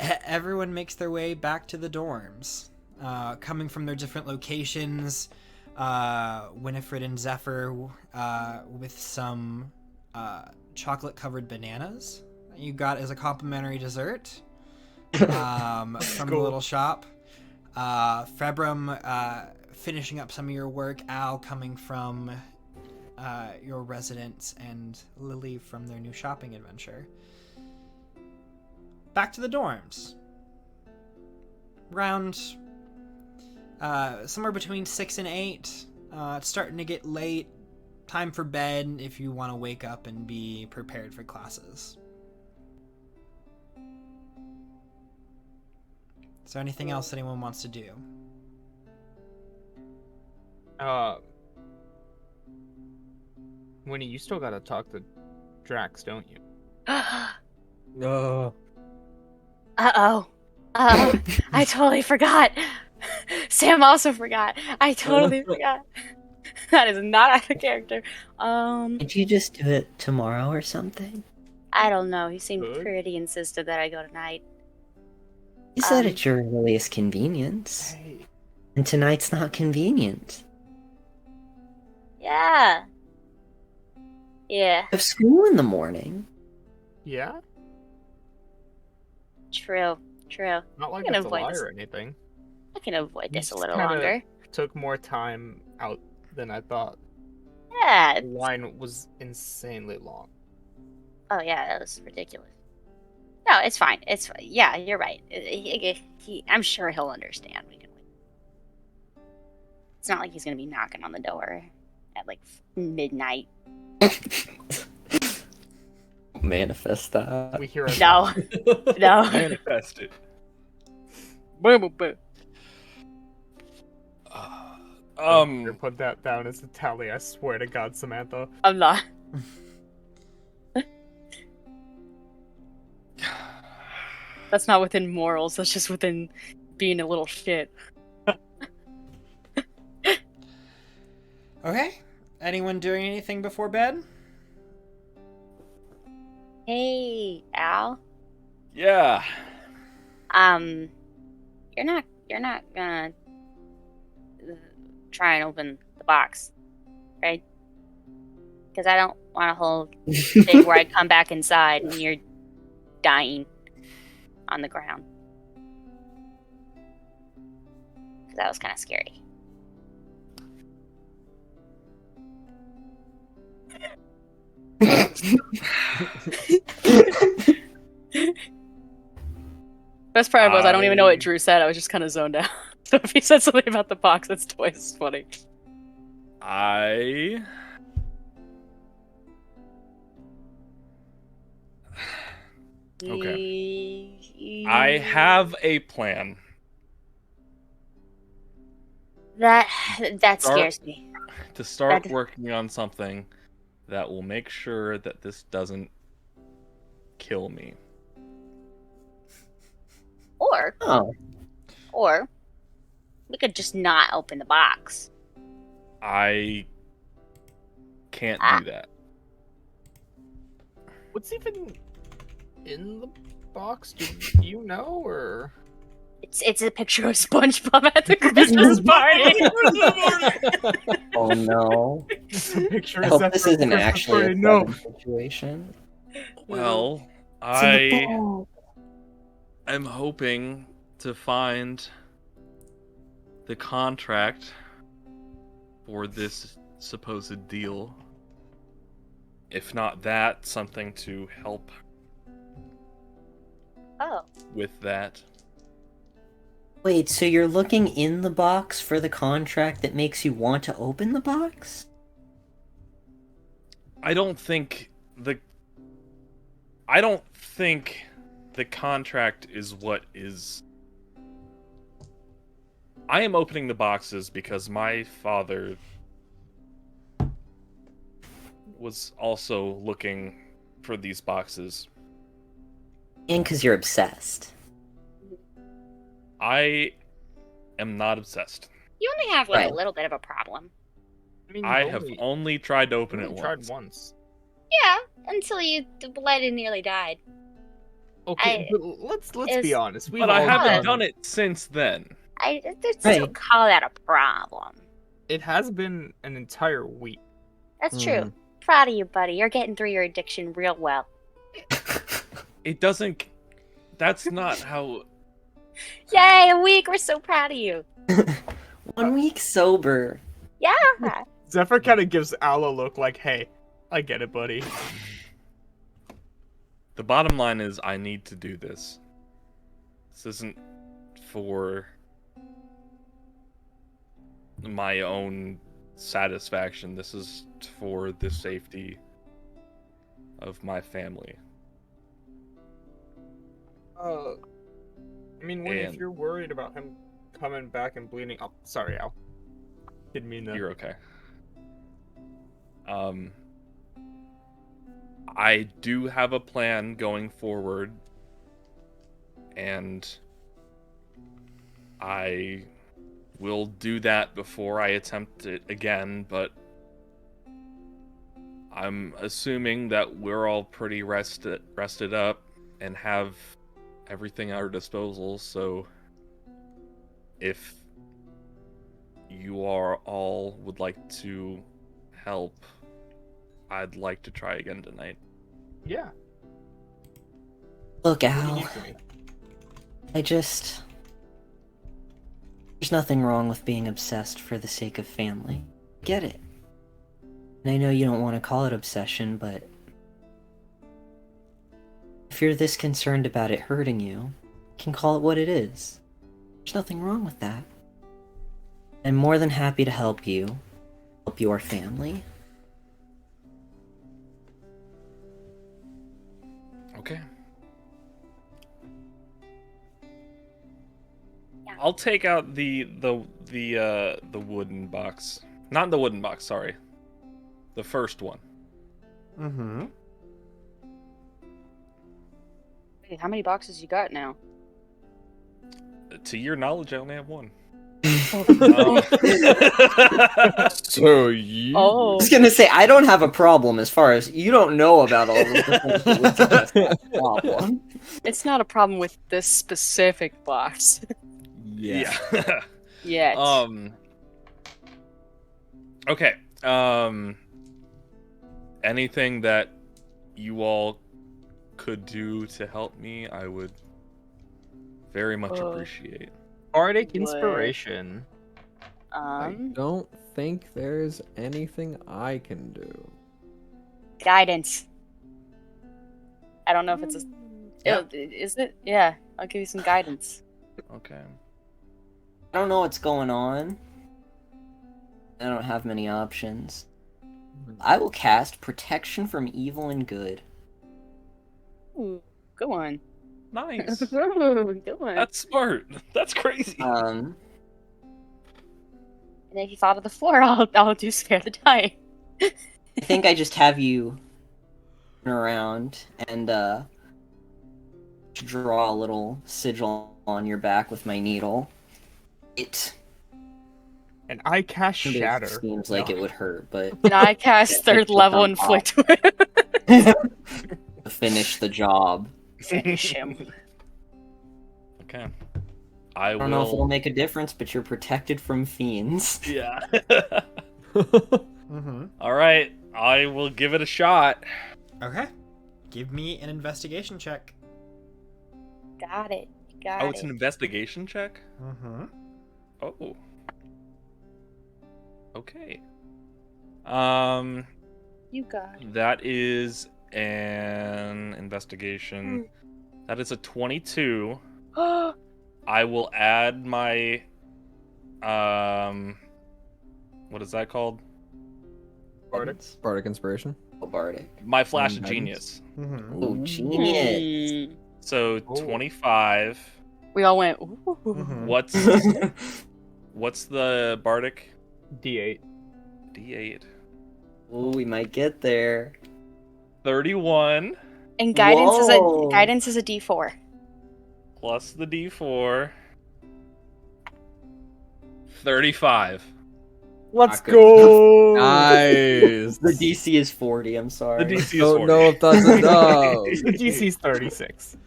everyone makes their way back to the dorms, coming from their different locations. Winifred and Zephyr with some chocolate-covered bananas that you got as a complimentary dessert from the little shop. Februm finishing up some of your work. Al coming from your residence, and Lily from their new shopping adventure. Back to the dorms. Around somewhere between 6 and 8. It's starting to get late. Time for bed if you want to wake up and be prepared for classes. Is there anything else anyone wants to do? Winnie, you still gotta talk to Drax, don't you? No. Uh-oh. I totally forgot. Sam also forgot. I totally forgot. That is not out of character. Can't you just do it tomorrow or something? I don't know. He seemed Good. pretty insistent that I go tonight. You said at your earliest convenience. Hey. And tonight's not convenient. Yeah. Yeah, I have school in the morning. Yeah? true. Not like I can it's a avoid lie this. or anything. I can avoid You this a just little kinda longer. Took more time out than I thought. Yeah. The line was insanely long. Oh, yeah, that was ridiculous. No, it's fine. It's fine. Yeah, you're right. I'm sure he'll understand. We can wait. It's not like he's gonna be knocking on the door at like midnight. Manifest that. We hear a No, no. Manifest it. Boom, boom, boom. Here, put that down as a tally. I swear to God, Samantha. I'm not. That's not within morals. That's just within being a little shit. Okay. Anyone doing anything before bed? Hey, Al. Yeah. You're not gonna try and open the box, right? Because I don't want a whole thing where I come back inside and you're dying on the ground. 'Cause that was kind of scary. Best part was I don't even know what Drew said. I was just kind of zoned out. So if he said something about the box, that's twice funny. I Okay. I have a plan. That Start- scares me. To start That- working on something that will make sure that this doesn't kill me. Oh, Or we could just not open the box. I can't Ah. do that. What's even in the box? Do you know, or It's a picture of SpongeBob at the Christmas party. Oh no. It's a picture I of hope Zephyr this at the isn't Christmas actually party. a No. Seven situation. Well, It's in the I ball. am hoping to find the contract for this supposed deal. If not that, something to help Oh. with that. Wait, so you're looking in the box for the contract that makes you want to open the box? I don't think the contract is what is. I am opening the boxes because my father was also looking for these boxes. And because you're obsessed. I am not obsessed. You only have like Right. a little bit of a problem. I mean, I you've have only tried to open it only once. tried once. Yeah, until you bled and nearly died. Okay, but let's be it's- honest. We've But I all haven't it. done it since then. I just Right. don't call that a problem. It has been an entire week. That's true. Proud of you, buddy. You're getting through your addiction real well. It doesn't. That's not how. Yay, a week! We're so proud of you. 1 week sober. Yeah. Zephyr kind of gives Al a look like, hey, I get it, buddy. The bottom line is, I need to do this. This isn't for my own satisfaction. This is for the safety of my family. I mean, if And- you're worried about him coming back and bleeding... Oh, sorry, Al. Didn't mean that. You're okay. I do have a plan going forward, and I will do that before I attempt it again, but I'm assuming that we're all pretty rested up and have everything at our disposal, so if you are all would like to help, I'd like to try again tonight. Yeah. Look, What do you Al, need from me? there's nothing wrong with being obsessed for the sake of family. Get it. And I know you don't want to call it obsession, but if you're this concerned about it hurting you, you can call it what it is. There's nothing wrong with that. I'm more than happy to help you, help your family. Okay. Yeah. I'll take out the wooden box. Not the wooden box, sorry. The first one. Mm-hmm. Wait, how many boxes you got now? To your knowledge, I only have one. So you. Oh, I was gonna say, I don't have a problem as far as you don't know about all of the things. Problem. it's not a problem with this specific box. Yeah. Yet. Okay. Anything that you all could do to help me, I would very much appreciate. Bardic What? inspiration. I don't think there's anything I can do. Guidance. I don't know if it's a. Yeah. Is it? Yeah, I'll give you some guidance. Okay. I don't know what's going on. I don't have many options. I will cast Protection from Evil and Good. Ooh, go on. Nice. Go on. That's smart. That's crazy. And if you fall to the floor, I'll do spare the dying. I think I just have you turn around and draw a little sigil on your back with my needle. It And I cast Shatter. seems like it would hurt, but And I cast Yeah, third level it's inflict. to finish the job. Finish him. Okay. I don't know if it'll will. make a difference, but you're protected from fiends. Yeah. Mm-hmm. All right. I will give it a shot. Okay. Give me an investigation check. Got it. Oh, it's an investigation check? Mm-hmm. Oh. Okay. You got it. That is an investigation. That is a 22. I will add my what is that called? Bardic inspiration. Oh, Bardic. My flash of Guidance. genius. Mm-hmm. Oh, genius. So 25. We all went. Ooh. Mm-hmm. What's the bardic? D8. D8. Oh, we might get there. 31 And Whoa. guidance is a D4. plus the D4. 35. Let's Not good. go! Nice. The DC is 40, I'm sorry. The DC is Don't 40. know if that's enough. The DC's 36.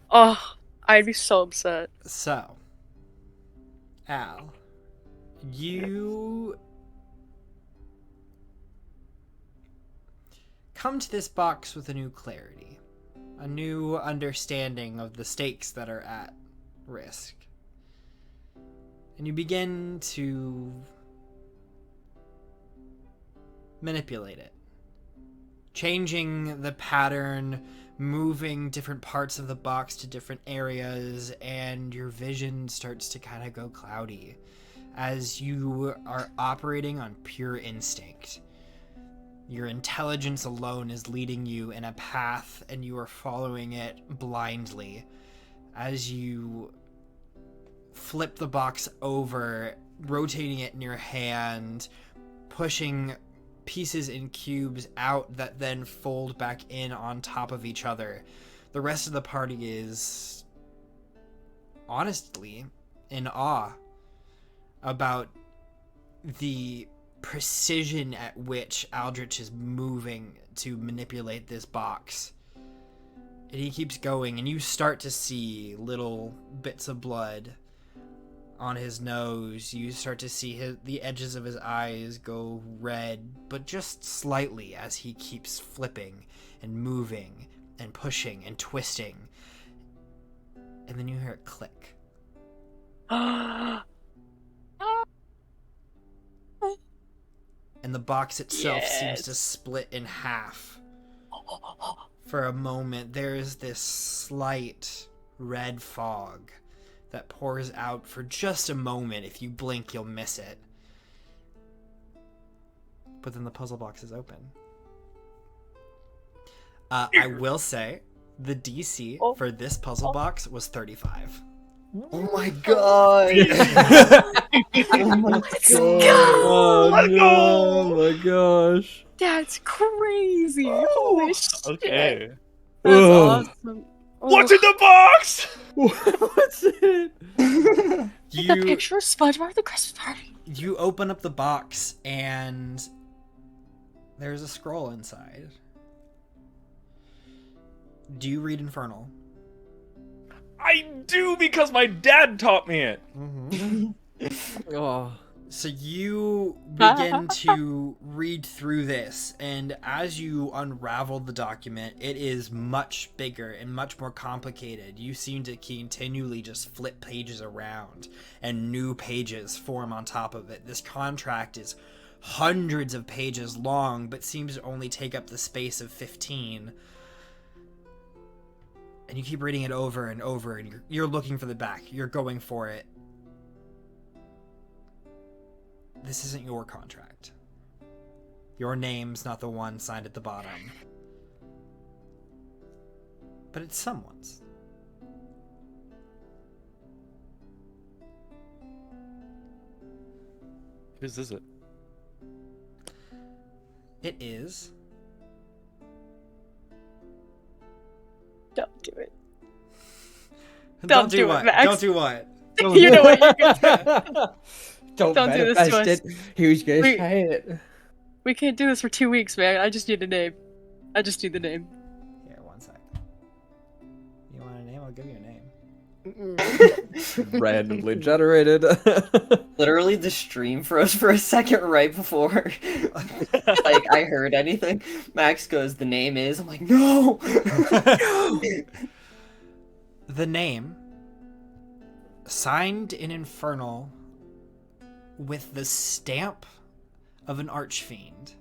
Oh, I'd be so upset. So, Al, you come to this box with a new clarity, a new understanding of the stakes that are at risk. And you begin to manipulate it, changing the pattern, moving different parts of the box to different areas, and your vision starts to kind of go cloudy as you are operating on pure instinct. Your intelligence alone is leading you in a path, and you are following it blindly as you flip the box over, rotating it in your hand, pushing pieces and cubes out that then fold back in on top of each other. The rest of the party is honestly in awe about the precision at which Aldrich is moving to manipulate this box. And he keeps going, and you start to see little bits of blood on his nose. You start to see the edges of his eyes go red, but just slightly as he keeps flipping and moving and pushing and twisting. And then you hear it click. And the box itself seems to split in half. For a moment, there's this slight red fog that pours out for just a moment. If you blink, you'll miss it. But then the puzzle box is open. I will say, the DC for this puzzle box was 35. Oh my god! Oh my Oh no! Oh my gosh! That's crazy. Holy shit. Okay. That's Ugh. awesome. What's in the box? What's it? It's a picture of SpongeBob at the Christmas party. You open up the box, and there's a scroll inside. Do you read Infernal? I do, because my dad taught me it. Oh. So you begin to read through this, and as you unravel the document, it is much bigger and much more complicated. You seem to continually just flip pages around, and new pages form on top of it. This contract is hundreds of pages long, but seems to only take up the space of 15. And you keep reading it over and over, and you're looking for the back. You're going for it. This isn't your contract. Your name's not the one signed at the bottom. But it's someone's. Whose is it? It is... Don't do it. Don't do it, what? Max. Don't do what? You know what? You can Don't do this to manifest us. it. He was gonna We- try it. We can't do this for 2 weeks, man. I just need a name. I just need the name. Here, one sec. You want a name? I'll give you a name. Randomly generated. Literally, the stream froze for a second right before like I heard anything. Max goes, "The name is." I'm like, "No." The name, signed in Infernal with the stamp of an archfiend,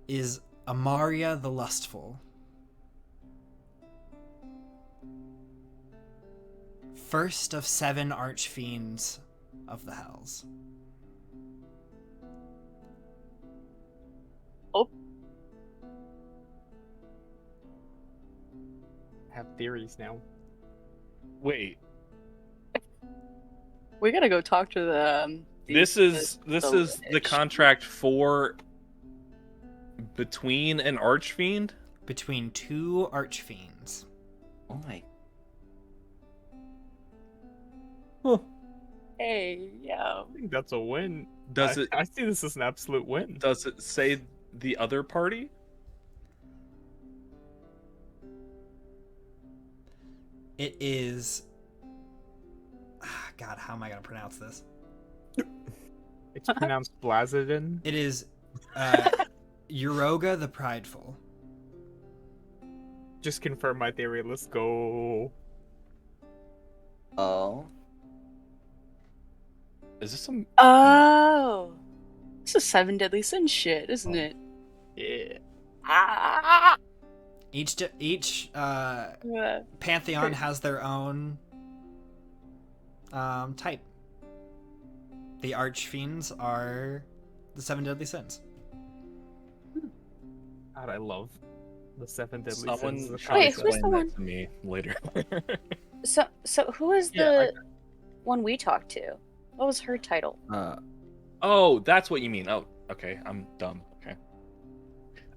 is Amaria the Lustful. First of 7 archfiends of the Hells. I have theories now. Wait, We gotta go talk to the. this is the lich. contract for between an archfiend. Between 2 archfiends. Oh my. Hey, yeah. I think that's a win. Does it I see this as an absolute win. does it say the other party? It is... God, how am I going to pronounce this? It's pronounced Blazidin. It is Euroga the Prideful. Just confirm my theory. Let's go. Oh. Is this some? Oh, this is 7 Deadly Sins shit, isn't it? Yeah. Ah. Each Yeah. pantheon has their own type. The archfiends are the 7 deadly sins. God, I love the 7 Deadly Someone Sins. try to Wait, who's explain the that one? to me later. So who is the one we talked to? What was her title? Oh, that's what you mean. Oh, okay. I'm dumb. Okay.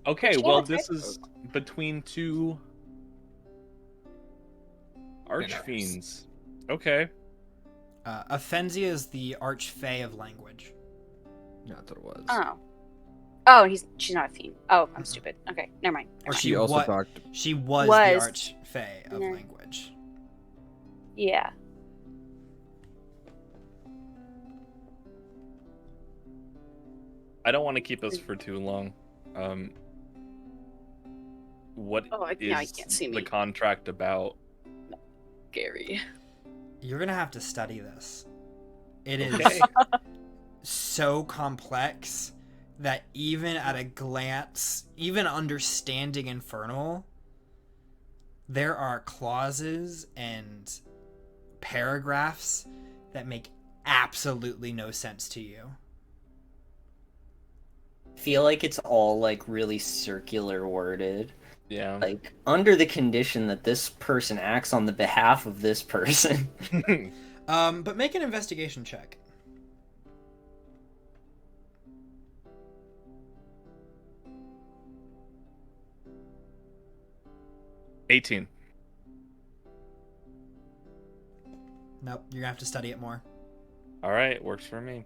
Okay. Which Well, one? this is between 2 archfiends. Okay. Offenzia is the archfey of language. Yeah, that's what it was. Oh, she's not a fiend. Oh, I'm stupid. Okay, never mind. Or She also wa- talked. She was Was. the archfey of Yeah. language. Yeah. I don't want to keep us for too long. What Oh, is yeah, you can't see the me. contract about? Gary. You're gonna have to study this. It is Okay. so complex that even at a glance, even understanding Infernal, there are clauses and paragraphs that make absolutely no sense to you. I feel like it's all like really circular worded. Yeah. Like under the condition that this person acts on the behalf of this person. But make an investigation check. $18. Nope, you're gonna have to study it more. All right, works for me.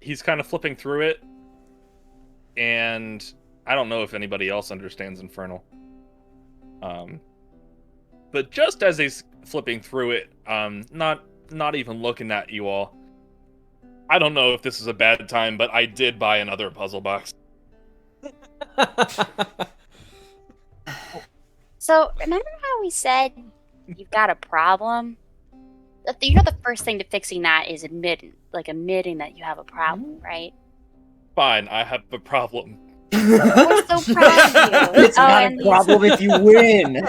He's kind of flipping through it, and I don't know if anybody else understands Infernal. But just as he's flipping through it, not even looking at you all, I don't know if this is a bad time, but I did buy another puzzle box. So, remember how we said you've got a problem? You know, the first thing to fixing that is admitting that you have a problem, right? Fine, I have a problem. We're so proud of you. It's not a problem if you win.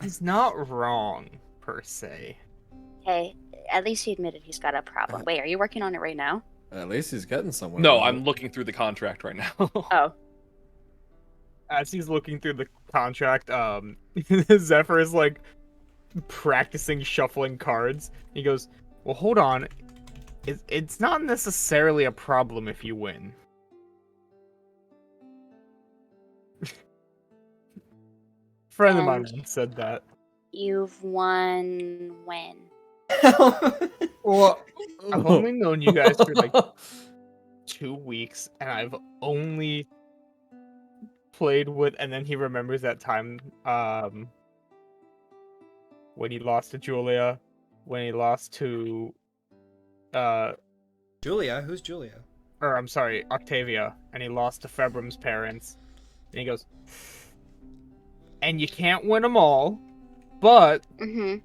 He's not wrong, per se. Okay, at least he admitted he's got a problem. Wait, are you working on it right now? At least he's getting somewhere. No, with I'm it. looking through the contract right now. Oh. As he's looking through the contract, Zephyr is like practicing shuffling cards. He goes, "Well, hold on. It's not necessarily a problem if you win." Friend of mine once said that. You've won when? Well, I've only known you guys for like 2 weeks, and I've only played with, and then he remembers that time when he lost to Julia, when he lost to Julia? Who's Julia? or I'm sorry, Octavia, and he lost to Febrim's parents. And he goes, and you can't win them all, but Mm-hmm.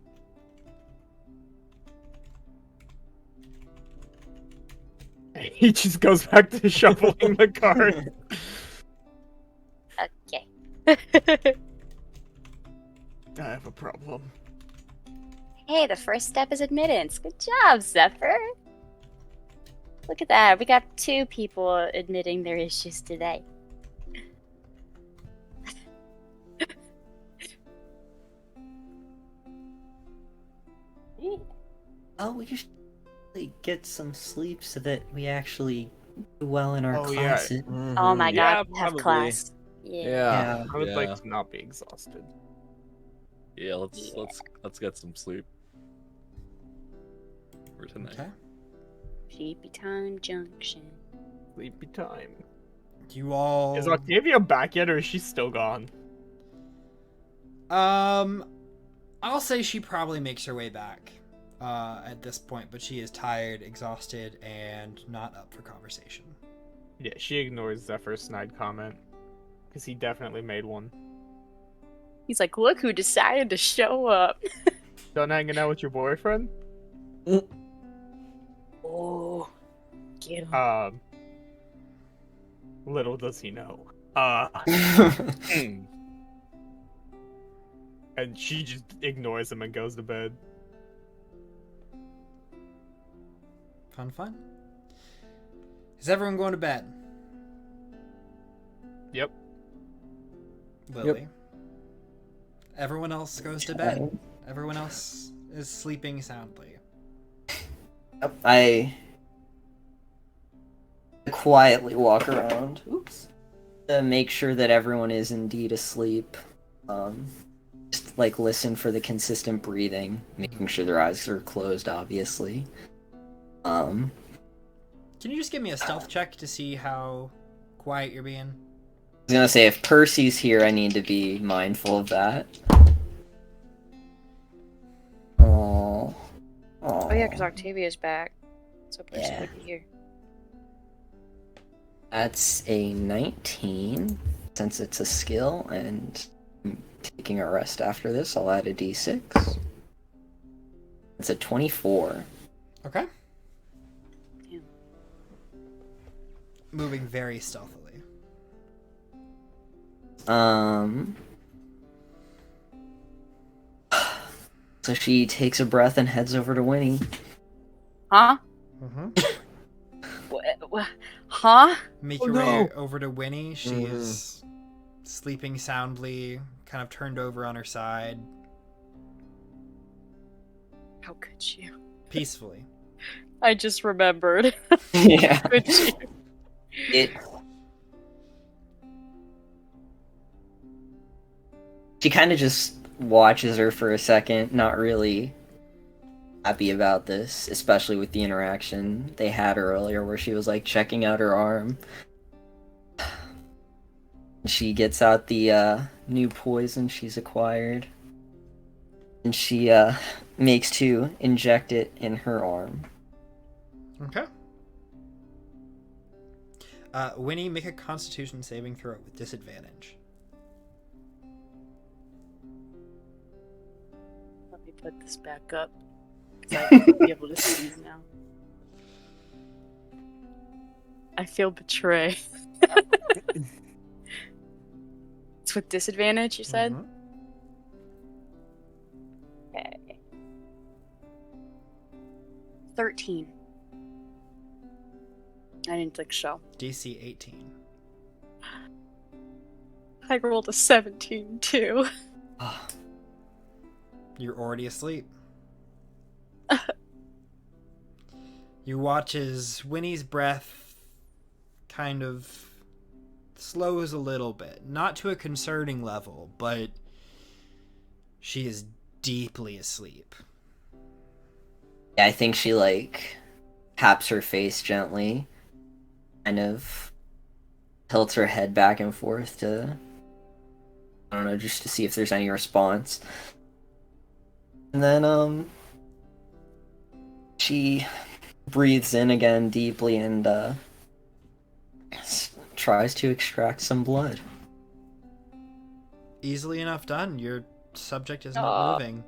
he just goes back to shuffling the cards. Okay. I have a problem. Hey, the first step is admittance. Good job, Zephyr. Look at that. We got 2 people admitting their issues today. Oh, we should really get some sleep so that we actually do well in our Oh, yeah. classes. Oh my Yeah, god, we have probably. class. Yeah. Yeah. I would Yeah. like to not be exhausted. Yeah, let's get some sleep for tonight. Okay. Sleepy time junction. Sleepy time. You all. Is Octavia back yet, or is she still gone? I'll say she probably makes her way back at this point, but she is tired, exhausted, and not up for conversation. Yeah, she ignores Zephyr's snide comment. Because he definitely made one. He's like, look who decided to show up. Done hanging out with your boyfriend? Oh, get him. Little does he know. Hmm. And she just ignores him and goes to bed. Fun. Is everyone going to bed? Yep. Lily. Everyone else goes to bed. Everyone else is sleeping soundly. Yep, I quietly walk around. Oops. To make sure that everyone is indeed asleep. Just like listen for the consistent breathing, making sure their eyes are closed, obviously. Can you just give me a stealth check to see how quiet you're being? I was gonna say, if Percy's here, I need to be mindful of that. Oh. Oh yeah, because Octavia's back. So Percy Yeah. would be here. That's a 19, since it's a skill, and I'm taking a rest after this. I'll add a d6. It's a 24. Okay. Damn. Moving very stealthily. So she takes a breath and heads over to Winnie. Huh? Huh? Make Oh, your no. way over to Winnie. She is sleeping soundly, kind of turned over on her side, How could you? peacefully. I just remembered. Yeah. Could you? It. She kind of just watches her for a second, not really happy about this, especially with the interaction they had earlier where she was like checking out her arm. She gets out the new poison she's acquired, and she makes to inject it in her arm. Okay. Winnie, make a Constitution saving throw with disadvantage. Let me put this back up. 'Cause I can be able to sneeze now. I feel betrayed. It's with disadvantage, you said? Mhm. Okay. 13. I didn't think so. DC 18. I rolled a 17 too. Ah, You're already asleep. You watch as Winnie's breath kind of slows a little bit. Not to a concerning level, but she is deeply asleep. yeah, I think she like taps her face gently, kind of tilts her head back and forth to, I don't know, just to see if there's any response. And then, she breathes in again deeply and, tries to extract some blood. Easily enough done. Your subject is not moving.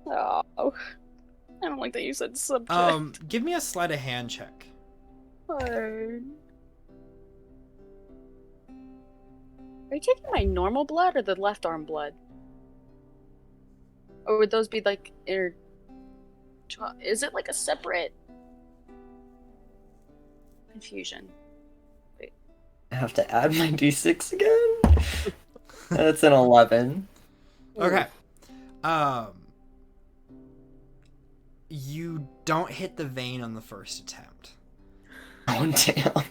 Oh, I don't like that you said subject. Give me a sleight of hand check. Fine. Are you taking my normal blood or the left arm blood? Or would those be like is it like a separate confusion? Wait. I have to add my d6 again? That's an 11. Okay. You don't hit the vein on the first attempt. Oh, damn.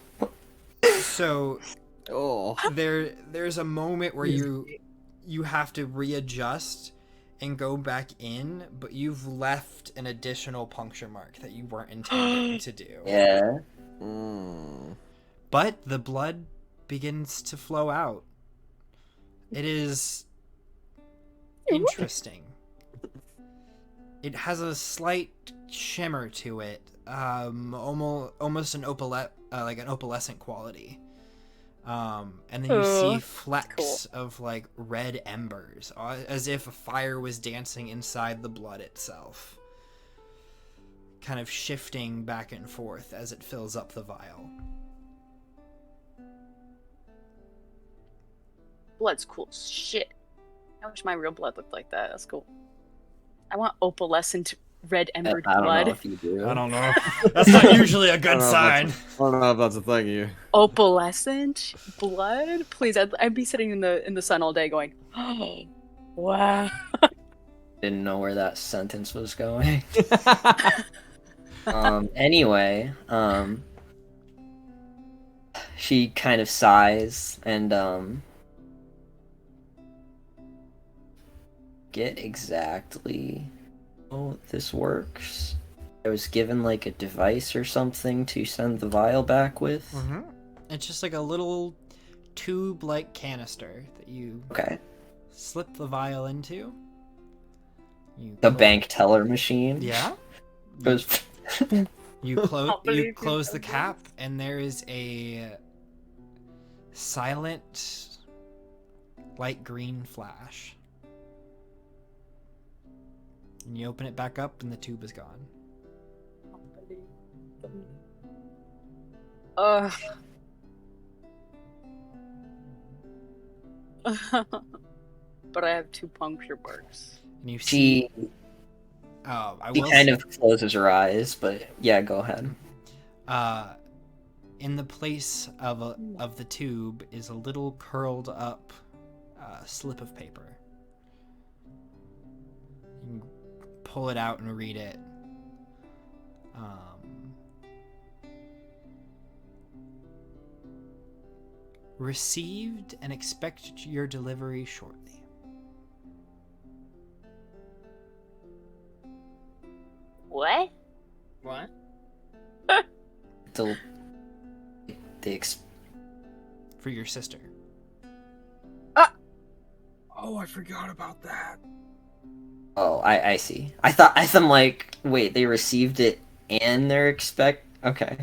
So Oh. there's a moment where you have to readjust and go back in, but you've left an additional puncture mark that you weren't intending to do. Yeah. But the blood begins to flow out. It is interesting. It has a slight shimmer to it, almost an opalescent quality. And then you see flecks of like red embers, as if a fire was dancing inside the blood itself, kind of shifting back and forth as it fills up the vial. Blood's cool as shit. I wish my real blood looked like that. That's cool. I want opalescent red embered blood. I don't know if you do. I don't know. That's not usually a good sign. I don't know if that's a thing. You Opalescent blood? Please, I'd be sitting in the sun all day going, oh, wow. Didn't know where that sentence was going. Anyway, she kind of sighs and, get exactly how this works. I was given like a device or something to send the vial back with. Mm-hmm. It's just like a little tube-like canister that you slip the vial into. The bank teller machine. Yeah. Goes. You close the cap, and there is a silent light green flash. And you open it back up, and the tube is gone. But I have 2 puncture marks. And you see... She kind of closes her eyes, but yeah, go ahead. In the place of the tube is a little curled up slip of paper. You can pull it out and read it. Received and expect your delivery shortly. What? For your sister. Oh, I forgot about that. Oh, I see. I thought I'm like, wait, they received it and they're okay.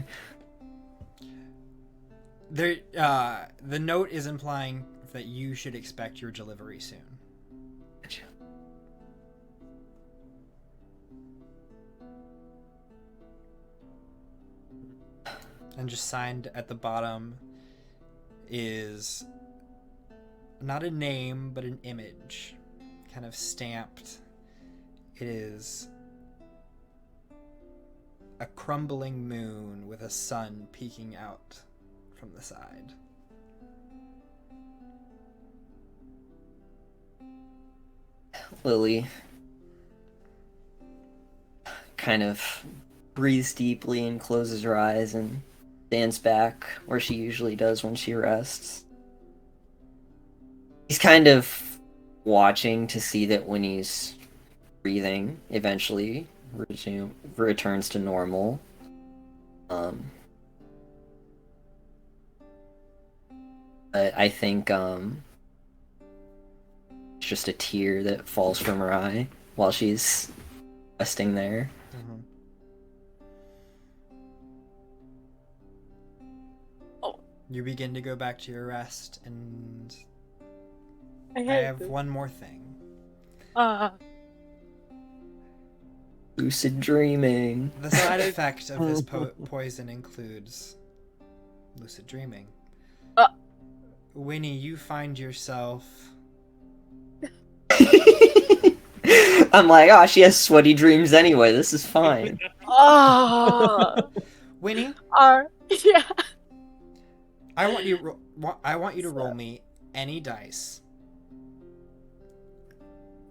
There, the note is implying that you should expect your delivery soon. And just signed at the bottom is not a name, but an image, kind of stamped. It is a crumbling moon with a sun peeking out from the side. Lily kind of breathes deeply and closes her eyes and stands back where she usually does when she rests. He's kind of watching to see that when he's breathing eventually returns to But I think it's just a tear that falls from her eye while she's resting there. Mm-hmm. Oh. You begin to go back to your rest, and I I have one more thing. Lucid dreaming. The side effect of this poison includes lucid dreaming. Winnie, you find yourself... I'm like, oh, she has sweaty dreams anyway. This is fine. Winnie, yeah. I want you to roll me any dice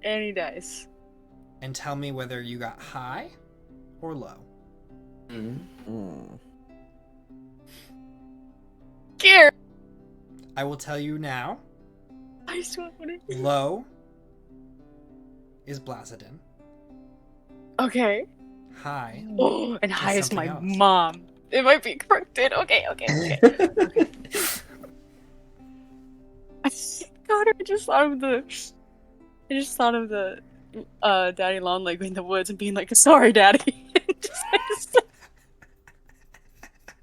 Any dice. and tell me whether you got high or low. Scared. I will tell you now. I just want to. Low is Blacidin. Okay. High. Oh, and high is my something else. mom. It might be corrupted. Okay. God, I just thought of the Daddy Long Leg in the woods and being like, "Sorry, Daddy."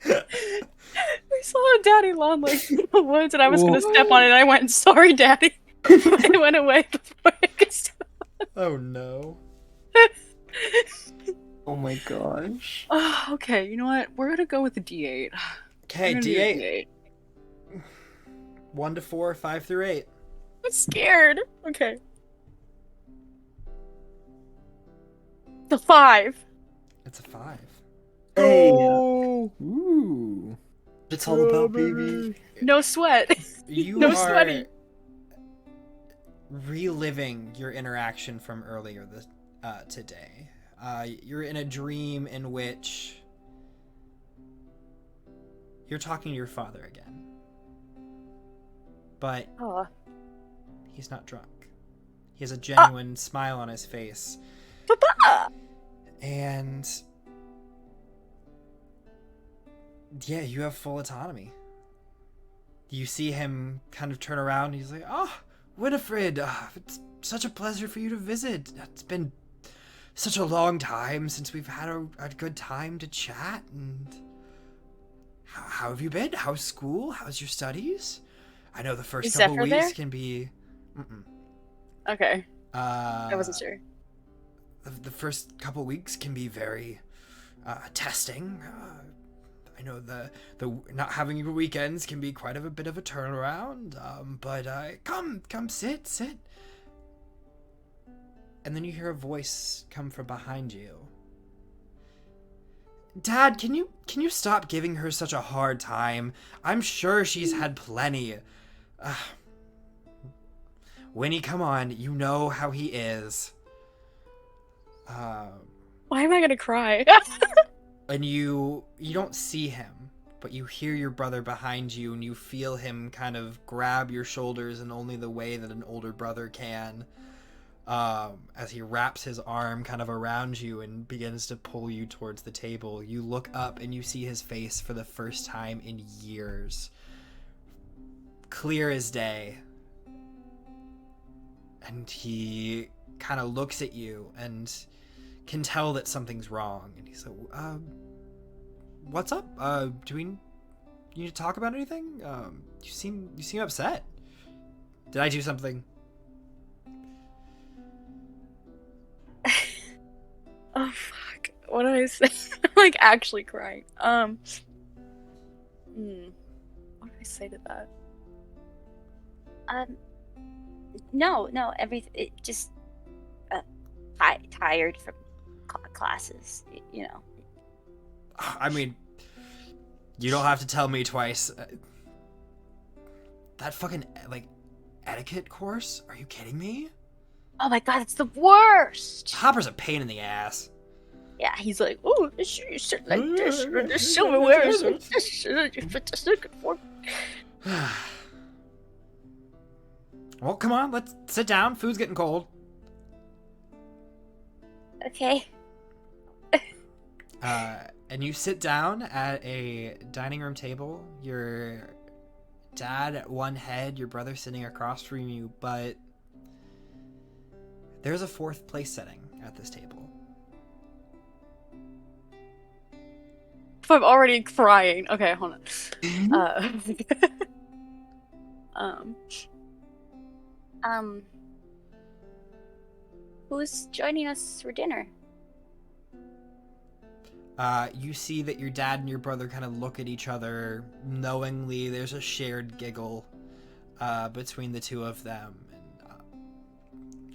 We saw a Daddy Long Leg in the woods, and I was gonna step on it, and I went, "Sorry, Daddy." It went away before I could step. Oh no. Oh my gosh. Okay, you know what? We're gonna go with the D8. Okay, We're gonna do D8. 1 to 4, 5 through 8. I'm scared. Okay. The 5. It's a 5. Hey, Ooh. it's all about baby. No sweat. You No are sweaty. reliving your interaction from earlier today. You're in a dream in which you're talking to your father again. But he's not drunk. He has a genuine smile on his face. Papa! And yeah, you have full autonomy. You see him kind of turn around and he's like, "Oh, Winifred, it's such a pleasure for you to visit. It's been such a long time since we've had a good time to chat. And how have you been? How's school? How's your studies? I know the first Is couple Zephyr weeks there? can be... Okay. I wasn't sure. The first couple weeks can be very testing. I know the not having weekends can be quite a bit of a turnaround. But come sit. And then you hear a voice come from behind you. Dad, can you stop giving her such a hard time? I'm sure she's had plenty. Winnie, come on. You know how he is. Why am I gonna cry? And you don't see him, but you hear your brother behind you, and you feel him kind of grab your shoulders in only the way that an older brother can, as he wraps his arm kind of around you and begins to pull you towards the table. You look up and you see his face for the first time in years. Clear as day. And he kind of looks at you and can tell that something's wrong. And he's like, what's up? Do we need to talk about anything? You seem upset. Did I do something? Oh fuck. What do I say? I'm like actually crying. What do I say to that? No, everything. It just tired from classes. You know. I mean, you don't have to tell me twice. That fucking etiquette course? Are you kidding me? Oh my god, it's the worst. Hopper's a pain in the ass. Yeah, he's like, oh, you sit like this, and the silverware is like this, and you put this like for. Well, come on, let's sit down. Food's getting cold. Okay. And you sit down at a dining room table. You're dad at one head, your brother sitting across from you, but there's a fourth place setting at this table. If I'm already crying. Okay, hold on. Who's joining us for dinner? You see that your dad and your brother kind of look at each other knowingly. There's a shared giggle between the two of them.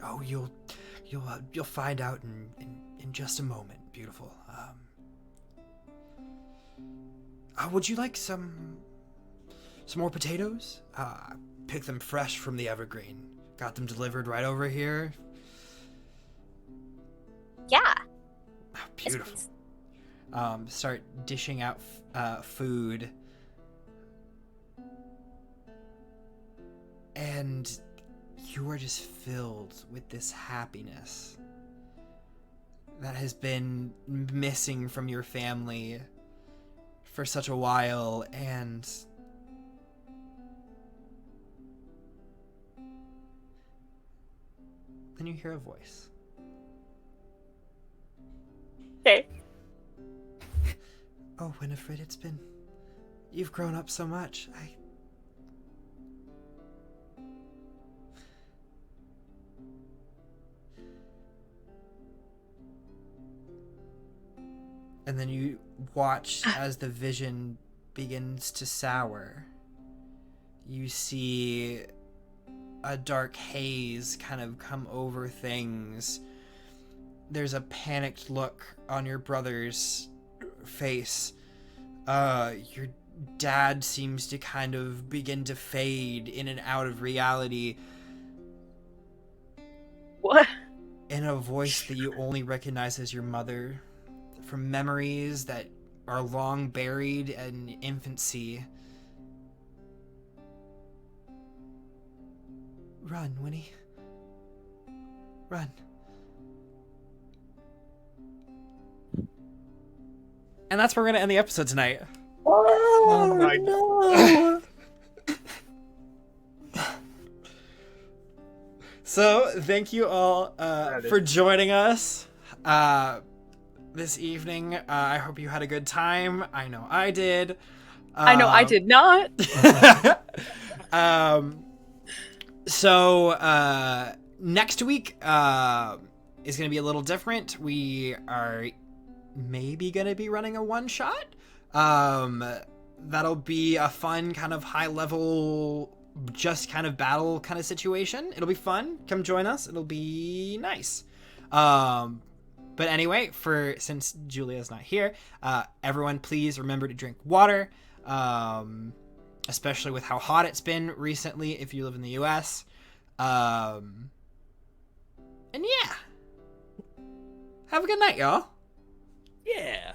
And you'll find out in just a moment. Beautiful. Would you like some more potatoes? Pick them fresh from the evergreen. Got them delivered right over here. Yeah. Oh, beautiful. Start dishing out food. And you are just filled with this happiness that has been missing from your family for such a while, and then you hear a voice. Okay. Oh, Winifred, you've grown up so much. And then you watch as the vision begins to sour. You see a dark haze kind of come over things. There's a panicked look on your brother's face. Your dad seems to kind of begin to fade in and out of reality. What? In a voice that you only recognize as your mother, from memories that are long buried in infancy. Run, Winnie. Run. And that's where we're going to end the episode tonight. Oh, my no. So, thank you all for joining us this evening. I hope you had a good time. I know I did. I know I did not. So, next week is going to be a little different. We are maybe going to be running a one-shot. That'll be a fun kind of high-level, just kind of battle kind of situation. It'll be fun. Come join us. It'll be nice. But anyway, since Julia's not here, everyone please remember to drink water, especially with how hot it's been recently if you live in the US. And yeah. Have a good night, y'all. Yeah.